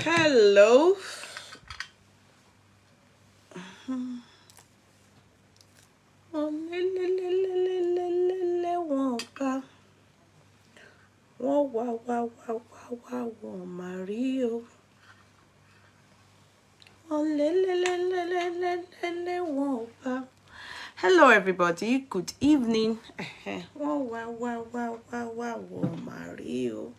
Hello. Mario. Hello, everybody. Good evening. Mario.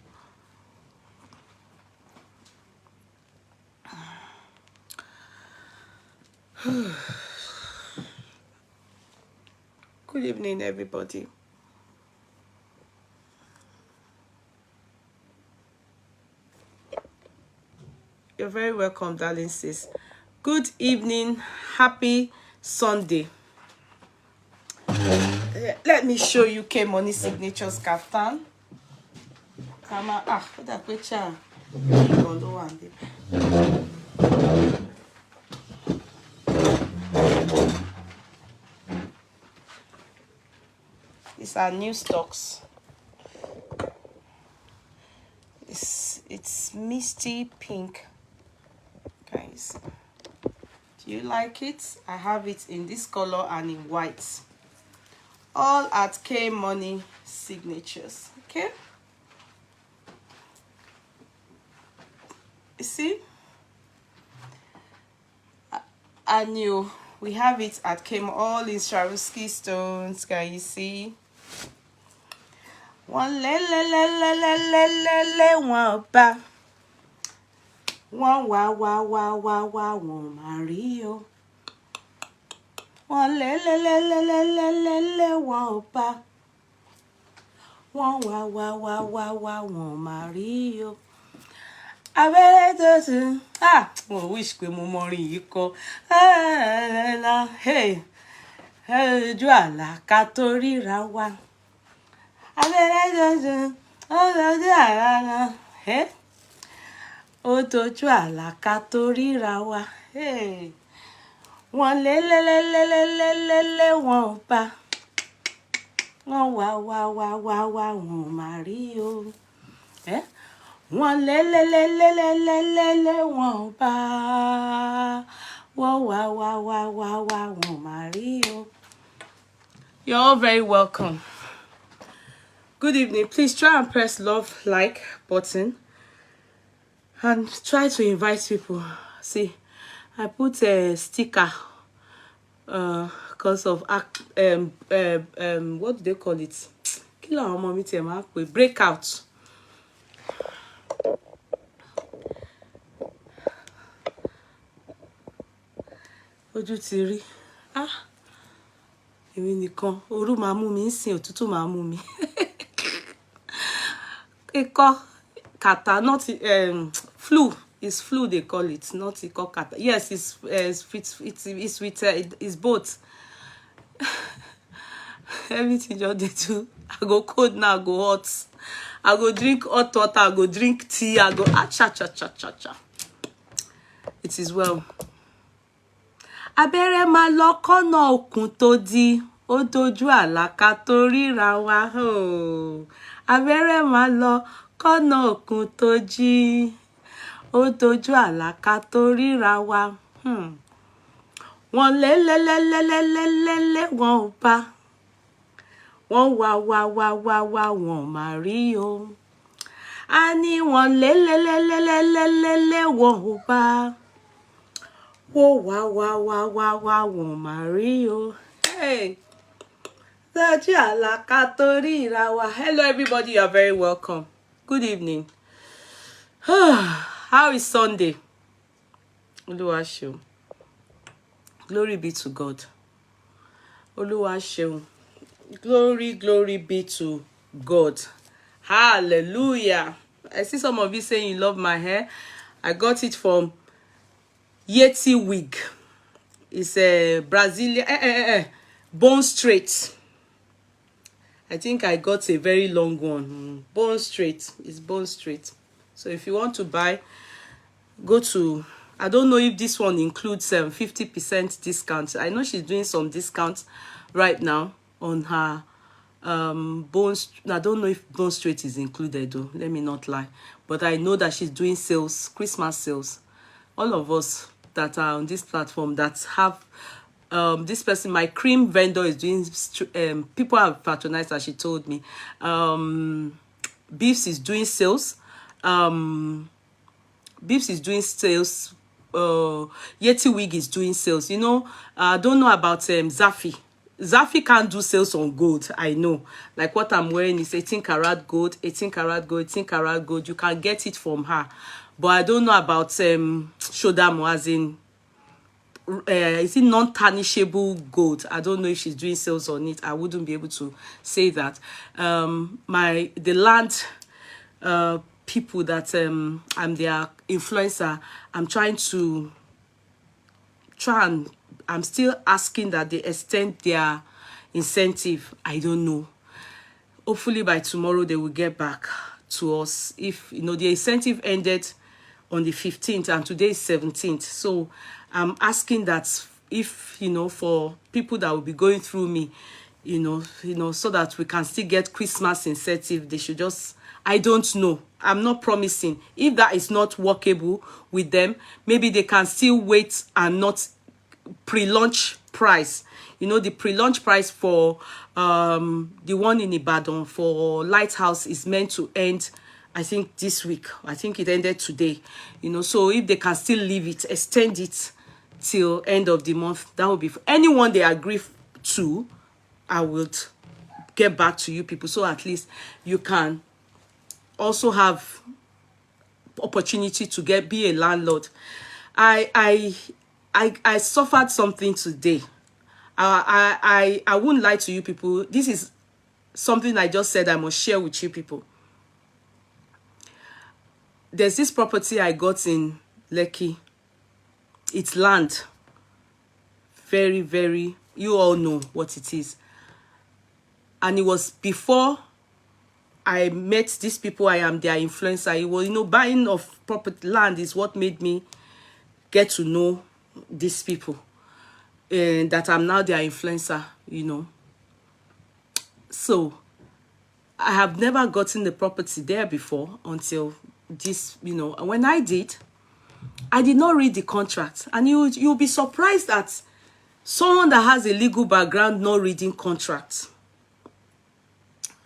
Good evening, everybody. You're very welcome, darling sis. Good evening. Happy Sunday. Let me show you K Money Signatures kaftan. Kama what that picture? These are new stocks. It's misty pink, guys. Do you like it? I have it in this color and in white. All at K Money Signatures. Okay. You see? And we have it at K Money, all in Swarovski stones. Can you see? One one ba. One one Mario. One one ba. One Mario. Mo wish pé mo mọ orin yìí kọ. Hey, ojú àlá ká tó ríra wa. Abẹ́rẹ́ ojú àlá ó dojú àlá ká tó ríra wa. Wọ́n wọ́n bá. Wọ́n wá wọ́n máa rí o. Wọ́n wọ́n bá. Wọ́n wá wọ́n máa rí o. You're all very welcome. Good evening. Please try and press love like button and try to invite people. See, I put a sticker because of what do they call it? Breakout. Ojú ti rí. Èmi nìkan, orú máa mú mi, ńsìn òtútù máa mú mi. Kata, not flu. It's flu they call it, not kata. Yes, it's with it's both. Everything just dey do. I go cold now, I go hot. I go drink hot water, I go drink tea, I go cha. It is well. Abẹ́rẹ́ máa lọ kọ́nà òkun tó di, ó dojú àlá ká tó ríra wa. Abẹ́rẹ́ máa lọ kọ́nà òkun tó jí, ó dojú àlá ká tó ríra wa. Wọ́n wọ́n ò bá. Wọ́n wá wọ́n máa rí o. A ní wọ́n wọ́n ò bá. Wọ́n wá wọ́n máa rí o. Hey. Dojú àlá ká tó ríra wa. Hello everybody, you are very welcome. Good evening. How is Sunday? Olúwa ṣeun. Glory be to God. Olúwa ṣeun. Glory be to God. Hallelujah. I see some of you saying you love my hair. I got it from Yeti Wig. It's a Brazilian bone straight. I think I got a very long one. Bone straight. It's bone straight. So if you want to buy, go to, I don't know if this one includes 50% discount. I know she's doing some discounts right now on her bones. I don't know if bone straight is included though, let me not lie, but I know that she's doing sales, Christmas sales. All of us that are on this platform that have this person, my cream vendor, is doing people have patronized her. She told me Beefs is doing sales. Beefs is doing sales. Yeti Wig is doing sales. You know, I don't know about Zafi. Zafi can't do sales on gold. I know. Like what I'm wearing is 18 karat gold, 18 karat gold, 18 karat gold. You can get it from her. But I don't know about Shodamo, as in is it non-tarnishable gold. I don't know if she's doing sales on it. I wouldn't be able to say that. The land people that I'm their influencer, I'm I'm still asking that they extend their incentive. I don't know. Hopefully by tomorrow they will get back to us. If you know, the incentive ended on the 15th and today is 17th. So I'm asking that if, you know, for people that will be going through me, you know, so that we can still get Christmas incentive, they should just, I don't know. I'm not promising. If that is not workable with them, maybe they can still wait and not pre-launch price. You know, the pre-launch price for the one in Ibadan for Lighthouse is meant to end, I think, this week. I think it ended today. You know, so if they can still leave it, extend it till end of the month, that would be for anyone they agree to. I will get back to you people, so at least you can also have opportunity to be a landlord. I suffered something today. I wouldn't lie to you people. This is something I just said I must share with you people. There's this property I got in Lekki. It's land. Very, very, you all know what it is. And it was before I met these people. I am their influencer. It was, you know, buying of property land is what made me get to know these people. And that I'm now their influencer, you know. So I have never gotten the property there before until this, you know. And when I did not read the contract. And you'll be surprised that someone that has a legal background not reading contracts.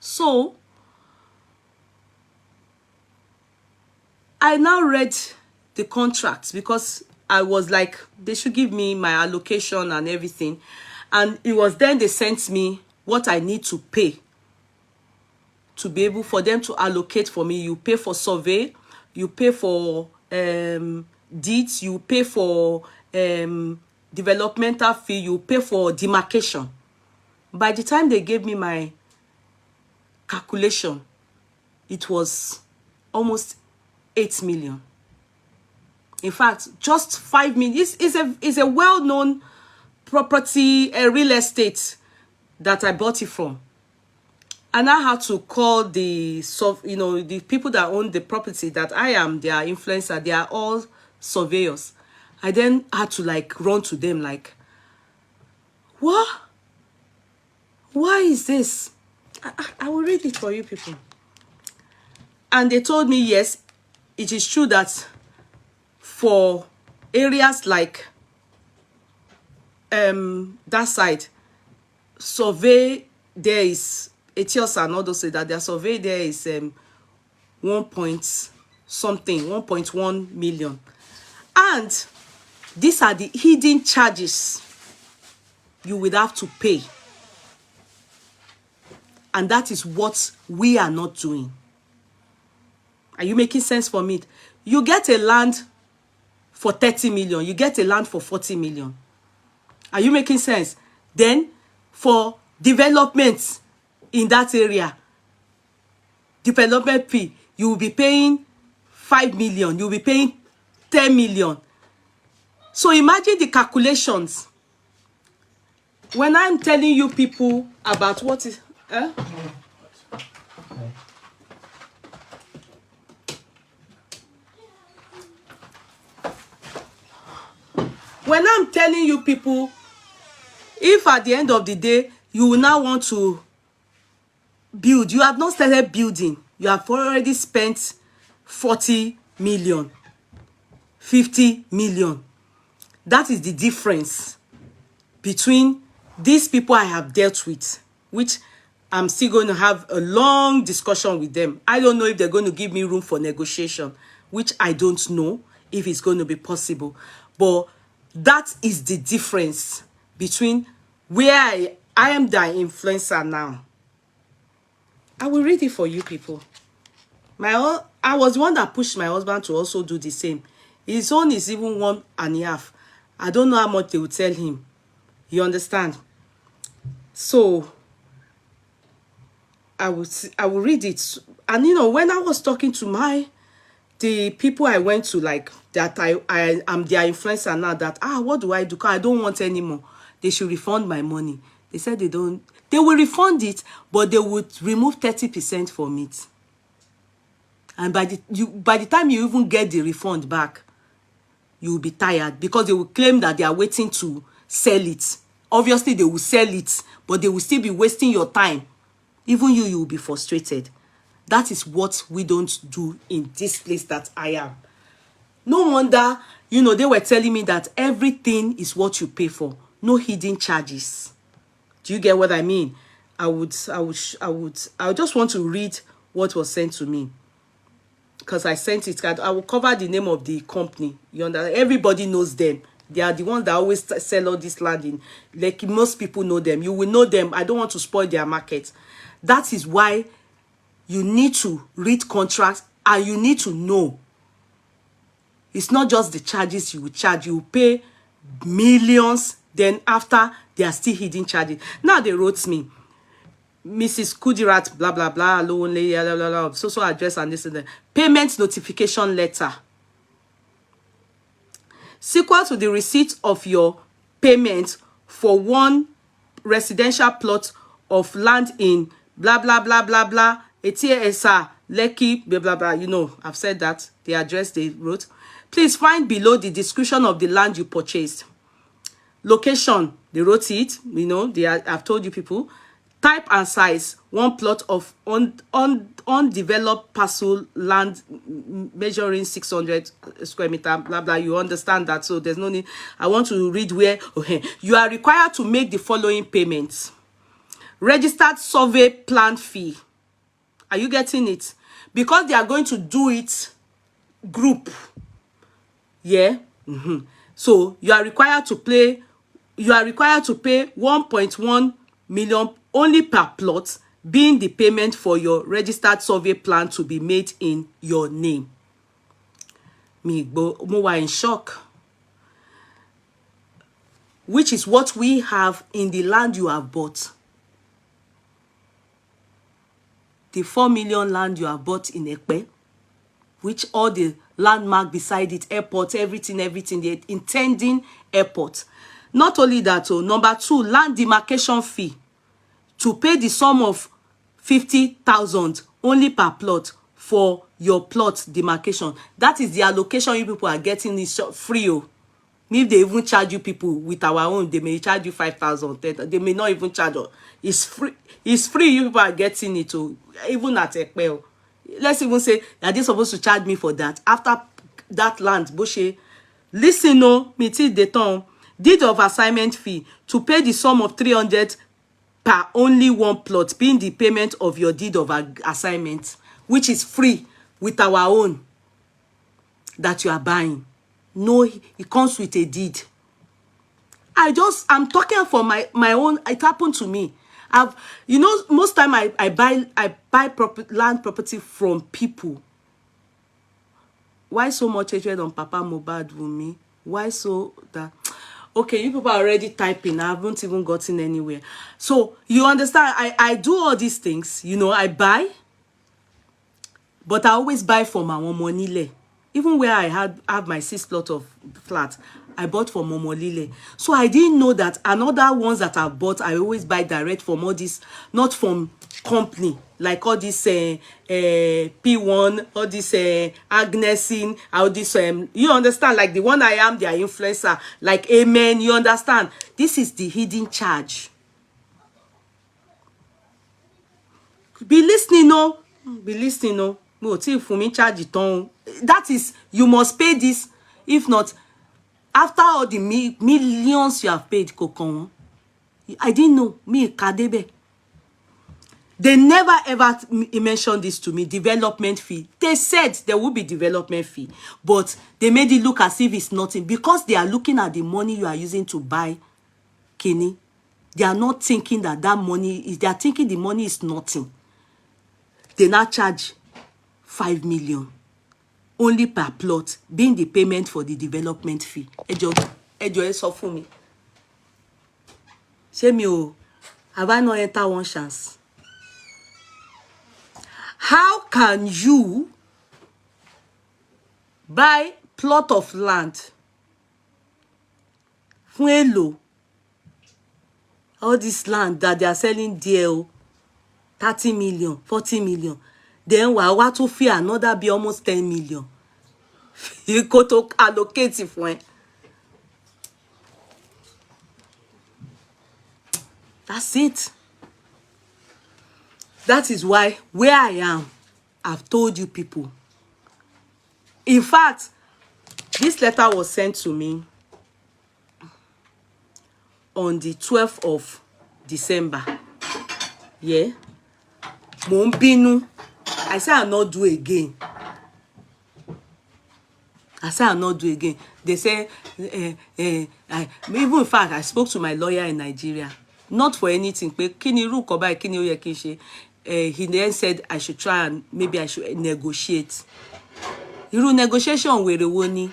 So I now read the contract because I was like, they should give me my allocation and everything. And it was then they sent me what I need to pay to be able for them to allocate for me. You pay for survey, you pay for deeds, you pay for developmental fee, you pay for demarcation. By the time they gave me my calculation, it was almost 8 million. In fact, just 5 million. Is a well-known property, a real estate that I bought it from. And I had to call the people that own the property that I am their influencer. They are all surveyors. I then had to like run to them like, what? Why is this? I will read it for you people. And they told me, yes, it is true that for areas like that side, survey there is Etios and all those say that their survey there is 1.1 million. And these are the hidden charges you would have to pay. And that is what we are not doing. Are you making sense for me? You get a land for 30 million. You get a land for 40 million. Are you making sense? Then for developments in that area, development fee, you will be paying 5 million, you will be paying 10 million. So imagine the calculations. When I'm telling you people about what is... When I'm telling you people, if at the end of the day, you will now want to build, you have not started building, you have already spent 40 million, 50 million. That is the difference between these people I have dealt with, which I'm still going to have a long discussion with them. I don't know if they're going to give me room for negotiation, which I don't know if it's going to be possible. But that is the difference between where I am the influencer now. I will read it for you people. I was the one that pushed my husband to also do the same. His own is even 1.5. I don't know how much they will tell him. You understand? So I will read it. And you know, when I was talking to the people I went to, like that I am their influencer now, that what do I do? Because I don't want anymore. They should refund my money. They said they will refund it, but they would remove 30% from it. And by the time you even get the refund back, you will be tired, because they will claim that they are waiting to sell it. Obviously, they will sell it, but they will still be wasting your time. Even you will be frustrated. That is what we don't do in this place that I am. No wonder, you know, they were telling me that everything is what you pay for. No hidden charges. Do you get what I mean? I just want to read what was sent to me, because I sent it. I will cover the name of the company. You understand? Everybody knows them. They are the ones that always sell all this land in. Like, most people know them. You will know them. I don't want to spoil their market. That is why you need to read contracts, and you need to know. It's not just the charges you will charge. You will pay millions. Then after, they are still hidden charges. Now they wrote me, Mrs. Kudirat, blah, blah, blah, loan lady, blah, blah, blah, so address and this and that. Payment notification letter. Sequel to the receipt of your payment for one residential plot of land in blah, blah, blah, blah, blah, Etiesa, Lekki, blah, blah, blah. You know, I've said that. The address they wrote. Please find below the description of the land you purchased. Location, they wrote it. You know, I've told you people. Type and size, one plot of undeveloped parcel land measuring 600 square meter, blah, blah. You understand that, so there's no need. I want to read where, okay. You are required to make the following payments. Registered survey plan fee. Are you getting it? Because they are going to do it group. Yeah. So you are required to pay 1.1 million only per plot, being the payment for your registered survey plan to be made in your name. Mo were in shock. Which is what we have in the land you have bought. The 4 million land you have bought in Ekpe, which all the landmark beside it, airport, everything, the intending airport. Not only that, number 2, land demarcation fee. To pay the sum of 50,000 only per plot for your plot demarcation. That is the allocation you people are getting is free. If they even charge you people with our own, they may charge you 5,000. They may not even charge you. It's free. It's free. You people are getting it. Even at Ekpe. Let's even say that they're supposed to charge me for that. After that land, Boshe, listen, no, me till the time. Deed of assignment fee to pay the sum of 300 per only one plot, being the payment of your deed of assignment, which is free with our own that you are buying. No, it comes with a deed. I'm talking for my own. It happened to me. You know, most time I buy land property from people. Why so much hatred on Papa Mohbad, Wunmi? Why so that? Okay, you people are already typing. I haven't even gotten anywhere. So you understand? I do all these things. You know, I buy. But I always buy from Momolile. Even where I have my 6 plot of flat, I bought from Momolile. So I didn't know that another ones that I've bought, I always buy direct from all this, not from company, like all this P1, all this Agnesin, all this, you understand, like the one I am, their influencer, like Amen, you understand? This is the hidden charge. Be listening, no? Be listening, no? For me charge it on. That is, you must pay this. If not, after all the millions you have paid, Kokon, I didn't know. Me, Kadebe. They never ever mentioned this to me, development fee. They said there will be development fee, but they made it look as if it's nothing because they are looking at the money you are using to buy Kenny. They are not thinking that money is, they are thinking the money is nothing. They now charge 5 million only per plot, being the payment for the development fee. Ejo sọ fún mi. Ṣé mi o, have I not entered one chance? How can you buy plot of land fún èlò? All this land that they are selling there, 30 million, 40 million. Then wá to fear another be almost 10 million. You go to allocate it for it. That's it. That is why where I am, I've told you people. In fact, this letter was sent to me on the 12th of December. Yeah. Mo ń bínú. I say I'll not do again. I say I'll not do again. They say, even in fact, I spoke to my lawyer in Nigeria. Not for anything. He then said I should try and maybe I should negotiate. Negotiation with the money.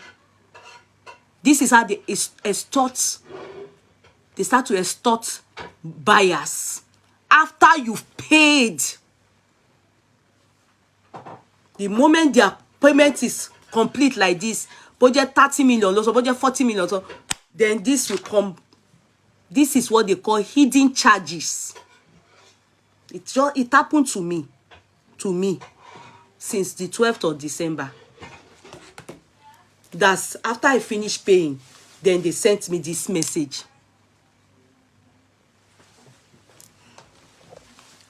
This is how they extort. They start to extort buyers after you've paid. The moment their payment is complete like this, budget 30 million, also budget 40 million, so then this will come. This is what they call hidden charges. It happened to me since the 12th of December. That's after I finished paying, then they sent me this message.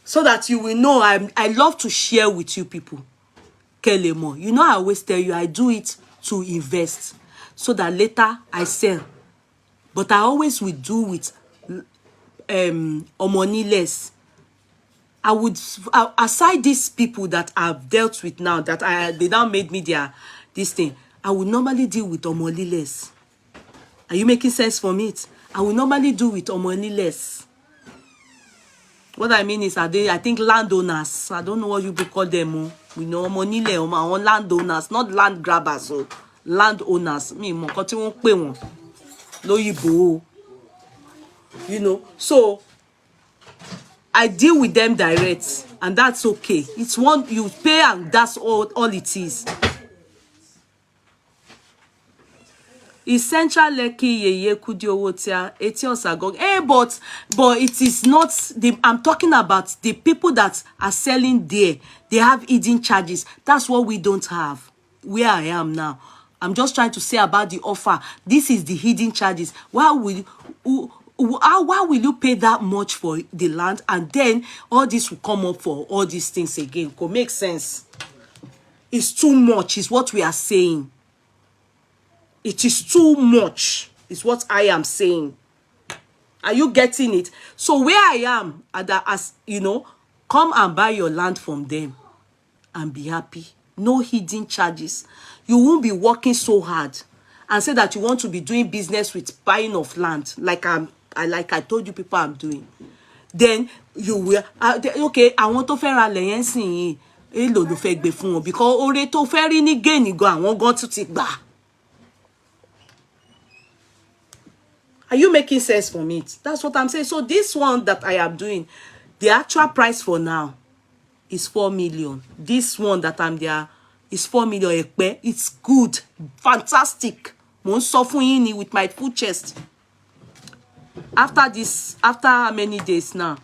So that you will know I love to share with you people. Kelemo, you know I always tell you I do it to invest so that later I sell. But I always will do with money less. I would aside these people that I've dealt with now that they now made me this thing. I would normally deal with money less. Are you making sense from it? I will normally do with money less. What I mean is, I think landowners. I don't know what you people call them. We know money le on landowners, not land grabbers. So landowners. Me mo nkan tí wọ́n pè wọ́n lóyìnbó. You know. So I deal with them direct, and that's okay. It's one you pay, and that's all it is. Essential Lekki Yeye Kudi Owotia Etiosagog. But it is not the I'm talking about the people that are selling there. They have hidden charges. That's what we don't have. Where I am now. I'm just trying to say about the offer. This is the hidden charges. Why will you pay that much for the land, and then all this will come up for all these things again? Could make sense. It's too much, is what we are saying. It is too much, is what I am saying. Are you getting it? So where I am, as you know, come and buy your land from them and be happy. No hidden charges. You won't be working so hard and say that you want to be doing business with buying of land, like I told you people I'm doing. Then you will okay. I want to fẹ́ ra lẹ̀ yẹn sìn yín. Èló ló fẹ́ gbé fún wọn, because ore tó fẹ́ rí ní gain go àwọn gan tún ti gbà. Are you making sense from it? That's what I'm saying. So this one that I am doing, the actual price for now is 4 million. This one that I'm there is 4 million. It's good, fantastic. Mo ń sọ fún yín ni with my full chest. After how many days now?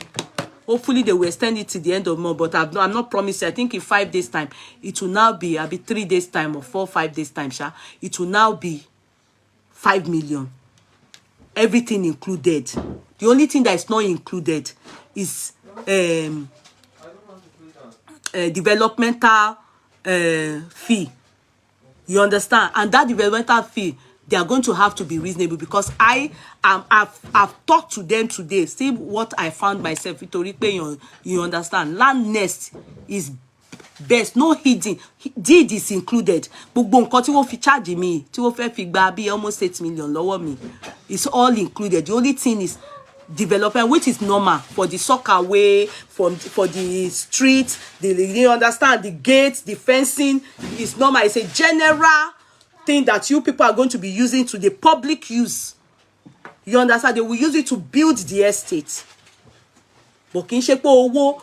Hopefully they will extend it to the end of the month, but I'm not promising. I think in 5 days time, it will now be, I'll be 3 days time or 4-5 days time, it will now be 5 million. Everything included. The only thing that is not included is developmental fee. You understand? And that developmental fee, they are going to have to be reasonable, because I've talked to them today. See what I found myself. You understand? Land nest is best. No hidden. Deed is included. Gbogbo nǹkan tí wọ́n fi charge me, tí wọ́n fẹ́ fi gba bí almost 8 million lọ́wọ́ mi, it's all included. The only thing is development, which is normal for the soccer way, for the street, you understand, the gates, the fencing is normal. It's a general thing that you people are going to be using to the public use. You understand? They will use it to build the estate. But kì í ṣe pé owó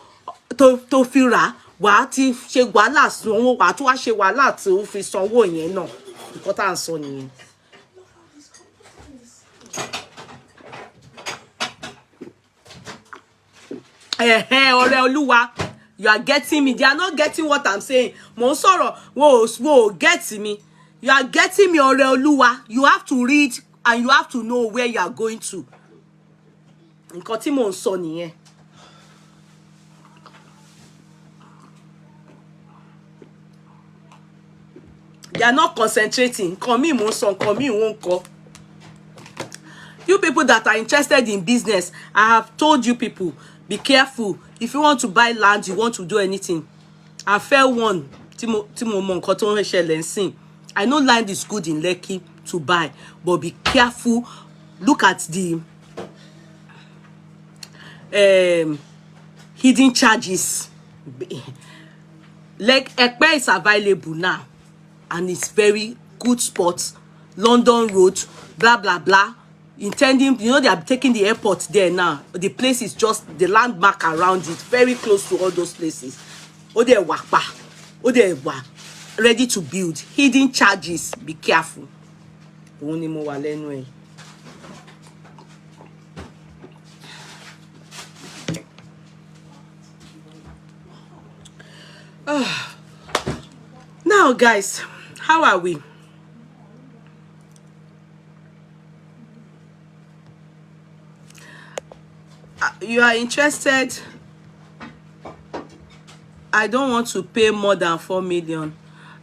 tó fi rà wá ti ṣe wàhálà sanwó, wá tó wá ṣe wàhálà tó fi sanwó yẹn náà. Nǹkan tá à ń sọ nìyẹn. Ọ̀rẹ́ Olúwa, you are getting me. They are not getting what I'm saying. Mo ń sọ̀rọ̀, whoa, get me. You are getting me, Ọ̀rẹ́ Olúwa. You have to read and you have to know where you are going to. Nǹkan tí mo ń sọ nìyẹn. They are not concentrating. Nǹkan mi mo ń sọ, nǹkan mi wọ́n kọ́. You people that are interested in business, I have told you people, be careful. If you want to buy land, you want to do anything. I felt one. Timo mọ nǹkan tó ń ṣẹlẹ̀ ńsìn. I know land is good in Lekki to buy, but be careful. Look at the hidden charges. Like Ekpe is available now, and it's very good spot. London Road, blah blah blah. Intending, you know, they are taking the airport there now. The place is just the landmark around it, very close to all those places. Ode Wakpa, Ode Wa, ready to build. Hidden charges, be careful. Now, guys, how are we? You are interested? I don't want to pay more than 4 million.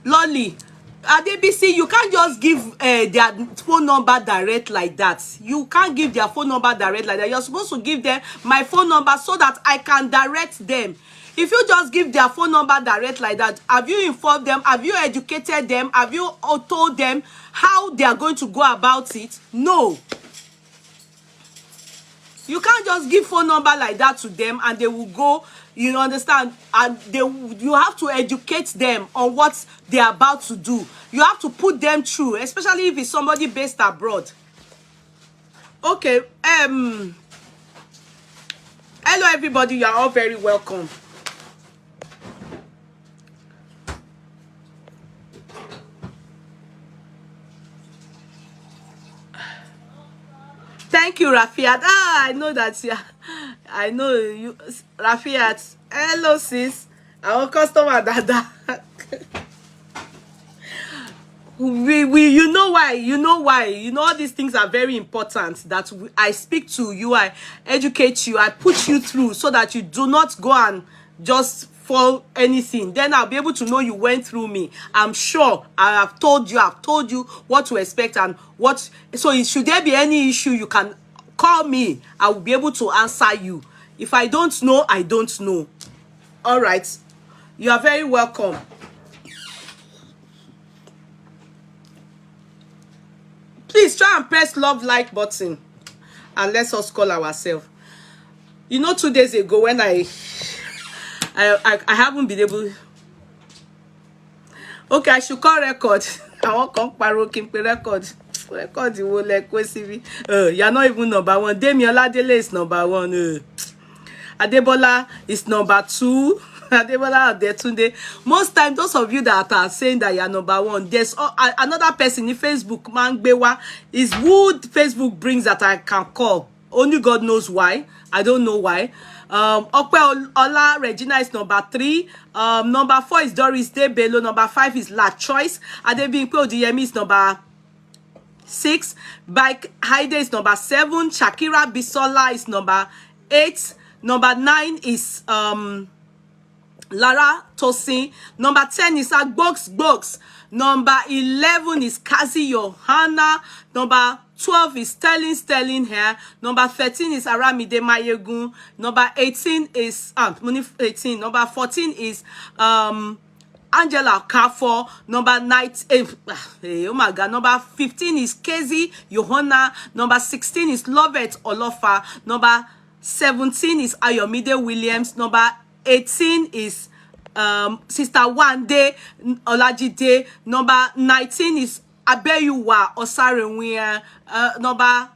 Lolly, Adebisi, you can't just give their phone number direct like that. You can't give their phone number direct like that. You're supposed to give them my phone number so that I can direct them. If you just give their phone number direct like that, have you informed them? Have you educated them? Have you told them how they are going to go about it? No. You can't just give phone number like that to them and they will go, you understand, and you have to educate them on what they are about to do. You have to put them through, especially if it's somebody based abroad. Okay, hello everybody, you are all very welcome. Thank you, Rafiat. I know that. Yeah, I know you, Rafiat. Hello, sis. Our customer, Dada. You know why? You know why? You know all these things are very important. That I speak to you, I educate you, I put you through, so that you do not go and just fall anything. Then I'll be able to know you went through me. I'm sure I've told you what to expect and what. So should there be any issue, you can call me. I will be able to answer you. If I don't know, I don't know. All right. You are very welcome. Please try and press love like button and let us call ourselves. You know, 2 days ago when I haven't been able. Okay, I should call record. I won't come paroking record. Record you will like CV. You're not even number one. Demi Oladele is number one. Adebola is number 2. Adebola Adetunde. Most time, those of you that are saying that you're number one, there's another person in Facebook, Mangbewa, is who Facebook brings that I can call. Only God knows why. I don't know why. Okoya Ola Regina is number 3. Number 4 is Doris Debelo. Number 5 is La Choice. Adebimpe Odiyemi is number 6. Bike Haide is number 7. Shakira Bisola is number 8. Number 9 is Lara Tosin. Number 10 is Agbox. Number 11 is Kazi Johanna. Number 12 is Sterling here. Number 13 is Aramide Mayegun. Number 18 is 18. Number 14 is Angela Kafo. Number 19, oh my God. Number 15 is Kazi Johanna. Number 16 is Lovett Olofa. Number 17 is Ayomide Williams. Number 18 is Sister Wande Olajide. Number 19 is Abeyuwa Osarenwia. Number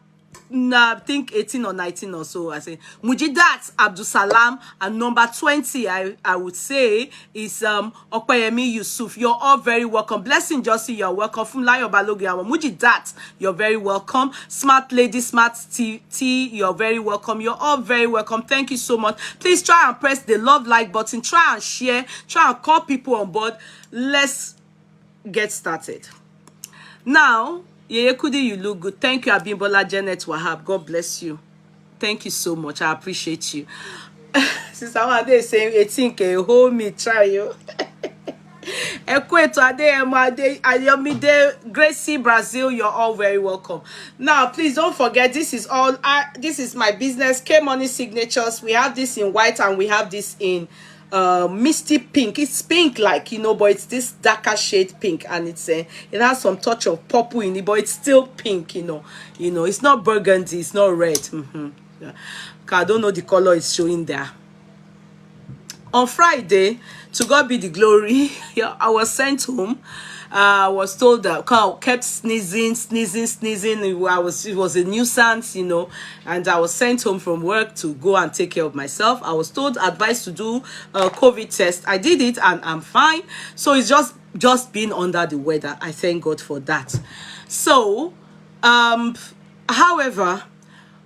I think 18 or 19 or so. I say Mujidat Abdul Salam. And number 20, I would say, is Opeyemi Yusuf. You're all very welcome. Blessing Josie, you're welcome. Funlayo Balogun, Mujidat, you're very welcome. Smart Lady, Smart T, you're very welcome. You're all very welcome. Thank you so much. Please try and press the love like button. Try and share. Try and call people on board. Let's get started. Now, Yeye Kudi, you look good. Thank you, Abimbola Janet Wahab. God bless you. Thank you so much. I appreciate you. Sister Wade is saying 18K. Hold me, try you. Ekweto Ade Ayomide Gracie Brazil, you're all very welcome. Now, please don't forget, this is all. This is my business. K Money Signatures. We have this in white and we have this in misty pink. It's pink, like, you know, but it's this darker shade pink, and it has some touch of purple in it, but it's still pink, you know, it's not burgundy, it's not red. Yeah. I don't know the color it's showing there. On Friday, to God be the glory, I was sent home. I was told that Carl kept sneezing. It was a nuisance, you know, and I was sent home from work to go and take care of myself. I was advised to do a COVID test. I did it and I'm fine. So it's just being under the weather. I thank God for that. So, however,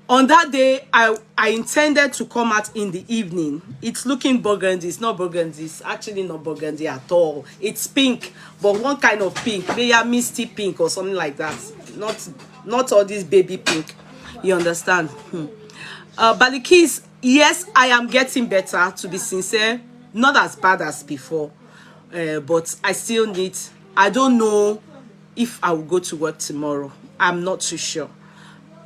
on that day, I intended to come out in the evening. It's looking burgundy. It's not burgundy. It's actually not burgundy at all. It's pink, but one kind of pink. Maybe a misty pink or something like that. Not all this baby pink. You understand? Balikis, yes, I am getting better, to be sincere. Not as bad as before. But I still need... I don't know if I will go to work tomorrow. I'm not too sure.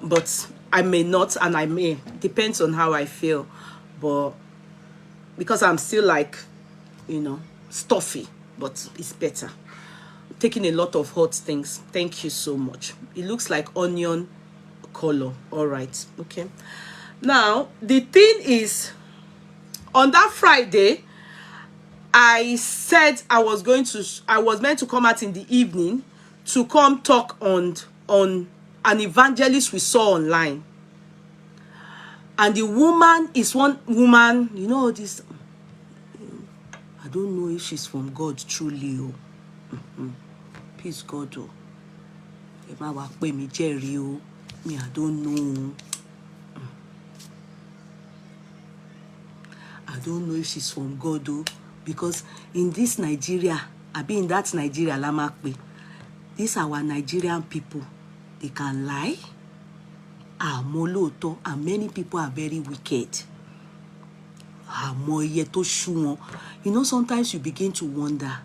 But... I may not, and I may. Depends on how I feel. But because I'm still like, you know, stuffy, but it's better. Taking a lot of hot things. Thank you so much. It looks like onion color. All right. Okay. Now, the thing is, on that Friday, I said I was meant to come out in the evening to come talk on an evangelist we saw online, and the woman is one woman, you know, this, I don't know if she's from God truly. Peace God. Me, I don't know. I don't know if she's from God, because in this Nigeria, in that Nigeria, Lamakbe, these are our Nigerian people. They can lie, moloto, and many people are very wicked. You know, sometimes you begin to wonder,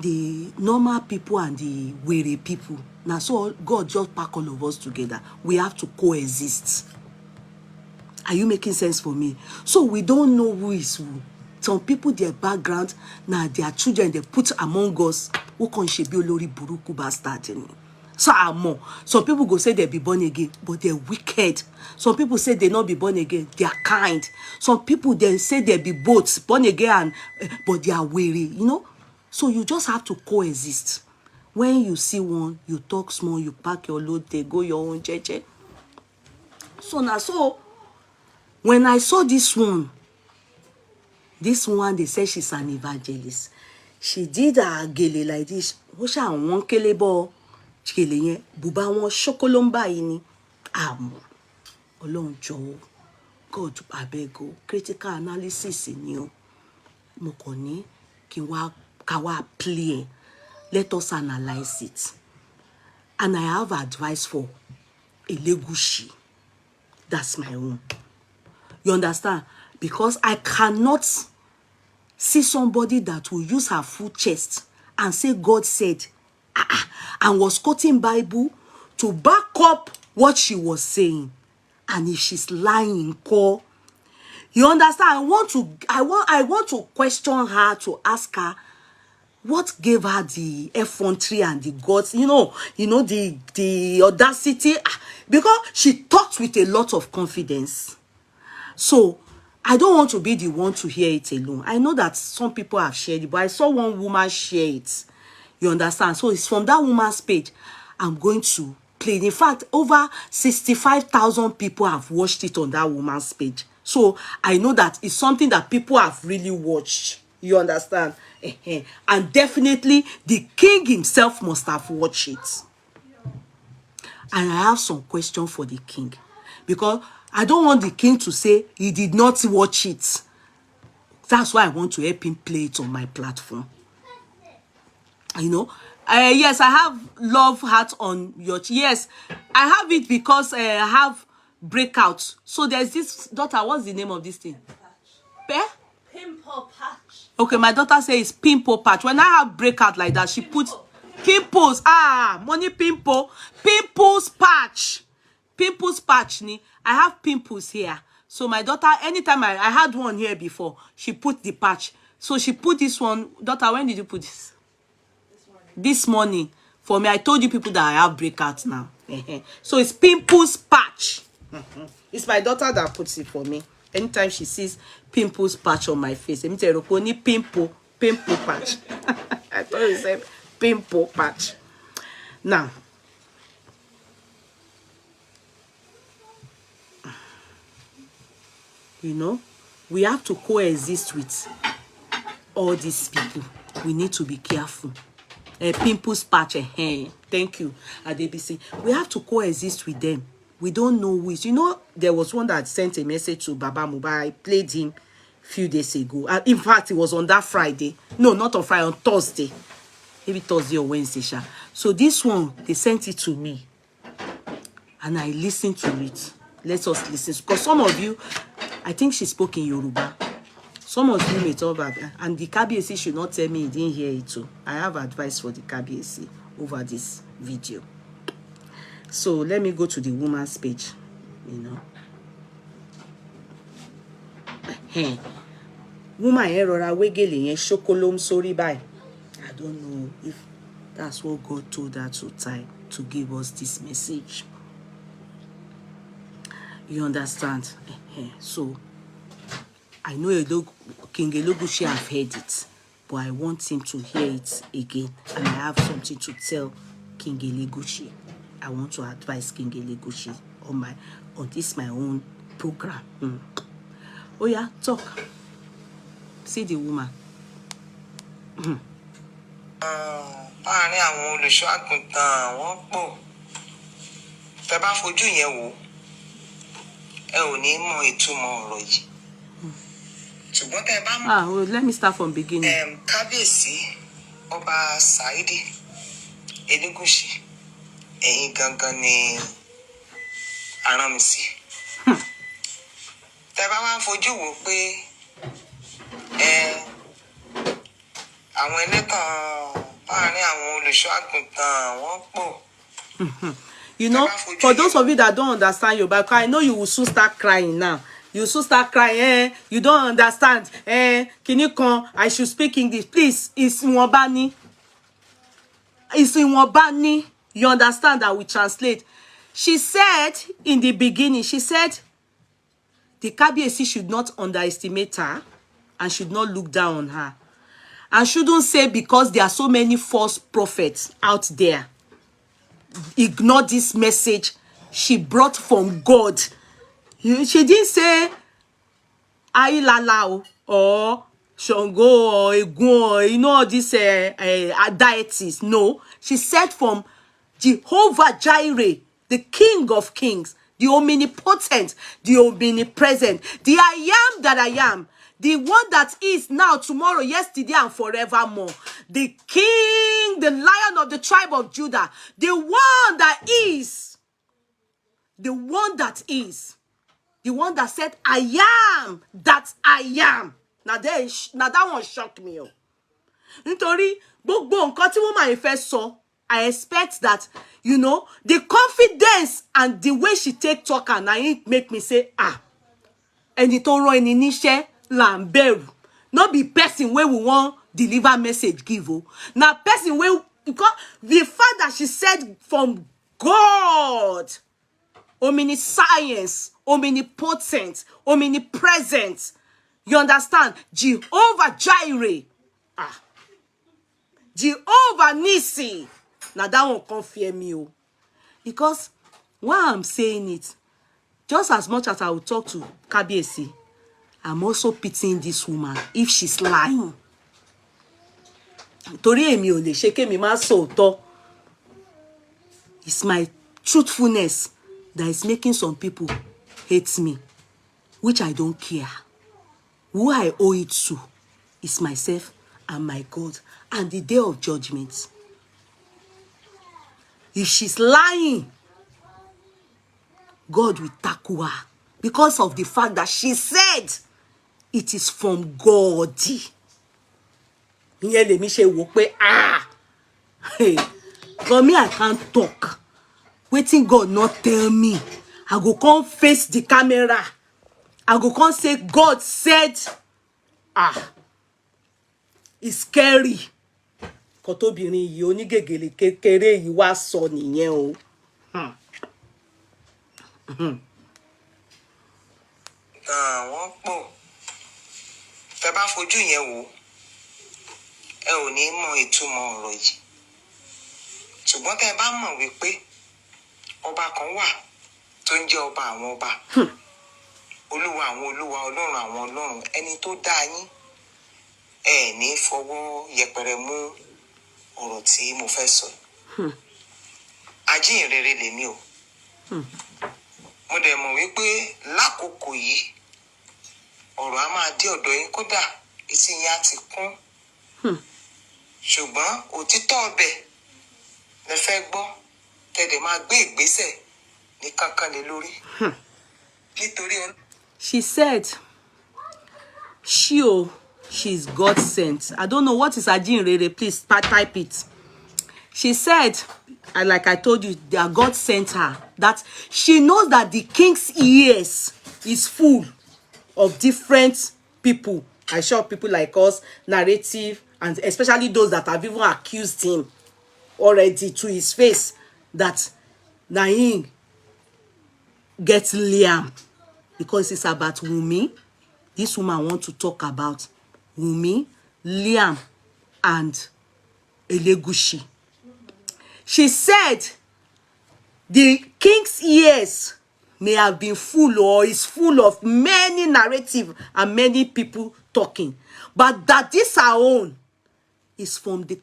the normal people and the weary people. Now, so God just pack all of us together. We have to coexist. Are you making sense for me? So we don't know who is who. Some people, their background, now their children, they put among us. Who can she be olori buruku bastard? So some people go say they be born again, but they're wicked. Some people say they not be born again, they are kind. Some people then say they be both born again, but they are weary, you know. So you just have to coexist. When you see one, you talk small, you pack your load, they go your own jeje. So now, so when I saw this one, This one, they say she's an evangelist. She did her gele like this. Osha won kelebo gele yen buba won shokolomba yini. Amo. Ọlọ́run jọ̀ọ́. God abeg o. Critical analysis ni o. Mo kàn ní kí ká wá play. Let us analyze it. And I have advice for Elegushi. That's my own. You understand? Because I cannot see somebody that will use her full chest and say God said, and was quoting Bible to back up what she was saying. And if she's lying, call. You understand? I want to question her, to ask her what gave her the effrontery and the guts, the audacity, because she talks with a lot of confidence. So I don't want to be the one to hear it alone. I know that some people have shared it, but I saw one woman share it. You understand? So it's from that woman's page I'm going to play. In fact, over 65,000 people have watched it on that woman's page. So I know that it's something that people have really watched. You understand? And definitely the king himself must have watched it. And I have some question for the king, because I don't want the king to say he did not watch it. That's why I want to help him play it on my platform. Yes, I have love heart on your... Yes, I have it because I have breakouts. So there's this daughter. What's the name of this thing? Pimple patch. Okay, my daughter says pimple patch. When I have breakout like that, she puts pimples. Money pimple. Pimples patch. Pimples patch. I have pimples here. So my daughter, anytime I had one here before, she put the patch. So she put this one. Daughter, when did you put this? This morning. For me, I told you people that I have breakouts now. So it's pimples patch. It's my daughter that puts it for me. Anytime she sees pimples patch on my face, let me tell you, only pimple patch. I thought you said pimple patch. Now, we have to coexist with all these people. We need to be careful. Pimples patch, thank you, Adebisi. We have to coexist with them. We don't know which. There was one that sent a message to Baba Mohbad. I played him a few days ago. In fact, it was on that Friday. No, not on Friday, on Thursday. Maybe Thursday or Wednesday. So this one, they sent it to me. And I listened to it. Let us listen. Because some of you, I think she spoke in Yoruba. Some of you may talk about that. And the Kabiyesi should not tell me he didn't hear it too. I have advice for the Kabiyesi over this video. So let me go to the woman's page. Woman errora wegele yen shokolom sorry bye. I don't know if that's what God told her to type to give us this message. You understand? So I know King Elegushi have heard it, but I want him to hear it again. And I have something to tell King Elegushi. I want to advise King Elegushi on this my own program. Oh yeah, talk. See the woman. Láàárín àwọn olùṣọ́ àgùntàn wọ́n pọ̀. Tẹ́ bá fojú yẹn wò, ẹ ò ní mọ ìtumọ̀ ọ̀rọ̀ yìí. Ṣùgbọ́n tẹ́ bá mọ̀. Well, let me start from beginning. Kábíyèsí Ọba Saidi Elegushi, ẹ̀yin gangan ni arán mi sí. Tẹ́ bá wá fojú wò pé àwọn ẹlẹ́tàn láàárín àwọn olùṣọ́ àgùntàn wọ́n pọ̀. For those of you that don't understand Yoruba, I know you will soon start crying now. You will soon start crying. You don't understand. Kinikon, I should speak English. Please, it's Nwabani. It's Nwabani. You understand that we translate. She said in the beginning, she said the Kabiyesi should not underestimate her and should not look down on her. And shouldn't say because there are so many false prophets out there, ignore this message she brought from God. She didn't say Ailalao or Shango or Egun or all these deities. No, she said from Jehovah Jireh, the King of Kings, the omnipotent, the omnipresent, the I am that I am, the one that is now, tomorrow, yesterday, and forevermore, the King, the Lion of the tribe of Judah, the one that is, the one that is, the one that said, I am that I am. Now that one shocked me. Nítorí gbogbo nǹkan tí woman yìí fẹ́ sọ, I expect that, the confidence and the way she take talk and it make me say, ẹni tó rán ẹni níṣẹ́ là ń bẹ̀rù. No be person wey we wan deliver message give. Na person wey, because the fact that she said from God, omniscience, omnipotent, omnipresent. You understand? Jehovah Jireh. Jehovah Nisi. Now that one can't fear me. Because why I'm saying it, just as much as I will talk to Kabiesi, I'm also pitying this woman if she's lying. Torí èmi ò lè ṣe kémi má sòótọ́. It's my truthfulness that is making some people hate me, which I don't care. Who I owe it to is myself and my God and the day of judgment. If she's lying, God will tackle her because of the fact that she said it is from God. Ìyẹn lèmi ṣe wò pé hey, but me I can't talk. Wetin God not tell me. I go come face the camera. I go come say God said, it's scary. Kotobìnrin yìí onígègèlè kékeré yìí wá sọ nìyẹn o. Wọ́n pọ̀. Tẹ́ bá fojú yẹn wò, ẹ ò ní mọ ìtumọ̀ ọ̀rọ̀ yìí. Ṣùgbọ́n tẹ́ bá mọ̀ wípé ọba kan wà tó ń jẹ́ ọba àwọn ọba. Olúwa àwọn olúwa, Ọlọ́run àwọn ọlọ́run, ẹni tó dá yín. Ẹ ní fọwọ́ yẹpẹrẹ mú ọ̀rọ̀ tí mo fẹ́ sọ. Ajínrere lèmi o. Mo dẹ̀ mọ̀ wípé lákòókò yìí ọ̀rọ̀ á máa dé ọ̀dọ̀ yín, kódà etí yín á ti kún. Ṣùgbọ́n òtítọ́ ọbẹ̀ lẹ fẹ́ gbọ́, tẹ̀dẹ̀ máa gbé ìgbésẹ̀ ní kankan lé lórí. Nítorí she said, she's God sent. I don't know what is Ajinrere. Please type it. She said, like I told you, that God sent her. That she knows that the king's ears is full of different people. I sure people like us, narrative, and especially those that have even accused him already to his face that Naim gets Liam because it's about Wunmi. This woman wants to talk about Wunmi, Liam, and Elegushi. She said the king's ears may have been full or is full of many narrative and many people talking, but that this our own is from the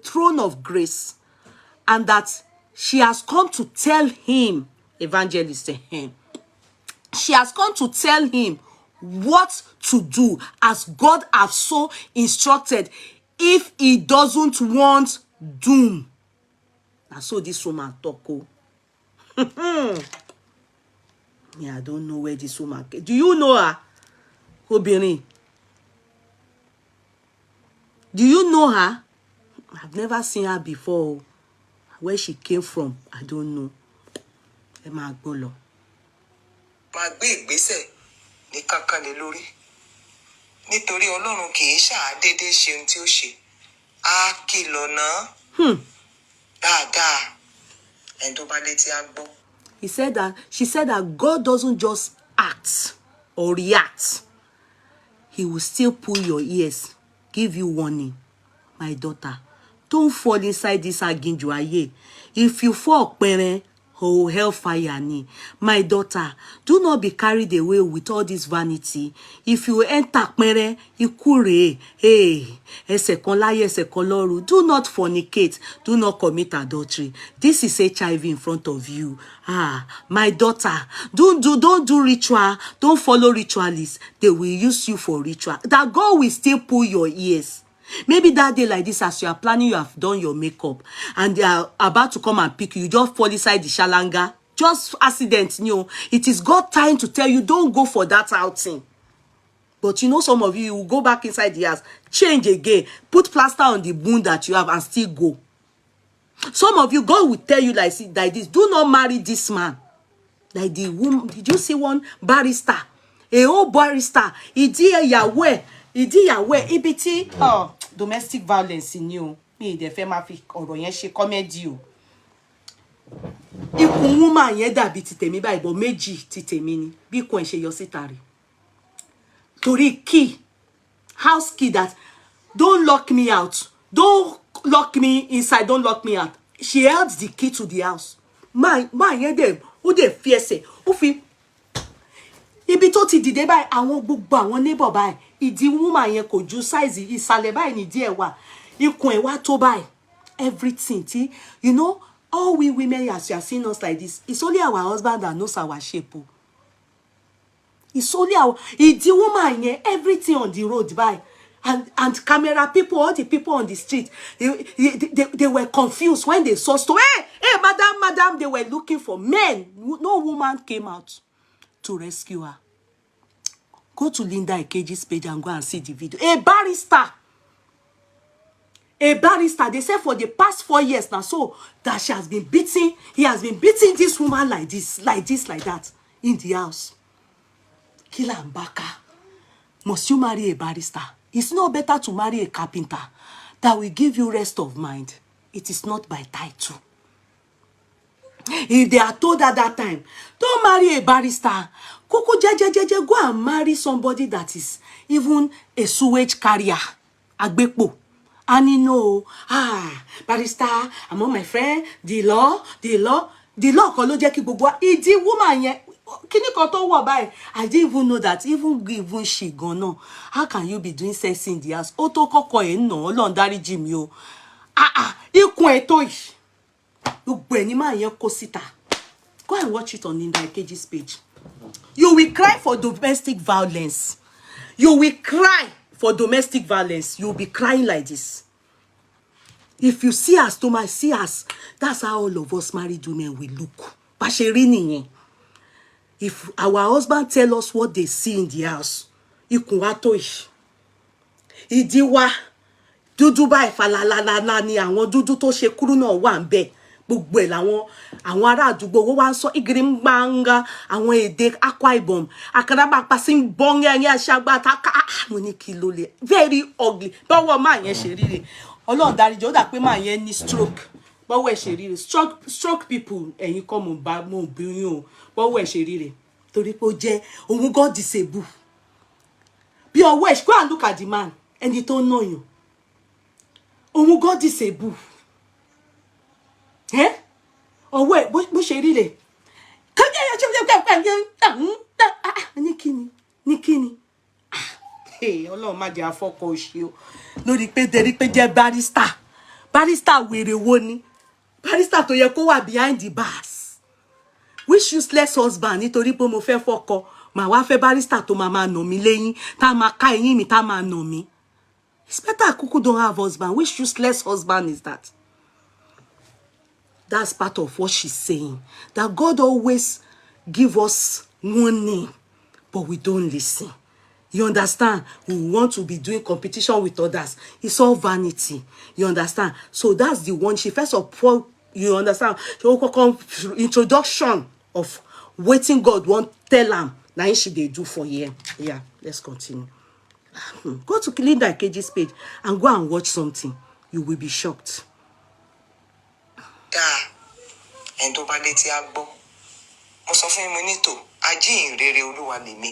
throne of grace, and that she has come to tell him, Evangelist, she has come to tell him what to do as God has so instructed if he doesn't want doom. And so this woman talk. Yeah, I don't know where this woman came. Do you know her? Obìnrin? Do you know her? I've never seen her before. Where she came from, I don't know. Ẹ máa gbọ́ lọ. Máa gbé ìgbésẹ̀ ní kankan lé lórí. Nítorí Ọlọ́run kì í ṣàdédé ṣe ohun tí ó ṣe. Á kìlọ̀ náà. Dáadáa. Ẹni tó bá létí á gbọ́. She said that God doesn't just act or react. He will still pull your ears, give you warning. My daughter, don't fall inside this aginjù ayé. If you fall, Oh, hellfire ni. My daughter, do not be carried away with all this vanity. If you enter pere, ikure, hey, ẹsẹ̀ kan láyé, ẹsẹ̀ kan lọ́run. Do not fornicate. Do not commit adultery. This is HIV in front of you. My daughter, don't do ritual. Don't follow ritualists. They will use you for ritual. That God will still pull your ears. Maybe that day like this, as you are planning, you have done your makeup and they are about to come and pick you, you just fall inside the shalanga. Just accident, It is God trying to tell you, don't go for that outing. But some of you will go back inside the house, change again, put plaster on the wound that you have and still go. Some of you, God will tell you like this, do not marry this man. Like the woman, did you see one barrister? A old barrister, he did Yahweh. Ibi tí domestic violence ni o mi de fẹ́ máa fi ọ̀rọ̀ yẹn ṣe comedy o. Ikùn woman yẹn dàbí ti tèmi báyìí but méjì ti tèmi ni bí ikùn ẹ̀ ṣe yọ síta rẹ̀. Torí key, house key that don't lock me out, don't lock me inside, don't lock me out. She held the key to the house. Man yẹn dẹ̀ ó dẹ̀ fi ẹsẹ̀ ó fi ibi tó ti dìde báyìí àwọn gbogbo àwọn neighbor báyìí ìdí woman yẹn kò ju size ìsàlẹ̀ báyìí ní díẹ̀ wà ikùn ẹ̀ wá tó báyìí everything tí all we women as you are seeing us like this, it's only our husband that knows our shape o. It's only our ìdí woman yẹn everything on the road báyìí and camera people, all the people on the street, they were confused when they saw stone. Hey madam, they were looking for men. No woman came out to rescue her. Go to Linda Ekeji's page and go and see the video. A barrister, they said for the past 4 years now, so that he has been beating this woman like that in the house. Killer and Baka. Must you marry a barrister? It's not better to marry a carpenter that will give you rest of mind. It is not by title. If they are told at that time, don't marry a barrister. Koko jeje, go and marry somebody that is even a sewage carrier. Agbepo. And barrister, I'm on my friend, the law. Kolo je ki gbogbo. Idi woman yen. Kini kan to wo báyìí. I didn't even know that even she gone no. How can you be doing sex in the house? O to koko e na Ọlọ́run dáríjì mi o. Ikùn ẹ̀ tó yìí. Gbogbo ẹni máa yẹn kó síta. Go and watch it on Linda Ekeji's page. You will cry for domestic violence. You will cry for domestic violence. You will be crying like this. If you see us, see us. That's how all of us married women will look. Basheri nìyẹn. If our husband tell us what they see in the house, ikùn wa tó yìí. Ìdí wa dúdú báyìí falalala ni àwọn dúdú tó ṣe kúrú náà wà ńbẹ̀. Gbogbo ẹ̀ àwọn ará àdúgbò wo wá ń sọ igirimbanga àwọn èdè Akwa Ibom akaraba pasin bonga yẹn àṣàgbà ta mo ní kí ló lè very ugly bọ́wọ́ máa yẹn ṣe ríre Ọlọ́run dáríjì ó dà pé máa yẹn ní stroke bọ́wọ́ ẹ̀ ṣe ríre stroke people ẹ̀yin kọ́ mo obìnrin o bọ́wọ́ ẹ̀ ṣe ríre torí pé ó jẹ́ òun God disable bí ọwọ́ ẹ̀ go and look at the man ẹni tó ń nàyàn òun God disable ọwọ́ ẹ̀ bó ṣe rí rẹ̀ ní kíni Ọlọ́run má jẹ́ afọ́kọ̀ òṣì o lórí pé jẹ́ barrister wèrè wo ni barrister tó yẹ kó wà behind the bars which useless husband nítorí pé mo fẹ́ fọ́kọ màá wá fẹ́ barrister tó máa nà mí lẹ́yìn tá máa ká eyín mi tá máa nà mí. It's better Kuku don't have husband. Which useless husband is that? That's part of what she's saying. That God always give us warning, but we don't listen. You understand? We want to be doing competition with others. It's all vanity. You understand? So that's the one. She first of all, you understand? She will come introduction of waiting God won't tell them. Now she they do for you. Yeah, let's continue. Go to Linda Ekeji's page and go and watch something. You will be shocked. And to bá létí á gbọ́ mo sọ fún mo ní tó ajíhìnrere Olúwa lèmi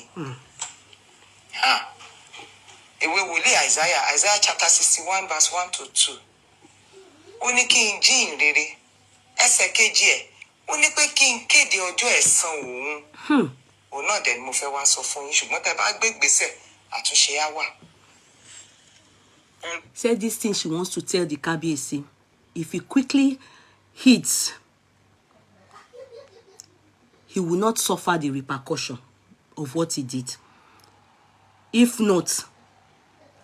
ìwé wòlíì Isaiah chapter 61 verse 1 to 2 ó ní kí n jíhìnrere ẹsẹ̀ kejì ẹ̀ ó ní pé kí n kéde ọjọ́ ẹ̀san òun. Òun náà dẹ̀ ni mo fẹ́ wá sọ fún yín, ṣùgbọ́n tẹ́ bá gbé ìgbésẹ̀ àtúnṣe á wà. Said this thing she wants to tell the Kabiyesi. If he quickly hits, he will not suffer the repercussion of what he did. If not,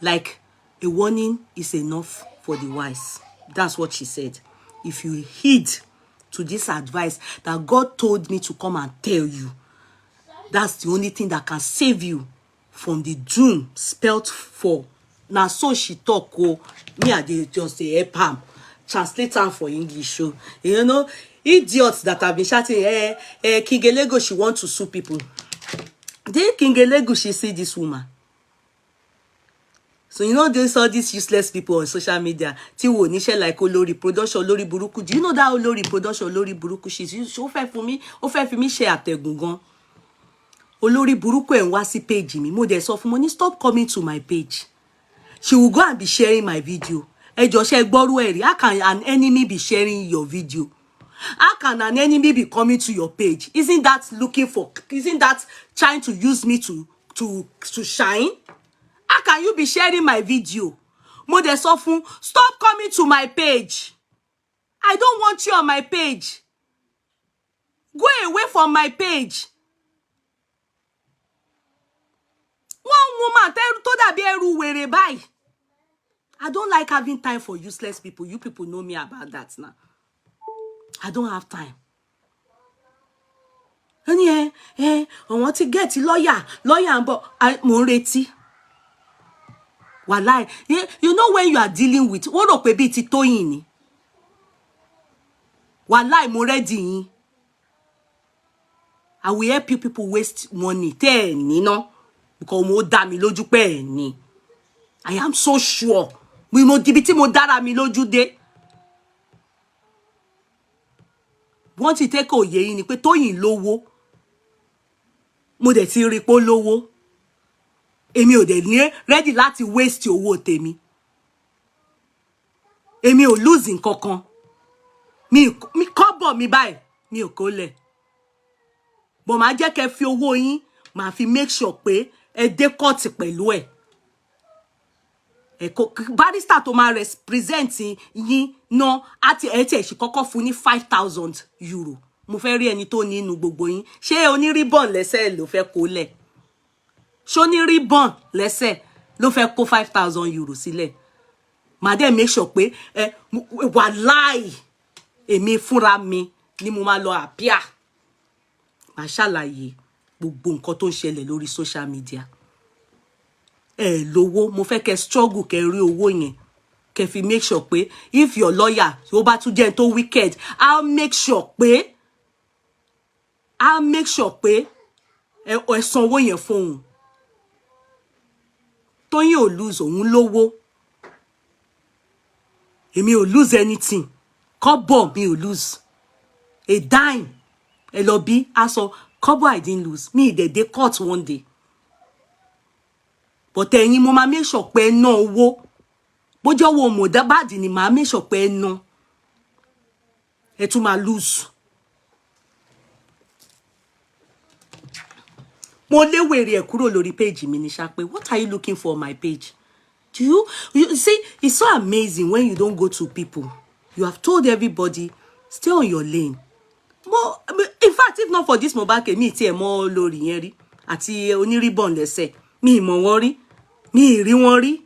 like a warning is enough for the wise. That's what she said. If you heed to this advice that God told me to come and tell you, that's the only thing that can save you from the doom spelt for. Now, so she talk, oh, me I dey just say help am. Translate am for English, oh. You know, idiots that have been shouting, King Elegushi want to sue people. Did King Elegushi see this woman? So you know there's all these useless people on social media. Tí wo níṣẹ́ like olórí production olórí burúkú. Do you know that olórí production olórí burúkú? She's ó fẹ́ fún mi, ó fẹ́ fi mí ṣe àtẹ̀gùn gan. Olórí burúkú ẹ̀ ń wá sí page mi. Mo dẹ̀ sọ fún mo ní stop coming to my page. She will go and be sharing my video. Ẹ jọ̀ọ́ ṣé gbọ́rú ẹ̀ rí. How can an enemy be sharing your video? How can an enemy be coming to your page? Isn't that trying to use me to shine? How can you be sharing my video? Mo dẹ̀ sọ fún, stop coming to my page. I don't want you on my page. Go away from my page. One woman tó dàbí ẹrù wèrè báyìí. I don't like having time for useless people. You people know me about that now. I don't have time. I want to get lawyer and but mo ń retí. Wallahi, you know when you are dealing with wọ́n rò pé bí ti Tóyìn ni. Wallahi, mo ready yín. I will help you people waste money. Tẹ́ ẹ̀ ní ná. Because mo dá mi lójú pé ẹ̀ ní. I am so sure. Mo dibi tí mo dára mi lójú dé. Wọ́n ti take òye yín ni pé Tóyìn lówó. Mo dẹ̀ ti rí pé ó lówó. Èmi ò dẹ̀ ní ready láti waste owó tèmi. Èmi ò lose nǹkankan. Mi kọ́bọ̀ mi báyìí, mi ò kó lẹ̀. But máa jẹ́ kẹ́ fi owó yín, máa fi make sure pé ẹ dé court pẹ̀lú ẹ̀. Barrister tó máa represent yín ná àti ẹ̀ tí ẹ̀ ṣì kọ́kọ́ fún ní €5,000. Mo fẹ́ rí ẹni tó ní inú gbogbo yín. Ṣé oní ribbon lẹ́sẹ̀ ló fẹ́ kó lẹ̀? Ṣó ní ribbon lẹ́sẹ̀ ló fẹ́ kó €5,000 sílẹ̀? Màá dẹ̀ make sure pé wàláì èmi fúnra mi ni mo máa lọ appear. Màá ṣàlàyé gbogbo nǹkan tó ń ṣẹlẹ̀ lórí social media. Lówó, mo fẹ́ kẹ́ struggle kẹ́ rí owó yẹn. Kẹ́ fi make sure pé if your lawyer ó bá tún jẹ́ tó wicked, I'll make sure pé ẹ san owó yẹn fún òun. Tóyìn ò lose òun lówó. Èmi ò lose anything. Kọ́bọ̀ mi ò lose. A dime. Ẹ lọ bí aṣọ kọ́bọ̀ I didn't lose. Mi ìdẹ̀dẹ̀ court one day. But ẹ̀yin mo máa make sure pé ẹ ná owó. Bójọ́ wo Mohbad ni màá make sure pé ẹ ná. Ẹ tún máa lose. Mo léwèrè ẹ̀ kúrò lórí page mi ní Ṣápé. What are you looking for on my page? You see, it's so amazing when you don't go to people. You have told everybody, stay on your lane. In fact, if not for this Mohbad case, mi ti ẹ̀ mọ̀ lórí yẹn rí. Àti oní ribbon lẹ́sẹ̀. Mi mọ̀ wọ́n rí. Mi rí wọ́n rí.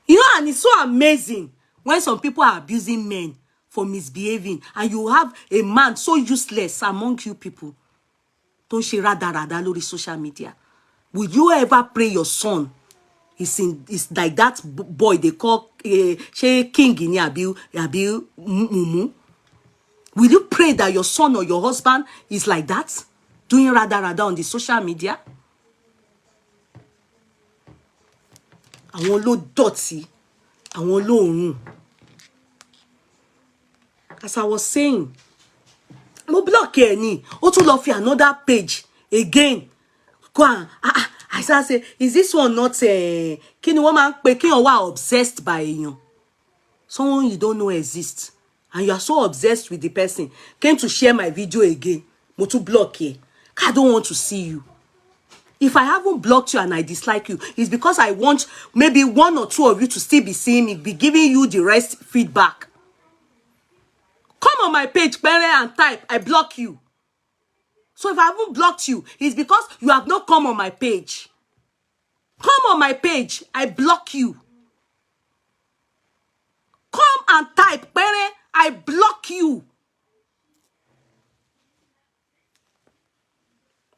You know, and it's so amazing when some people are abusing men for misbehaving, and you have a man so useless among you people. Don't ṣe rádaràda lórí social media. Will you ever pray your son is like that boy they call King ni àbí Mumu? Will you pray that your son or your husband is like that? Doing rádaràda on the social media? Àwọn ló dọ̀tí, àwọn ló run. As I was saying, mo block ẹ ni, ó tún lọ fi another page again. Go on. I start say, is this one not kí ni wọ́n máa ń pè kí wọ́n wà obsessed by èèyàn? Someone you don't know exists, and you are so obsessed with the person, came to share my video again, mo tún block here. I don't want to see you. If I haven't blocked you and I dislike you, it's because I want maybe one or two of you to still be seeing me, be giving you the rest feedback. Come on my page, and type, I block you. So if I haven't blocked you, it's because you have not come on my page. Come on my page, I block you. Come and type, I block you.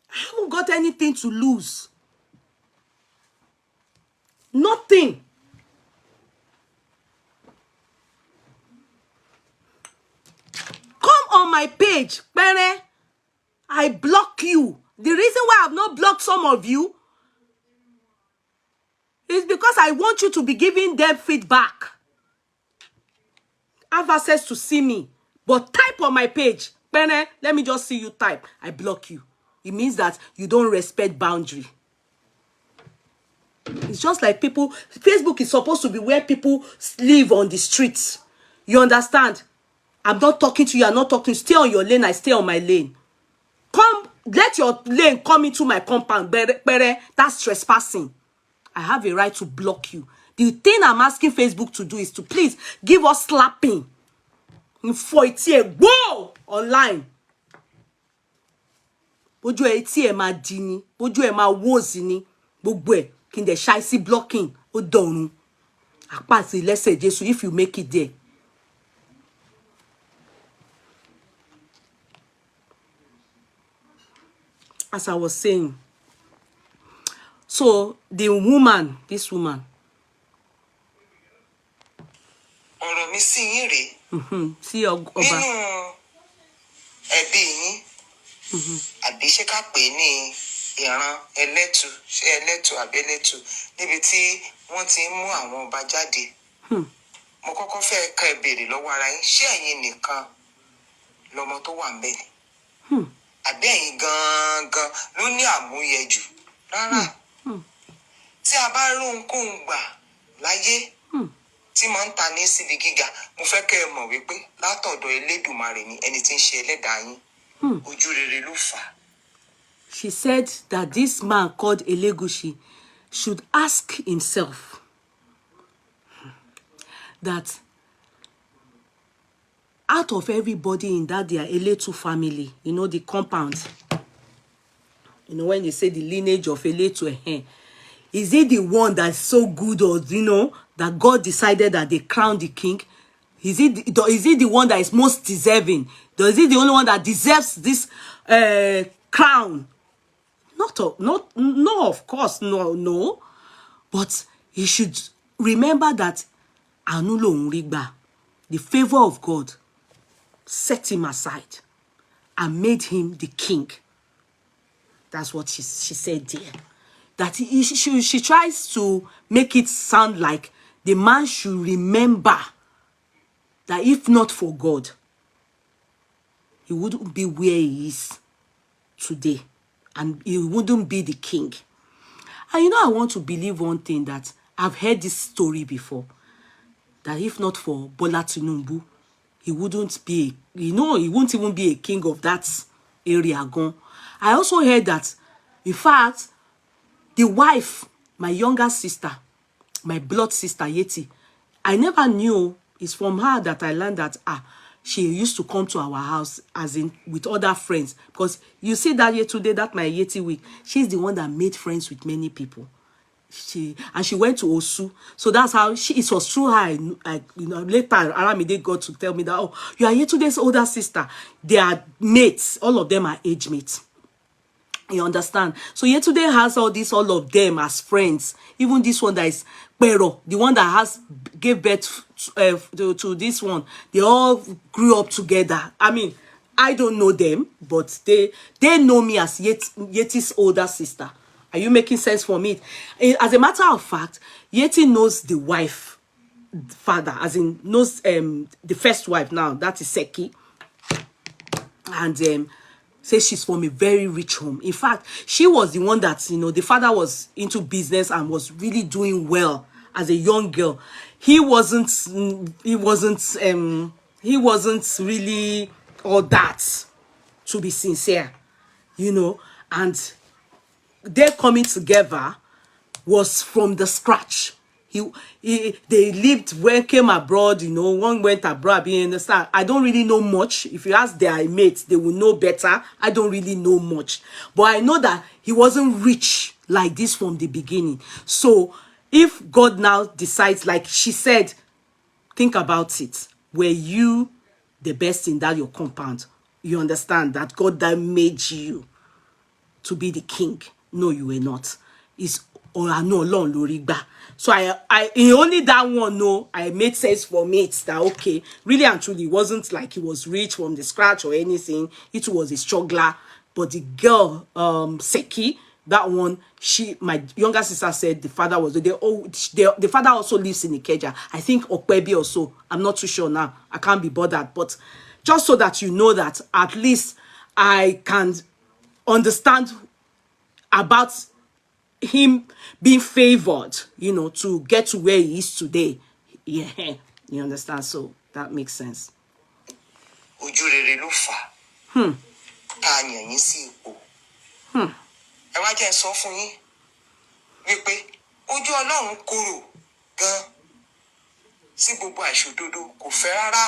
I haven't got anything to lose. Nothing. Come on my page, I block you. The reason why I've not blocked some of you is because I want you to be giving them feedback. Have access to see me. But type on my page, let me just see you type, I block you. It means that you don't respect boundary. It's just like people, Facebook is supposed to be where people live on the streets. You understand? I'm not talking to you, I'm not talking to you. Stay on your lane, I stay on my lane. Come, let your lane come into my compound. That's trespassing. I have a right to block you. The thing I'm asking Facebook to do is to please give us slapping. For it here, whoa, online. Bojo eti e ma dini, bojo e ma wozi ni, gbogbo e kin de shy si blocking, o dorun. Apasi lese Jesu if you make it there. As I was saying, so the woman, this woman, ọ̀rọ̀ mi sí yín rèé. sí ọba. Nínú ẹbí yín, àbí ṣé ká pè é ní ìran ẹlẹ́tù, ṣé ẹlẹ́tù àbí ẹlẹ́tù, níbi tí wọ́n ti ń mú àwọn ọba jáde. Mo kọ́kọ́ fẹ́ ká ẹ béèrè lọ́wọ́ ara yín, ṣé ẹ̀yin nìkan lọmọ tó wà ńbẹ̀ ni? Àbí ẹ̀yin gangan ló ní àmúyẹ jù? Rárá. Tí a bá rí ohunkóhun gbà láyé tí máa ń ta ní síbi gíga, mo fẹ́ kẹ́ ẹ mọ̀ wípé látọ̀dọ̀ Elédùmarè ni ẹni tí ń ṣe ẹlẹ́dàá yín. Ojú rere ló fà á. She said that this man called Elegushi should ask himself that out of everybody in that their Eletu family, you know, the compound, you know, when they say the lineage of Eletu, is he the one that's so good, or, you know, that God decided that they crown the king? Is he the one that is most deserving? Is he the only one that deserves this crown? No, of course, no. But he should remember that Anulo Unrigba, the favor of God, set him aside and made him the king. That's what she said there. That she tries to make it sound like the man should remember that if not for God, he wouldn't be where he is today, and he wouldn't be the king. And you know, I want to believe one thing, that I've heard this story before, that if not for Bola Tinubu, he wouldn't be, you know, he wouldn't even be a king of that area gone. I also heard that, in fact, the wife, my younger sister, my blood sister Yeti, I never knew. It's from her that I learned that she used to come to our house, as in with other friends. Because you see that today, that my Yeti week, she's the one that made friends with many people. She went to Osu. So that's how it was through her. You know, later Aramide got to tell me that, oh, you are Yetunde's older sister. They are mates. All of them are age mates. You understand? So Yetunde has all of them as friends. Even this one that is Pero, the one that gave birth to this one. They all grew up together. I mean, I don't know them, but they know me as Yeti's older sister. Are you making sense for me? As a matter of fact, Yeti knows the wife, father, as in knows the first wife now. That is Seki. And says she's from a very rich home. In fact, she was the one that, you know, the father was into business and was really doing well as a young girl. He wasn't he wasn't really all that, to be sincere, you know. And their coming together was from the scratch. They lived, when came abroad, you know, one went abroad, being understand. I don't really know much. If you ask their mates, they will know better. I don't really know much. But I know that he wasn't rich like this from the beginning. So if God now decides, like she said, think about it. Were you the best in that your compound? You understand that God that made you to be the king? No, you were not. It's or I know Lord Lorigba. So I in only that one, no, I made sense for me. It's that okay, really and truly, it wasn't like he was rich from the scratch or anything. It was a struggler. But the girl, Seki, that one, my younger sister said the father was the father also lives in Ikeja. I think Okwebi also. I'm not too sure now. I can't be bothered. But just so that you know that at least I can understand about him being favored, you know, to get to where he is today. Yeah, you understand? So that makes sense. Ẹ wá jẹ́ sọ fún yín wípé ojú Ọlọ́run korò gan sí gbogbo àìṣòdodo kò fẹ́ rárá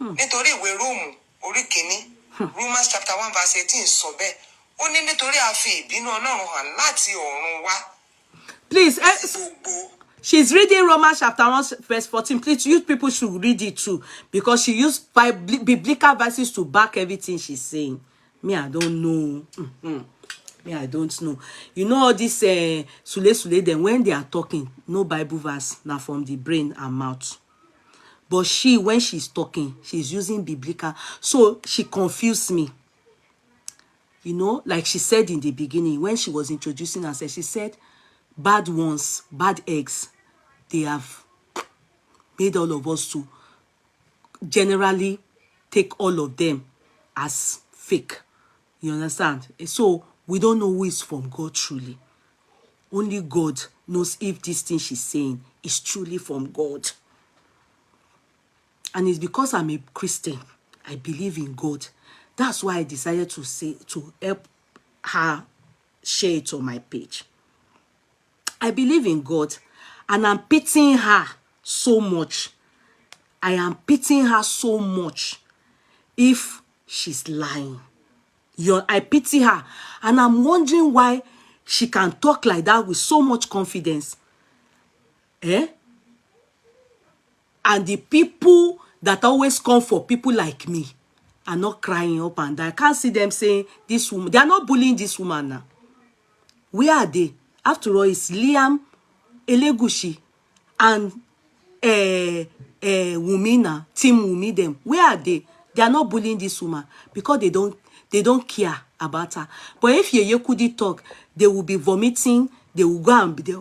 nítorí ìwé Róòmù orí kìíní Romans chapter 1 verse 18 sọ bẹ́ẹ̀ ó ní nítorí a fi ìbínú Ọlọ́run hàn láti ọ̀run wá. Please, she's reading Romans chapter 1 verse 14. Please, you people should read it too, because she used biblical verses to back everything she's saying. Me, I don't know. Me, I don't know. You know all this Sule, then when they are talking, no Bible verse, now from the brain and mouth. But she, when she's talking, she's using biblical. So she confused me. You know, like she said in the beginning, when she was introducing herself, she said, bad ones, bad eggs, they have made all of us to generally take all of them as fake. You understand? So we don't know who is from God truly. Only God knows if this thing she's saying is truly from God. And it's because I'm a Christian, I believe in God. That's why I decided to help her share it on my page. I believe in God, and I'm pitying her so much. I am pitying her so much if she's lying. I pity her, and I'm wondering why she can talk like that with so much confidence. And the people that always come for people like me are not crying up and down. I can't see them saying, this woman, they are not bullying this woman now. Where are they? After all, it's Liam, Elegushi, and Wunmi now, Team Wunmi them. Where are they? They are not bullying this woman because they don't care about her. But if Yeye Kudi talk, they will be vomiting, they will go and be there.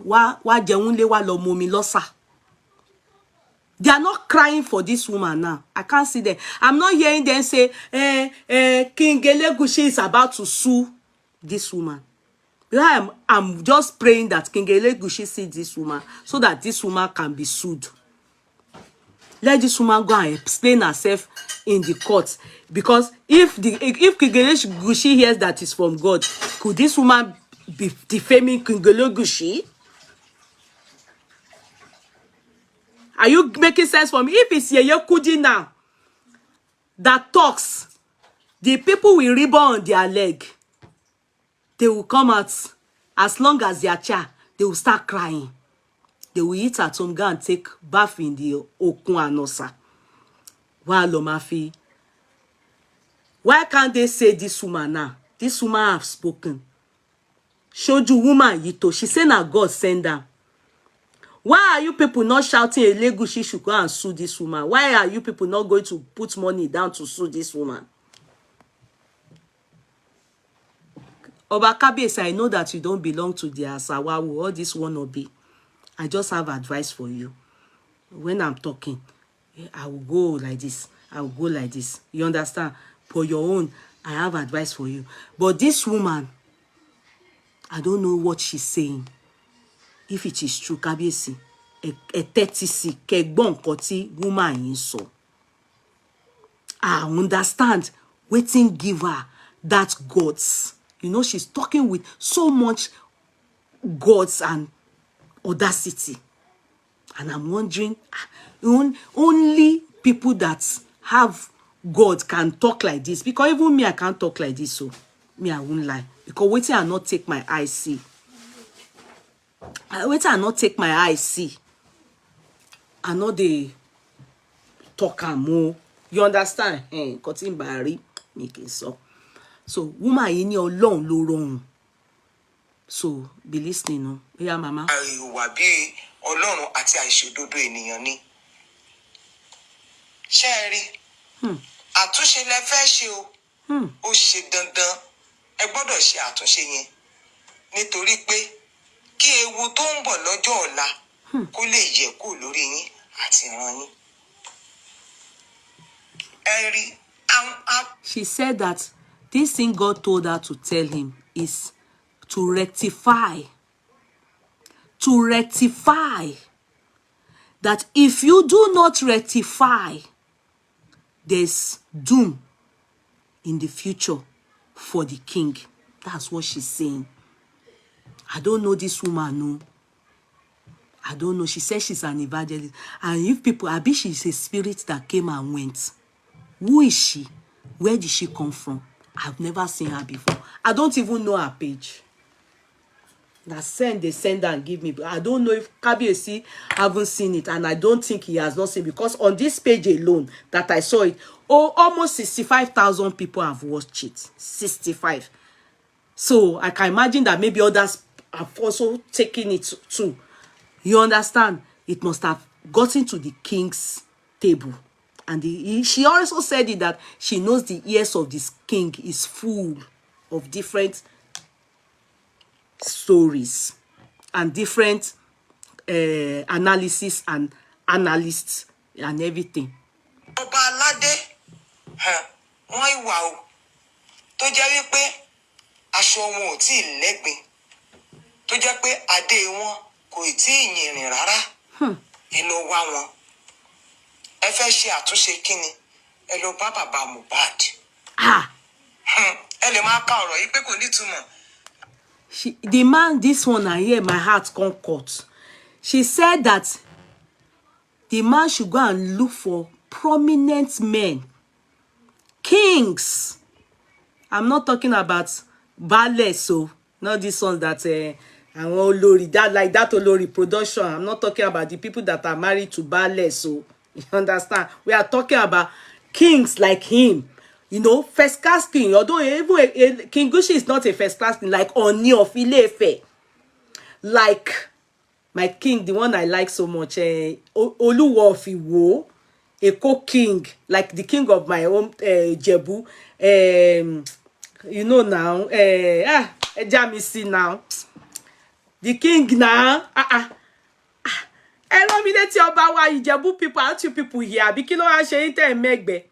They are not crying for this woman now. I can't see them. I'm not hearing them say, King Elegushi is about to sue this woman. I'm just praying that King Elegushi sees this woman so that this woman can be sued. Let this woman go and explain herself in the court. Because if King Elegushi hears that it's from God, could this woman be defaming King Elegushi? Are you making sense for me? If it's Yeye Kudi now that talks, the people will ribbon on their leg. They will come out. As long as they are child, they will start crying. They will eat at home, go and take bath in the Okun and Osa. Why can't they say this woman now? This woman have spoken. Shoju woman Yito. She said now God send her. Why are you people not shouting Elegushi should go and sue this woman? Why are you people not going to put money down to sue this woman? Obakabies, I know that you don't belong to the Asawawu or this wannabe. I just have advice for you. When I'm talking, I will go like this. I will go like this. You understand? For your own, I have advice for you. But this woman, I don't know what she's saying. If it is true, Kabiesi, a 30C, kegbon koti woman in so. I understand wetin give her that guts. You know, she's talking with so much guts and audacity. And I'm wondering, only people that have God can talk like this. Because even me, I can't talk like this. So me, I won't lie. Because waiting, I not take my eye see. Waiting, I not take my eye see. I know they talk and more. You understand? Cutting Barry, make it so. So woman yìí ní Ọlọ́run ló rọrùn. So be listening, no? Yeah, mama. Àìwà bí Ọlọ́run àti àìṣòdodo ènìyàn ni. Ṣé ẹ rí? Àtúnṣe lẹ fẹ́ ṣe o. Ó ṣe dandan. Ẹ gbọ́dọ̀ ṣe àtúnṣe yẹn. Nítorí pé kí ewu tó ń bọ̀ lọ́jọ́ ọ̀la kó lè yẹ kó lórí yín àti ìran yín. Ẹ rí. She said that this thing God told her to tell him is to rectify. To rectify. That if you do not rectify, there's doom in the future for the king. That's what she's saying. I don't know this woman, no. I don't know. She says she's an evangelist. And if people, I bet she's a spirit that came and went. Who is she? Where did she come from? I've never seen her before. I don't even know her page. They send her and give me. I don't know if Kabiyesi haven't seen it, and I don't think he has not seen, because on this page alone that I saw it, almost 65,000 people have watched it. 65. So I can imagine that maybe others have also taken it too. You understand? It must have gotten to the king's table. And she also said it that she knows the ears of this king is full of different stories and different analysis and analysts and everything. Ọba aládé, wọ́n ìwà o, tó jẹ́ wípé aṣọ wọn ò tíì lẹ́gbin, tó jẹ́ pé adé wọn kò tíì yìnrìn rárá. Ẹ lọ wá wọn. Ẹ fẹ́ ṣe àtúnṣe kíni? Ẹ lọ bá bàbá Mohbad. Ẹ lè máa ka ọ̀rọ̀ yìí pé kò nítumọ̀. The man, this one, I hear my heart come cut. She said that the man should go and look for prominent men, kings. I'm not talking about ballet, so not this one that olori, that like that olori production. I'm not talking about the people that are married to ballet, so you understand. We are talking about kings like him. You know, first class king. Although even King Gushi is not a first class king, like Oni of Ile-Ife. Like my king, the one I like so much, Oluwo of Iwo, Eko king, like the king of my own Jebu. You know now, Jamisi now. The king now. Nominate your Bawa Ijebu people, aren't you people here? Bikilo Ashe Inte Megbe.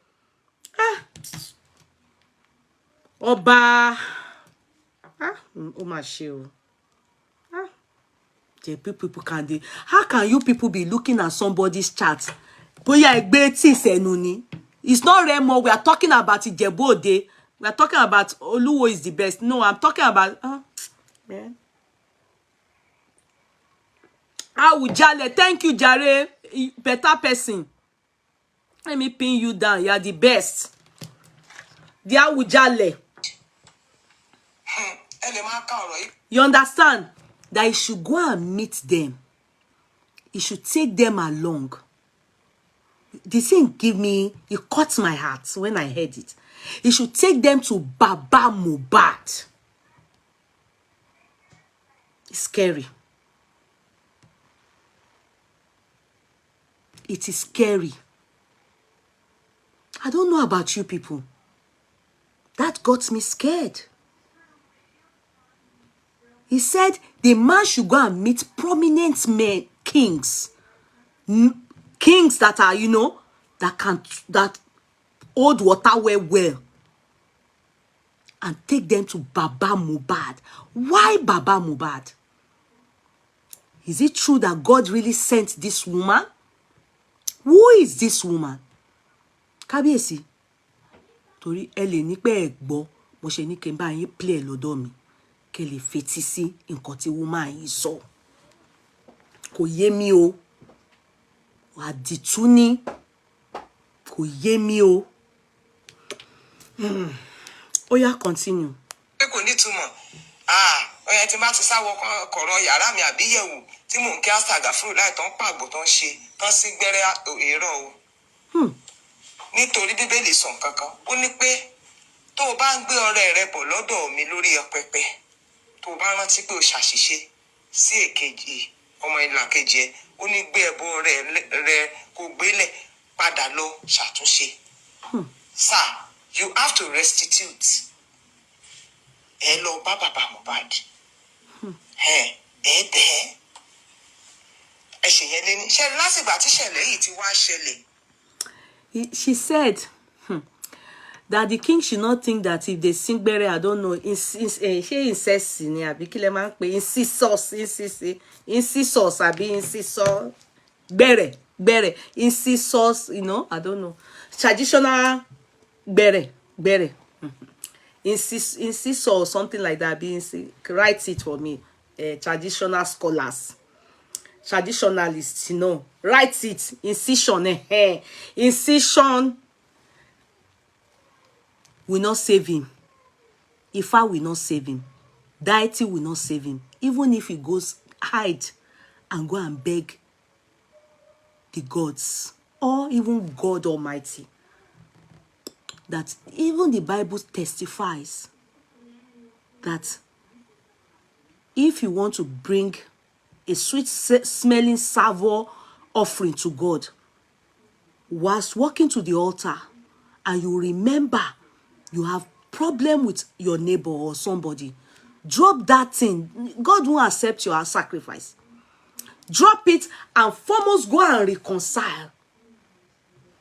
Oba, oh my shoe. The people can do. How can you people be looking at somebody's chat? It's not Remo. We are talking about Ijebu Ode. We are talking about Oluwo is the best. No, I'm talking about man. Jale, thank you, Jare. Better person. Let me pin you down. You are the best. Dia Jale. You understand? That he should go and meet them. He should take them along. The thing it cut my heart when I heard it. He should take them to Baba Mohbad. It's scary. It is scary. I don't know about you people. That got me scared. He said the man should go and meet prominent men, kings. Kings that are, you know, that hold water well. And take them to Baba Mohbad. Why Baba Mohbad? Is it true that God really sent this woman? Who is this woman? Kabiyesi, torí ẹ lè ní pé ẹ gbọ́ mo ṣe ní kí n bá yín play lọ́dọ̀ mi kẹ́ lè fetí sí nǹkan tí woman yìí sọ. Kò yé mi o, àdìtú ni, kò yé mi o. Ó yá continue. pé kò ní túmọ̀ ọyàn tí má ti sáwọ kọ̀rọ̀ yàrá mi àbí yẹ̀wò tí mò ń kí àṣàgà fúrò láì tán pàgbò tán ṣe tán sí gbẹ́rẹ́ èrò o. Nítorí bíbélì sọ nǹkan kan ó ní pé tó o bá ń gbé ọrẹ rẹ bọ̀ lọ́dọ̀ mi lórí ọpẹpẹ tó o bá rántí pé o ṣàṣìṣe sí èkejì ọmọ ìlà kejì ẹ ó ní gbé ẹbọ rẹ kó gbélẹ̀ padà lọ ṣàtúnṣe. Sir, you have to restitute. Ẹ lọ bá bàbá Mohbad. Ẹ bẹ́ẹ̀ ẹ ṣèyẹn lé ní ṣe lásìgbà tí ìṣẹ̀lẹ̀ yìí ti wá ṣẹlẹ̀. She said that the king should not think that if they sing bere, I don't know, she insists ni àbí kí lẹ máa ń pè incisors àbí incisor bere incisors, you know, I don't know, traditional bere incisor or something like that. Write it for me, traditional scholars, traditionalists, you know, write it. Incision incision will not save him. Ifa will not save him. Deity will not save him. Even if he goes hide and go and beg the gods or even God Almighty. That even the Bible testifies that if you want to bring a sweet smelling savour offering to God, whilst walking to the altar, and you remember you have problem with your neighbor or somebody, drop that thing. God won't accept your sacrifice. Drop it and foremost go and reconcile.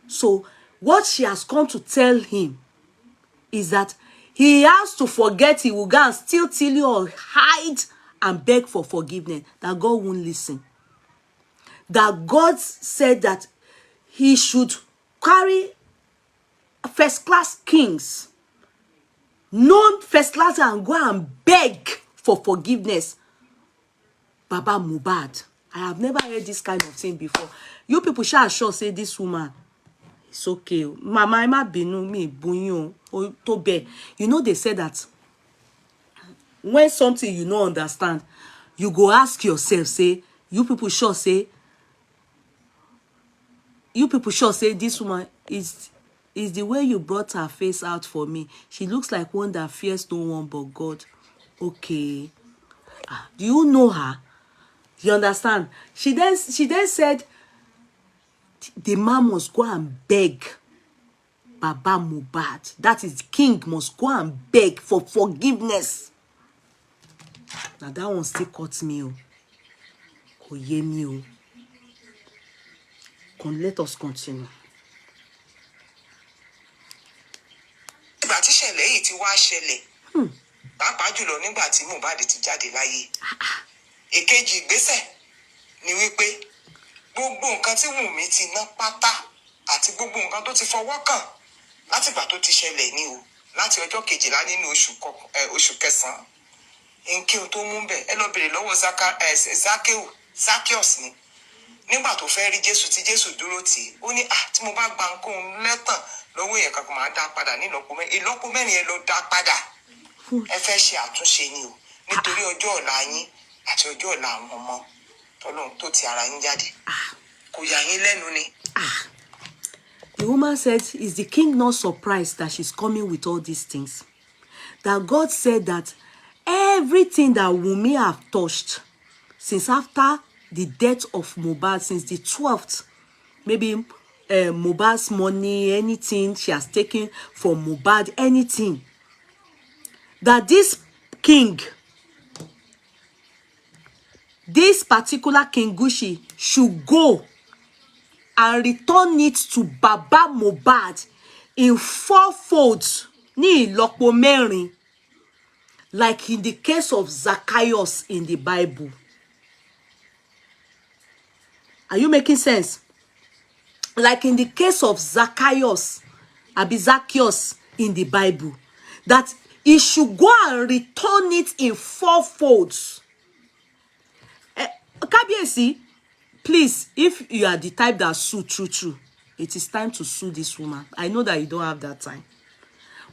So what she has come to tell him is that he has to forget. He will go and steal till you or hide and beg for forgiveness. That God won't listen. That God said that he should carry first class kings, known first class, and go and beg for forgiveness. Baba Mohbad, I have never heard this kind of thing before. You people shall sure say this woman, it's okay. Mama, Emma binu mi bunyo to be. You know they say that when something you don't understand, you go ask yourself, say, you people sure say this woman is the way you brought her face out for me. She looks like one that fears no one but God. Okay. Do you know her? You understand? She then said the man must go and beg Baba Mohbad. That is, the king must go and beg for forgiveness. Now that one still caught me. Kò yé mi o. Let us continue. Ìgbà tí ìṣẹ̀lẹ̀ yìí ti wá ṣẹlẹ̀, pàápàá jùlọ nígbà tí Mohbad ti jáde láyé. Èkejì ìgbésẹ̀ ni wípé gbogbo nǹkan tí Wunmi ti ná pátá àti gbogbo nǹkan tó ti fọwọ́ kàn látìgbà tó ti ṣẹlẹ̀ ní o, láti ọjọ́ 12 nínú oṣù kẹsàn-án. Nkí o tó mú bẹ̀, ẹ lọ bèrè lọ́wọ́ Zacchaeus ni. Nígbà tó fẹ́ rí Jésù tí Jésù dúró tì, ó ní tí mo bá gba nǹkan lẹ́tàn lọ́wọ́ èèyàn kan kò máa dá padà ní ìlọ́po mẹ́rin ẹ lọ dá padà. Ẹ fẹ́ ṣe àtúnṣe ni o, nítorí ọjọ́ ọ̀la yín àti ọjọ́ ọ̀la àwọn ọmọ tọ́lọ́run tó ti ara yín jáde. Kò yà yín lẹ́nu ni. The woman said, is the king not surprised that she's coming with all these things? That God said that everything that Wunmi have touched since after the death of Mohbad, since the 12th, maybe Mohbad's money, anything she has taken from Mohbad, anything, that this king, this particular King Elegushi, should go and return it to Baba Mohbad in 4 folds, ní ìlọ́po mẹ́rin, like in the case of Zacchaeus in the Bible. Are you making sense? Like in the case of Zacchaeus in in the Bible that he should go and return it in 4 folds. Kabiyesi, please, if you are the type that sue true, it is time to sue this woman. I know that you don't have that time.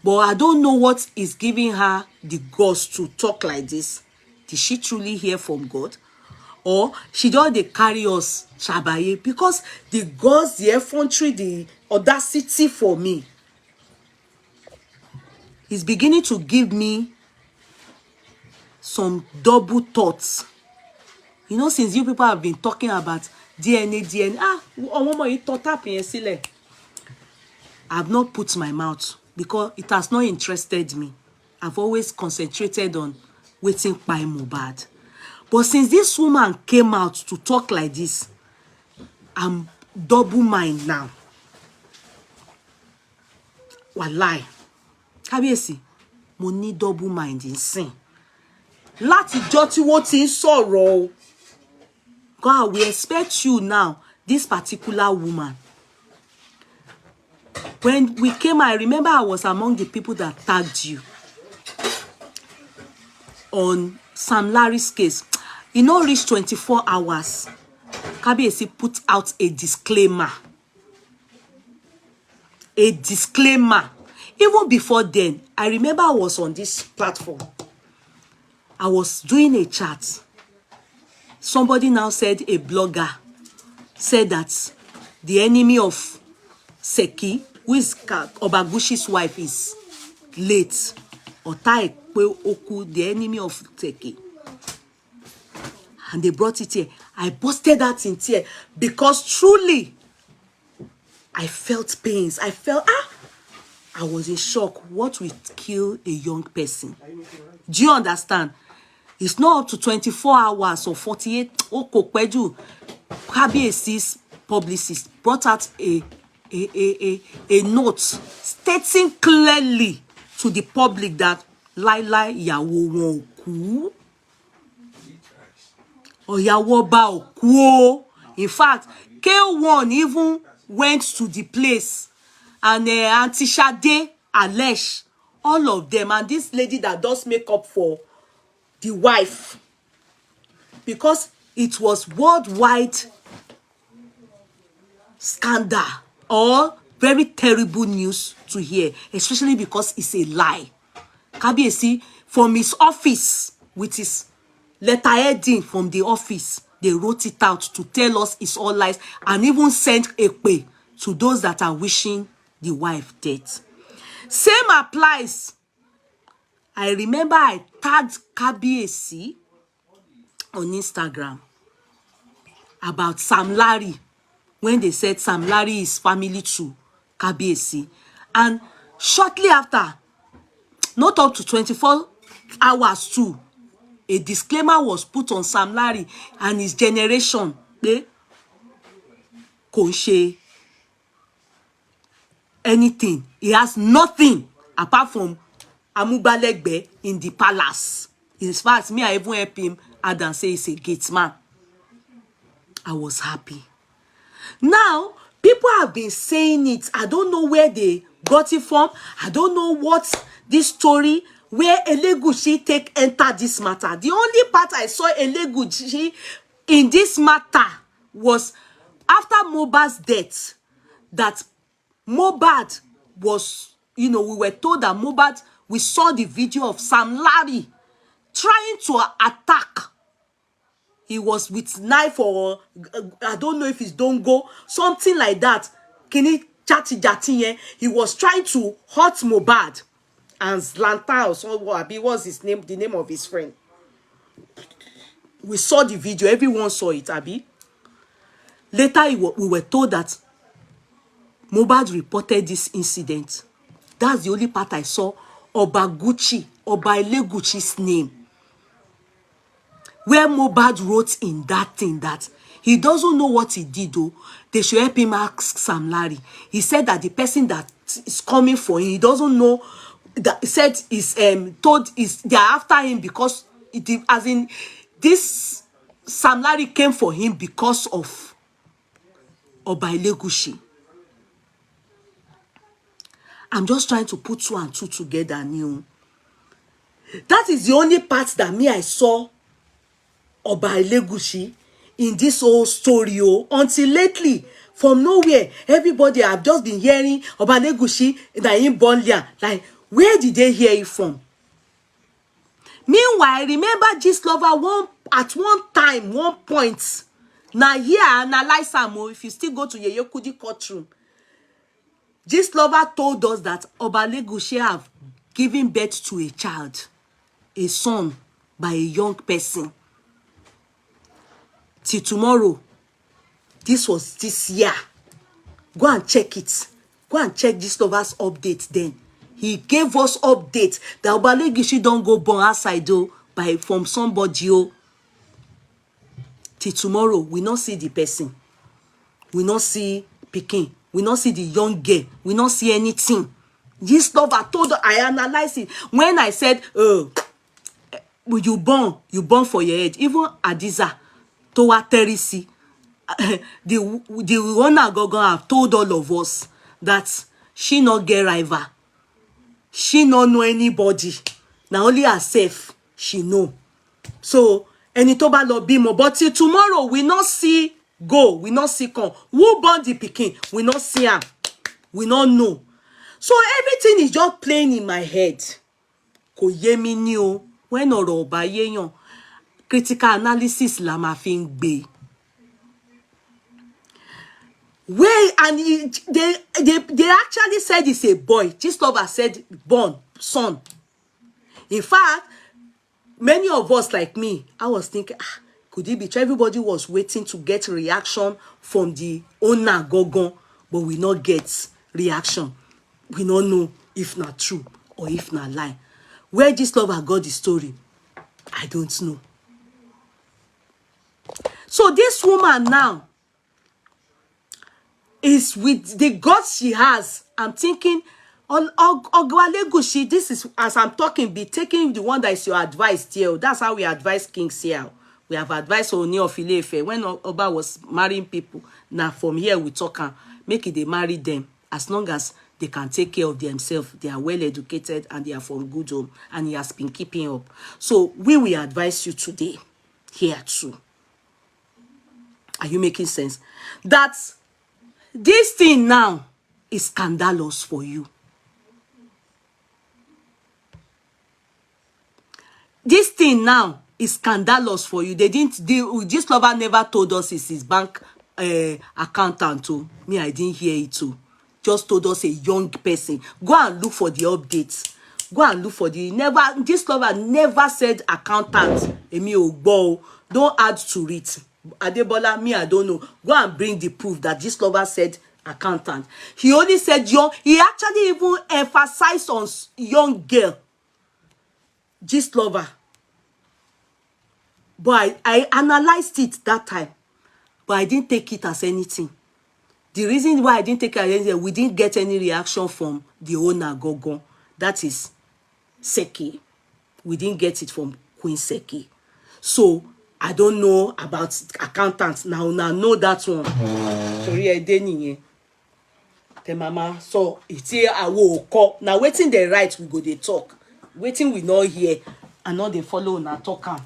But I don't know what is giving her the guts to talk like this. Did she truly hear from God? Or she just dey carry us shabaye? Because the guts, the effrontery, the audacity for me is beginning to give me some double thoughts. You know, since you people have been talking about DNA, I've not put my mouth because it has not interested me. I've always concentrated on waiting by Mohbad. But since this woman came out to talk like this, I'm double mind now. Wallahi. Kabiyesi, mo ní double mind nsìn. Látijọ́ tí wọ́n ti ń sọ̀rọ̀. God, we expect you now, this particular woman. When we came, I remember I was among the people that tagged you on Sam Larry's case. You know, reach 24 hours. Kabiyesi put out a disclaimer. A disclaimer. Even before then, I remember I was on this platform. I was doing a chat. Somebody now said, a blogger said that the enemy of Seki, who is Obagushi's wife, is late. Ota Ekpe Oku, the enemy of Seki. And they brought it here. I posted that in here because truly, I felt pains. I felt, I was in shock. What will kill a young person? Do you understand? It's not up to 24 hours or 48. Okopeju, Kabiyesi's publicist brought out a note stating clearly to the public that Laila ìyàwó wọn ò kú. Ìyàwó ọba ò kú o. In fact, K1 even went to the place and Auntie Sade, Alesh, all of them, and this lady that does makeup for the wife, because it was worldwide scandal or very terrible news to hear, especially because it's a lie. Kabiyesi, from his office, with his letterheading from the office, they wrote it out to tell us it's all lies, and even sent Ekpe to those that are wishing the wife death. Same applies. I remember I tagged Kabiyesi on Instagram about Sam Larry when they said Sam Larry is family to Kabiyesi. And shortly after, not up to 24 hours too, a disclaimer was put on Sam Larry and his generation. Kò ń ṣe anything. He has nothing apart from Amugbalegbe in the palace. In fact, me, I even help him add and say he's a gate man. I was happy. Now, people have been saying it. I don't know where they got it from. I don't know what this story, where Elegushi take enter this matter. The only part I saw Elegushi in this matter was after Mohbad's death, that Mohbad was, you know, we were told that Mohbad, we saw the video of Sam Larry trying to attack. He was with knife or I don't know if it's dongo, something like that. Kini chati jati. He was trying to hurt Mohbad. And Zlanta or something, what's his name? The name of his friend. We saw the video. Everyone saw it, Abi. Later, we were told that Mohbad reported this incident. That's the only part I saw. Oba Eleguchi's name. Where Mohbad wrote in that thing that he doesn't know what he did though. They should help him ask Sam Larry. He said that the person that is coming for him, he doesn't know. That said is told is they are after him because it, as in this Sam Larry came for him because of Oba Elegushi. I'm just trying to put two and two together new. That is the only part that me I saw Oba Elegushi in this whole story. Until lately, from nowhere, everybody have just been hearing Oba Elegushi that in Bonlia. Like, where did they hear it from? Meanwhile, remember this lover at one time, one point. Now here, analyze am. If you still go to Yeye Kudi courtroom, this lover told us that Oba Elegushi have given birth to a child, a son, by a young person. Till tomorrow, this was this year. Go and check it. Go and check this lover's update then. He gave us update that Oba Elegushi don't go born outside from somebody. Till tomorrow, we not see the person. We not see pikin. We not see the young girl. We not see anything. This lover told her, I analyzed it. When I said, you born for your head. Even Adiza, Towa Terisi, the owner Gogon have told all of us that she not get rival. She not know anybody. Now only herself she know. So ẹni tó bá lọ bímọ, but till tomorrow we not see go, we not see come. Who born the pikin? We not see am. We not know. So everything is just playing in my head. Kò yé mi ní o. When ọ̀rọ̀ ò bá yéèyàn, critical analysis la ma fi ń gbé. Where and they actually said it's a boy. This lover said born son. In fact, many of us like me, I was thinking, could it be true? Everybody was waiting to get reaction from the owner Gogon, but we not get reaction. We not know if not true or if not lie. Where this lover got the story, I don't know. So this woman now is with the guts she has. I'm thinking, Elegushi, this is, as I'm talking, be taking the one that is your advice here. That's how we advise kings here. We have advised Oni of Ile-Ife when Oba was marrying people. Now from here we talk and make it they marry them. As long as they can take care of themselves, they are well educated and they are from good home, and he has been keeping up. So we will advise you today here too. Are you making sense? That this thing now is scandalous for you. This thing now is scandalous for you. They didn't deal. This lover never told us it's his bank accountant too. Me, I didn't hear it too. Just told us a young person. Go and look for the updates. Go and look for the this lover never said accountant. Emi Ogbo. Don't add to it. Adebola, me, I don't know. Go and bring the proof that this lover said accountant. He only said young. He actually even emphasized on young girl. This lover. But I analyzed it that time. But I didn't take it as anything. The reason why I didn't take it as anything, we didn't get any reaction from the owner Gogon. That is Seki. We didn't get it from Queen Seki. So I don't know about accountants. Now know that one. Sorry, I didn't. The mama, so it's here I will call. Now waiting the right, we go they talk. Waiting we not hear. And not they follow na talk am.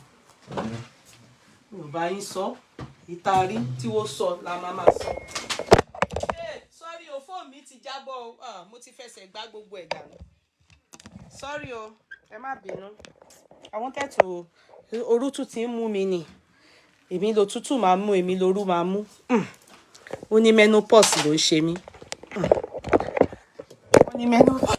Yorùbá yín sọ, ìtarí tí wọ́n sọ la mama sọ. Sorry o, phone mi ti jábọ́ o. Mo ti fẹsẹ̀ gbá gbogbo ẹ̀ dànù. Sorry o, ẹ má bínú. I wanted to òru tún ti ń mú mi ni. Èmi ló tútù máa mú, èmi lóru máa mú. Ó ní menopause ló ń ṣe mí. Ó ní menopause.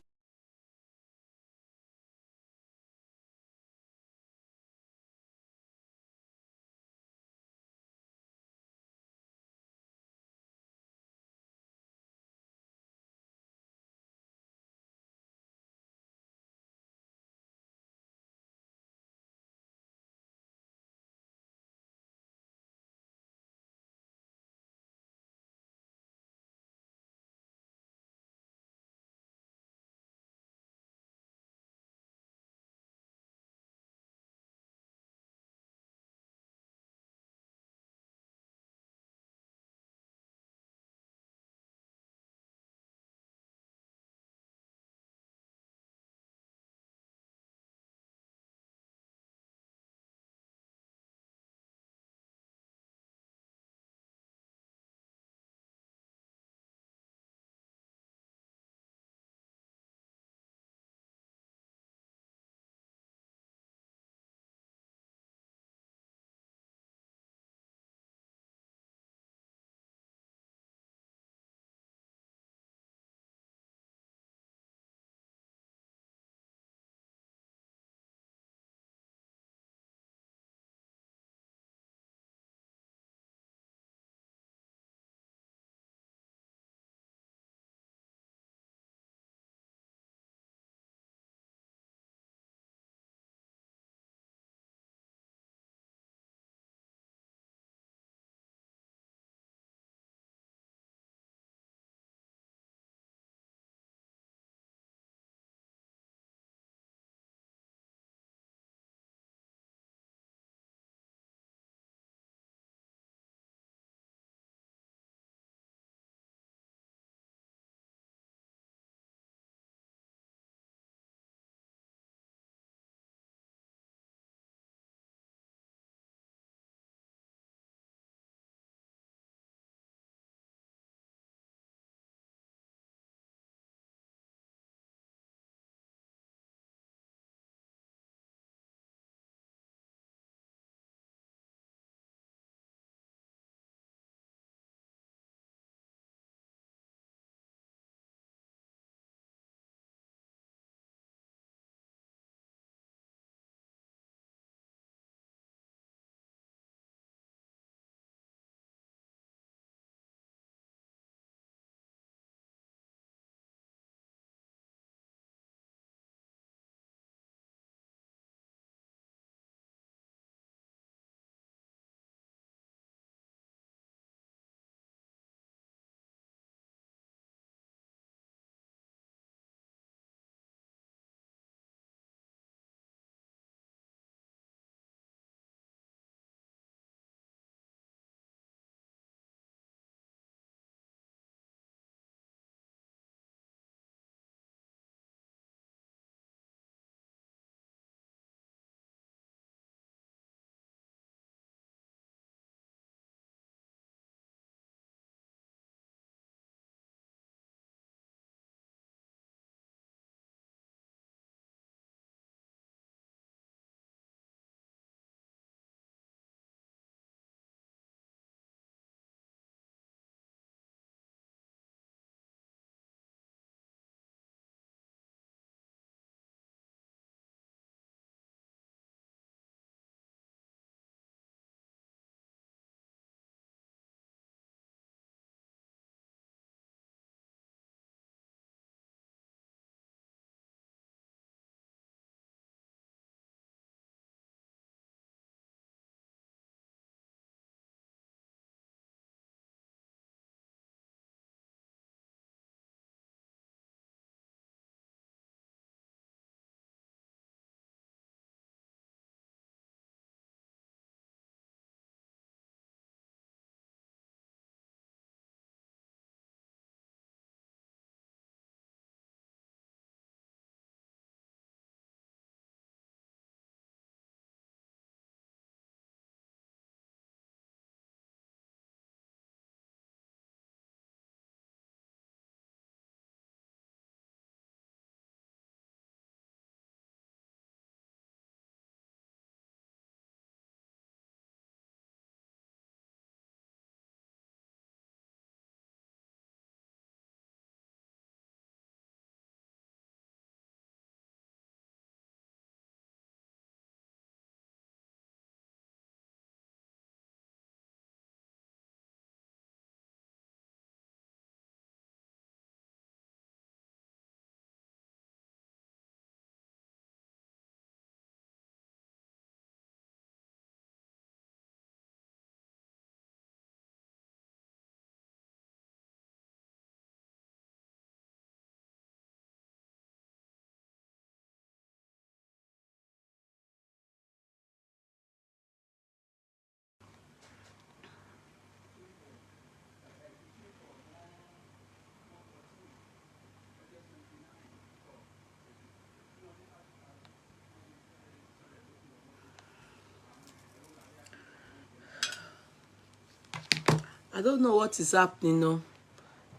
I don't know what is happening now.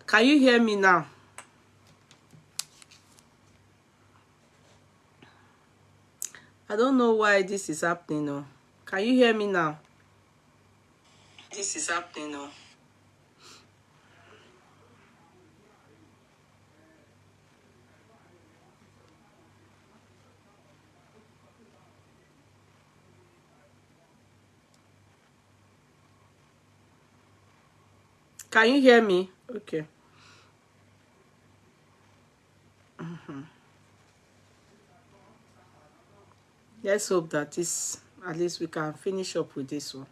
Can you hear me now? I don't know why this is happening now. Can you hear me now? This is happening now. Can you hear me? Okay. Let's hope that this, at least we can finish up with this one.